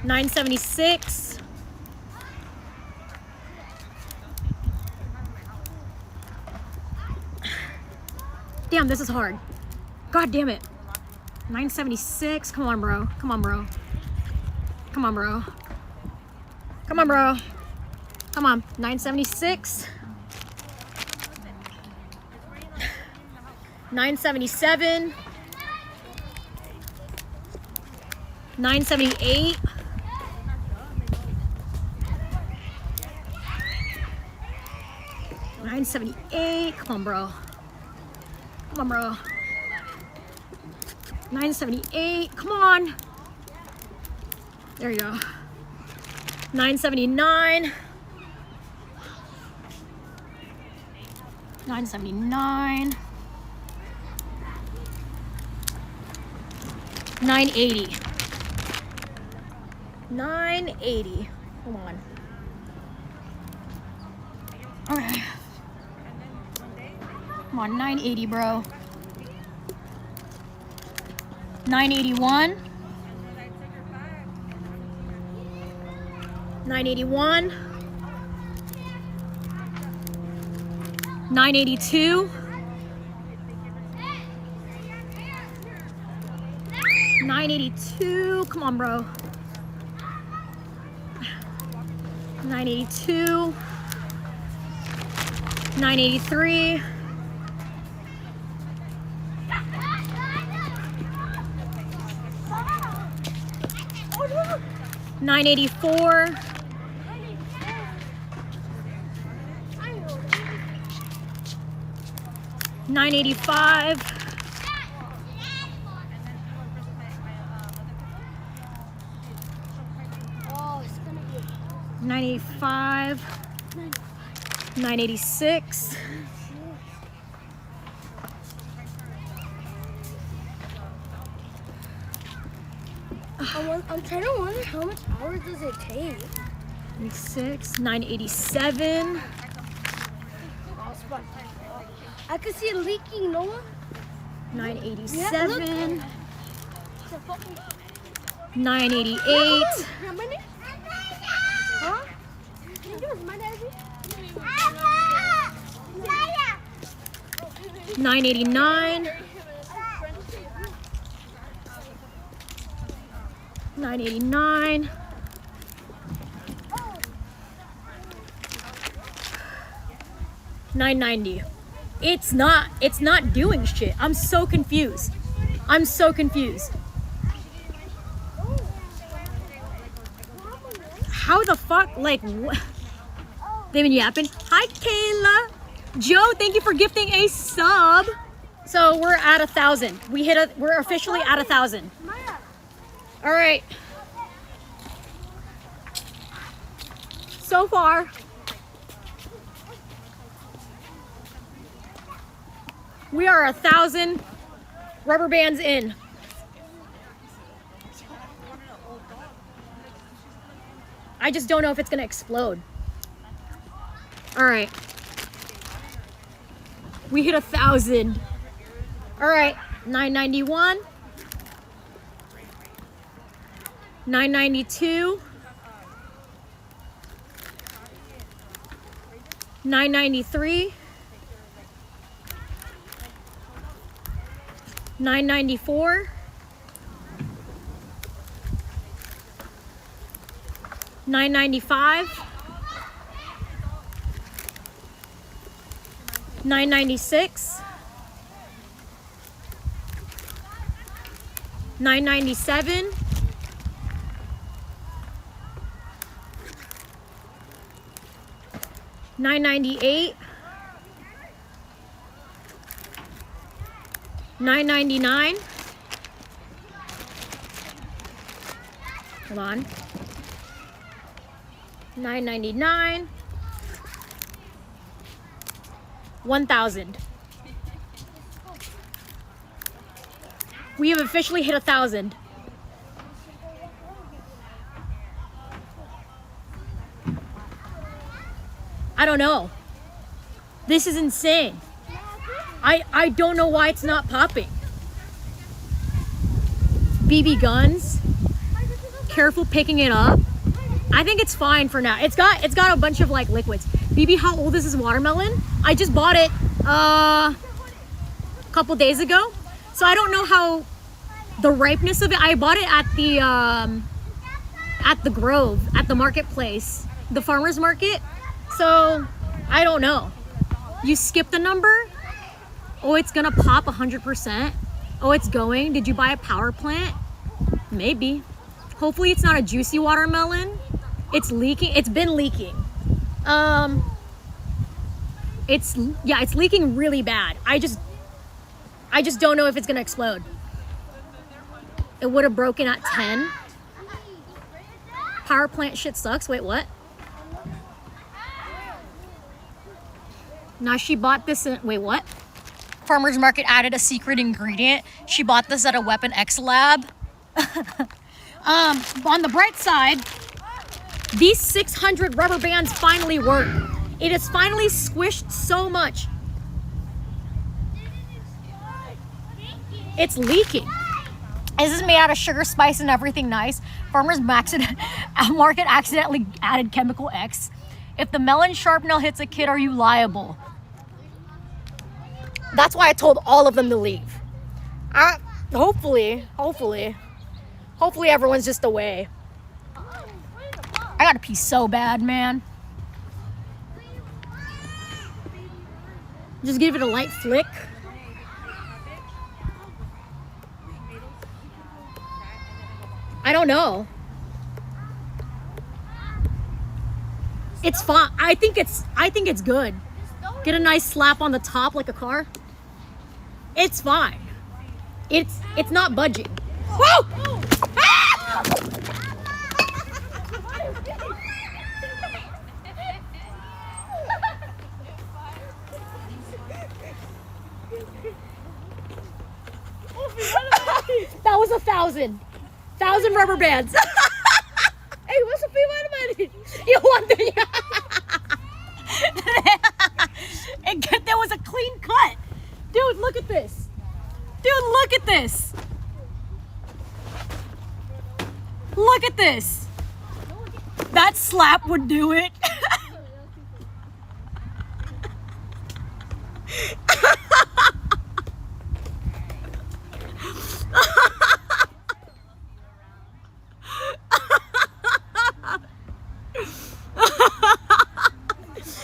976. 'Damn, this is hard. God damn it. 976. Come on, bro. Come on, bro. Come on, bro. Come on, bro. Come on. 976. 977. 978. 978. Come on, bro. Come on, bro. 978. Come on. There you go. 979. 979. 980. 980. Come on. Okay. Come on, 980, bro. 981. 981. 982. 982. Come on, bro. 982. 983. 984. 985. 985. 986. I'm trying to wonder how much hours does it take? 986. 987. I can see it leaking, Noah. 987. $9.88. How many? Huh? $9.89. $9.89. $9.90. It's not doing shit. I'm so confused. I'm so confused. How the fuck, like, what? They've been yapping. Hi, Kayla. Joe, thank you for gifting a sub. So we're at 1,000. We're officially at 1,000. All right. So far, we are 1,000 rubber bands in. I just don't know if it's gonna explode. All right. We hit 1,000. All right, $9.91. $9.92. $9.93. $9.94. $9.95. $9.96. $9.97. $9.98. $9.99. Hold on. $9.99. 1,000. We have officially hit 1,000. I don't know. This is insane. I don't know why it's not popping. BB guns. Careful picking it up. I think it's fine for now. It's got a bunch of like liquids. BB, how old is this watermelon? I just bought it a couple days ago. So I don't know how the ripeness of it. I bought it at the Grove, at the marketplace, the farmer's market. So I don't know. You skip the number? Oh, it's gonna pop 100%. Oh, it's going. Did you buy a power plant? Maybe. Hopefully it's not a juicy watermelon. It's leaking. It's been leaking. It's leaking really bad. I just don't know if it's gonna explode. It would have broken at 10. Power plant shit sucks. Wait, what? Now she bought this in, wait, what? Farmer's Market added a secret ingredient. She bought this at a Weapon X lab. On the bright side, these 600 rubber bands finally work. It has finally squished so much. It's leaking. This is made out of sugar, spice, and everything nice. Farmer's Market accidentally added Chemical X. If the melon sharp nail hits a kid, are you liable? That's why I told all of them to leave. Hopefully everyone's just away. I gotta pee so bad, man. Just give it a light flick. I don't know. It's fine. I think it's good. Get a nice slap on the top like a car. It's fine. It's not budging. Whoa! Ah! That was 1,000. 1,000 rubber bands. Hey, what's the fee vitamin? You want the... There was a clean cut. Dude, look at this. Dude, look at this. Look at this. That slap would do it.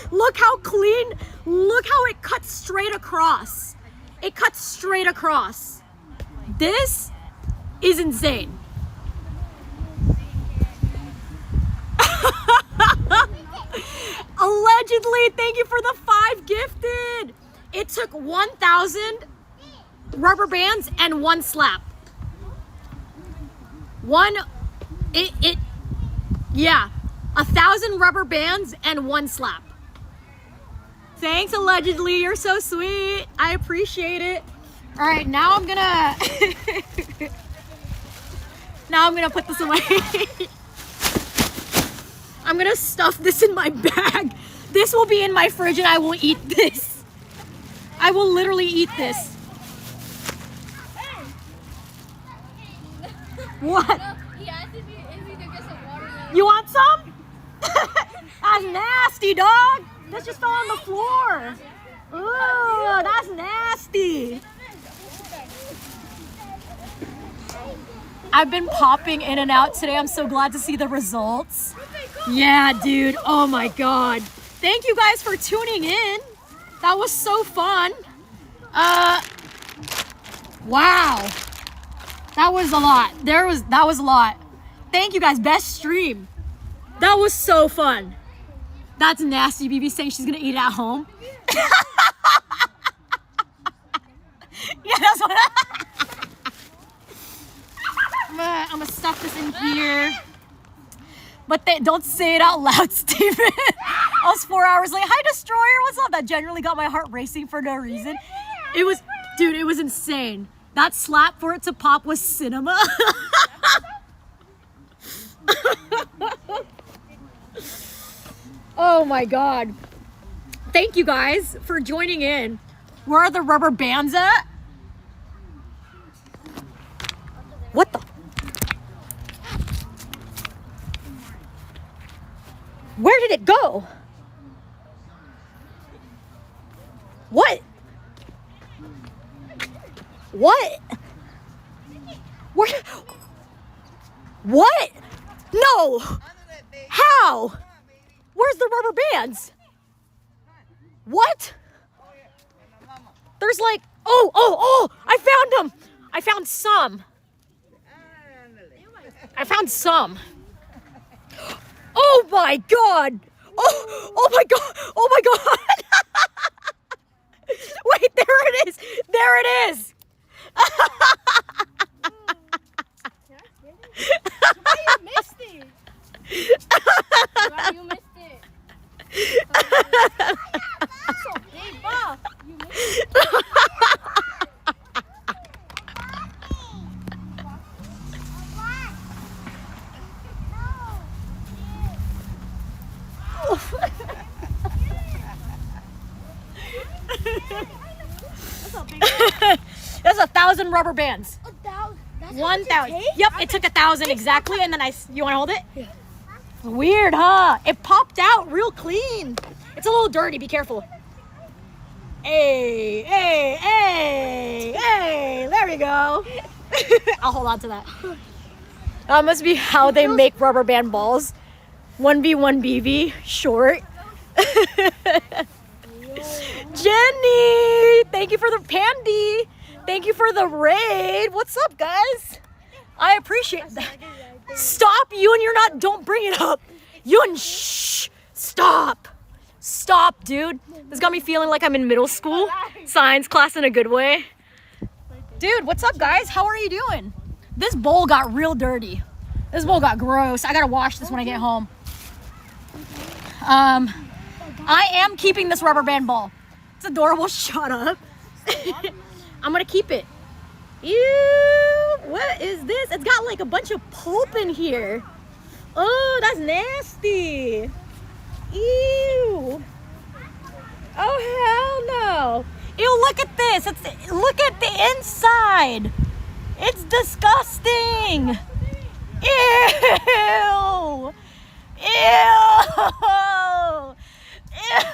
Look how clean, look how it cuts straight across. It cuts straight across. This is insane. Allegedly, thank you for the 5 gifted. It took 1,000 rubber bands and 1 slap. Yeah, 1,000 rubber bands and 1 slap. Thanks, allegedly. You're so sweet. I appreciate it. All right, now I'm gonna put this away. I'm gonna stuff this in my bag. This will be in my fridge and I will eat this. I will literally eat this. What? He asked if we could get some water. You want some? That's nasty, dog. That just fell on the floor. Ooh, that's nasty. I've been popping in and out today. I'm so glad to see the results. Yeah, dude. Oh my God. Thank you guys for tuning in. That was so fun. Wow. That was a lot. That was a lot. Thank you guys. Best stream. That was so fun. That's nasty. BB saying she's gonna eat it at home. Yeah, that's what I'm gonna stuff this in here. But don't say it out loud, Steven. I was 4 hours late. Hi, Destroyer. What's up? That genuinely got my heart racing for no reason. It was, dude, it was insane. That slap for it to pop was cinema. Oh my God. Thank you guys for joining in. Where are the rubber bands at? What the? Where did it go? What? What? Where? What? No! How? Where's the rubber bands? What? There's like, oh, I found them. I found some. Oh my God. Oh my God. Oh my God. Wait, there it is. There it is. You missed it. You missed it. So big, Bob. You missed it. That's 1,000 rubber bands. 1,000. That's 1,000. Yep, it took 1,000 exactly, and then you want to hold it? Yeah. Weird, huh? It popped out real clean. It's a little dirty. Be careful. Hey, there we go. I'll hold on to that. That must be how they make rubber band balls. 1v1 BB, short. Jenny, thank you for the pandy. Thank you for the raid. What's up, guys? I appreciate that. Stop, you and you're not, don't bring it up. You and shh, stop. Stop, dude. This got me feeling like I'm in middle school. Science class in a good way. Dude, what's up, guys? How are you doing? This bowl got real dirty. This bowl got gross. I gotta wash this when I get home. I am keeping this rubber band ball. It's adorable. Shut up. I'm gonna keep it. Ew, what is this? It's got like a bunch of pulp in here. Oh, that's nasty. Ew. Oh, hell no. Ew, look at this. Look at the inside. It's disgusting. Ew!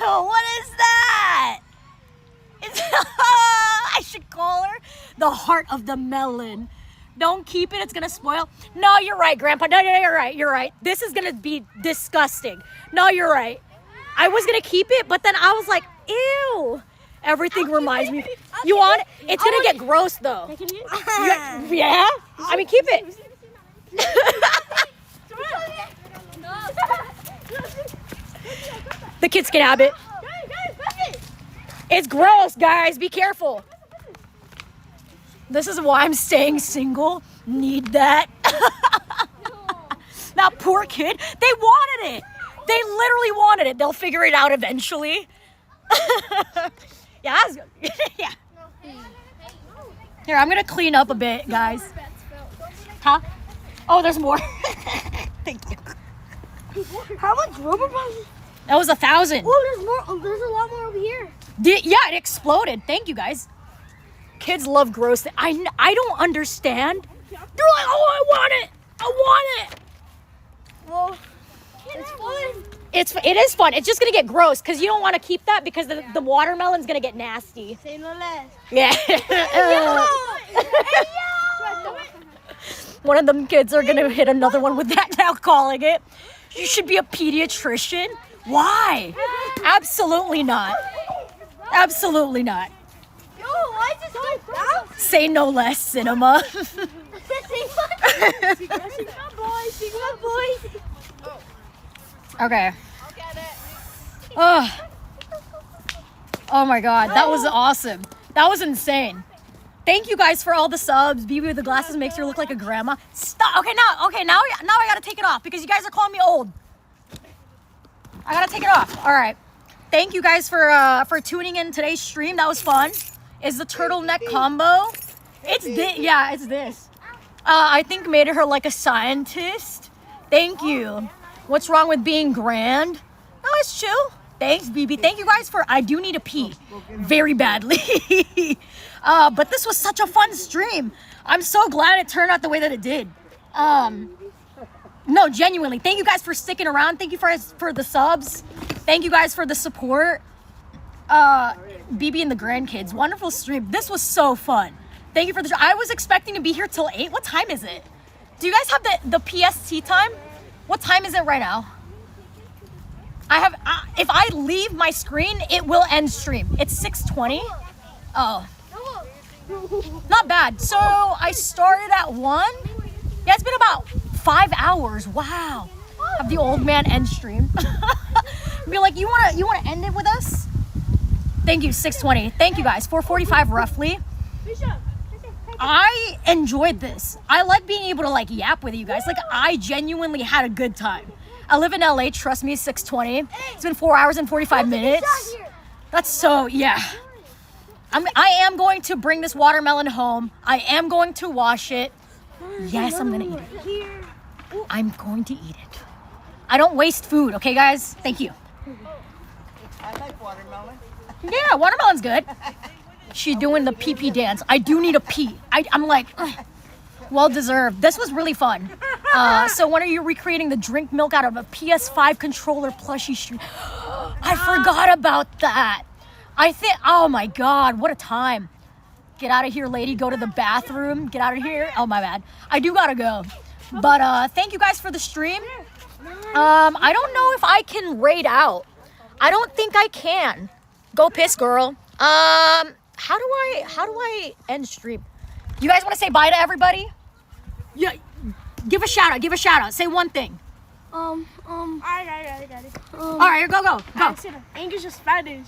What is that? It's I should call her the heart of the melon. Don't keep it, it's gonna spoil. No, you're right, Grandpa. No, you're right. This is gonna be disgusting. No, you're right. I was gonna keep it, but then I was like, ew. Everything reminds me. You want it? It's gonna get gross though. Yeah? I mean, keep it. The kids can have it. It's gross, guys. Be careful. This is why I'm staying single. Need that. That poor kid. They wanted it. They literally wanted it. They'll figure it out eventually. Yeah. Yeah. Here, I'm gonna clean up a bit, guys. Huh? Oh, there's more. Thank you. How much rubber bands? That was 1,000. Oh, there's more. There's a lot more over here. Yeah, it exploded. Thank you, guys. Kids love gross things. I don't understand. They're like, oh, I want it. Well, it's fun. It is fun. It's just gonna get gross because you don't want to keep that because the watermelon's gonna get nasty. Say no less. Yeah. One of them kids are gonna hit another one with that now, calling it. You should be a pediatrician. Why? Absolutely not. Absolutely not. Yo, why is it so loud? Say no less, cinema. Sigma boys. Okay. Oh my god, that was awesome. That was insane. Thank you guys for all the subs. BB with the glasses makes her look like a grandma. Stop. Okay, now I gotta take it off because you guys are calling me old. I gotta take it off. All right. Thank you guys for tuning in today's stream. That was fun. Is the turtleneck combo? It's this. Yeah, it's this. I think made her like a scientist. Thank you. What's wrong with being grand? No, it's chill. Thanks, BB. Thank you guys for. I do need to pee very badly. But this was such a fun stream. I'm so glad it turned out the way that it did. No, genuinely. Thank you guys for sticking around. Thank you for the subs. Thank you guys for the support. BB and the grandkids. Wonderful stream. This was so fun. Thank you for the. I was expecting to be here till 8. What time is it? Do you guys have the PST time? What time is it right now? I have. If I leave my screen, it will end stream. It's 6:20. Oh. Not bad. So I started at 1. Yeah, it's been about 5 hours. Wow. Have the old man end stream. Be like, you wanna end it with us? Thank you, 6:20. Thank you guys. 4:45 roughly. I enjoyed this. I like being able to like yap with you guys. Like I genuinely had a good time. I live in LA, trust me, 6:20. It's been 4 hours and 45 minutes. That's so, yeah. I am going to bring this watermelon home. I am going to wash it. Yes, I'm gonna eat it. I'm going to eat it. I don't waste food, okay guys? Thank you. I like watermelon. Yeah, watermelon's good. She doing the pee-pee dance. I do need a pee. I'm like, well deserved. This was really fun. So when are you recreating the drink milk out of a PS5 controller plushie stream? I forgot about that. I think, oh my God, what a time. Get out of here, lady. Go to the bathroom. Get out of here. Oh, my bad. I do gotta go. But thank you guys for the stream. I don't know if I can raid out. I don't think I can. Go piss, girl. How do I end stream? You guys want to say bye to everybody? Yeah. Give a shout out. Say one thing. I got it. All right, go. English or Spanish?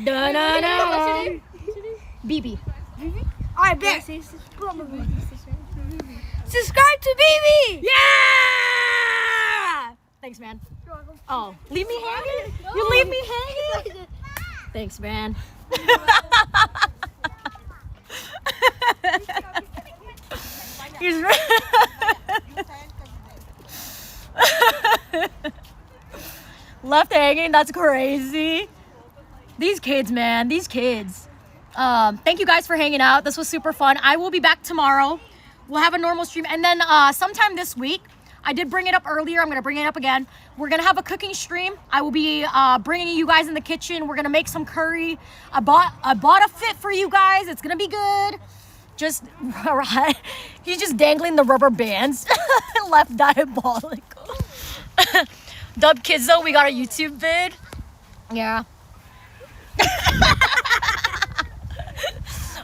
Da-da-da. BB. Alright, bet. Subscribe to BB! Yeah! Thanks, man. Oh, leave me hanging? You leave me hanging? Thanks, man. He's left hanging. That's crazy. These kids, man. These kids. Thank you guys for hanging out. This was super fun. I will be back tomorrow we'll have a normal stream. And then sometime this week, I did bring it up earlier. I'm going to bring it up again. We're going to have a cooking stream. I will be bringing you guys in the kitchen. We're going to make some curry. I bought a fit for you guys. It's going to be good. Just, he's just dangling the rubber bands. Left diabolical. Dub Kids, though, we got a YouTube vid. Yeah.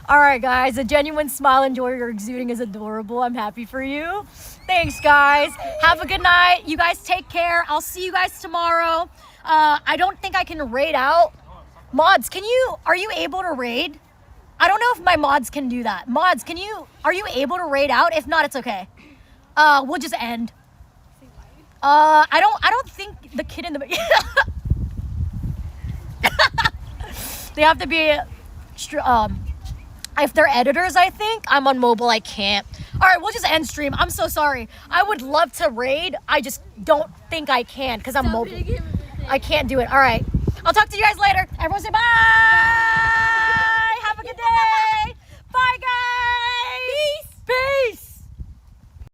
All right, guys. A genuine smile and joy you're exuding is adorable. I'm happy for you. Thanks, guys. Have a good night. You guys take care. I'll see you guys tomorrow. I don't think I can raid out. Mods, are you able to raid? I don't know if my mods can do that. Mods, are you able to raid out? If not, it's okay. We'll just end. I don't think the kid in the they have to be if they're editors, I think. I'm on mobile, I can't. All right, we'll just end stream. I'm so sorry. I would love to raid. I just don't think I can because I'm mobile. I can't do it. All right. I'll talk to you guys later. Everyone say bye. Have a good day. Bye, guys. Peace. Peace.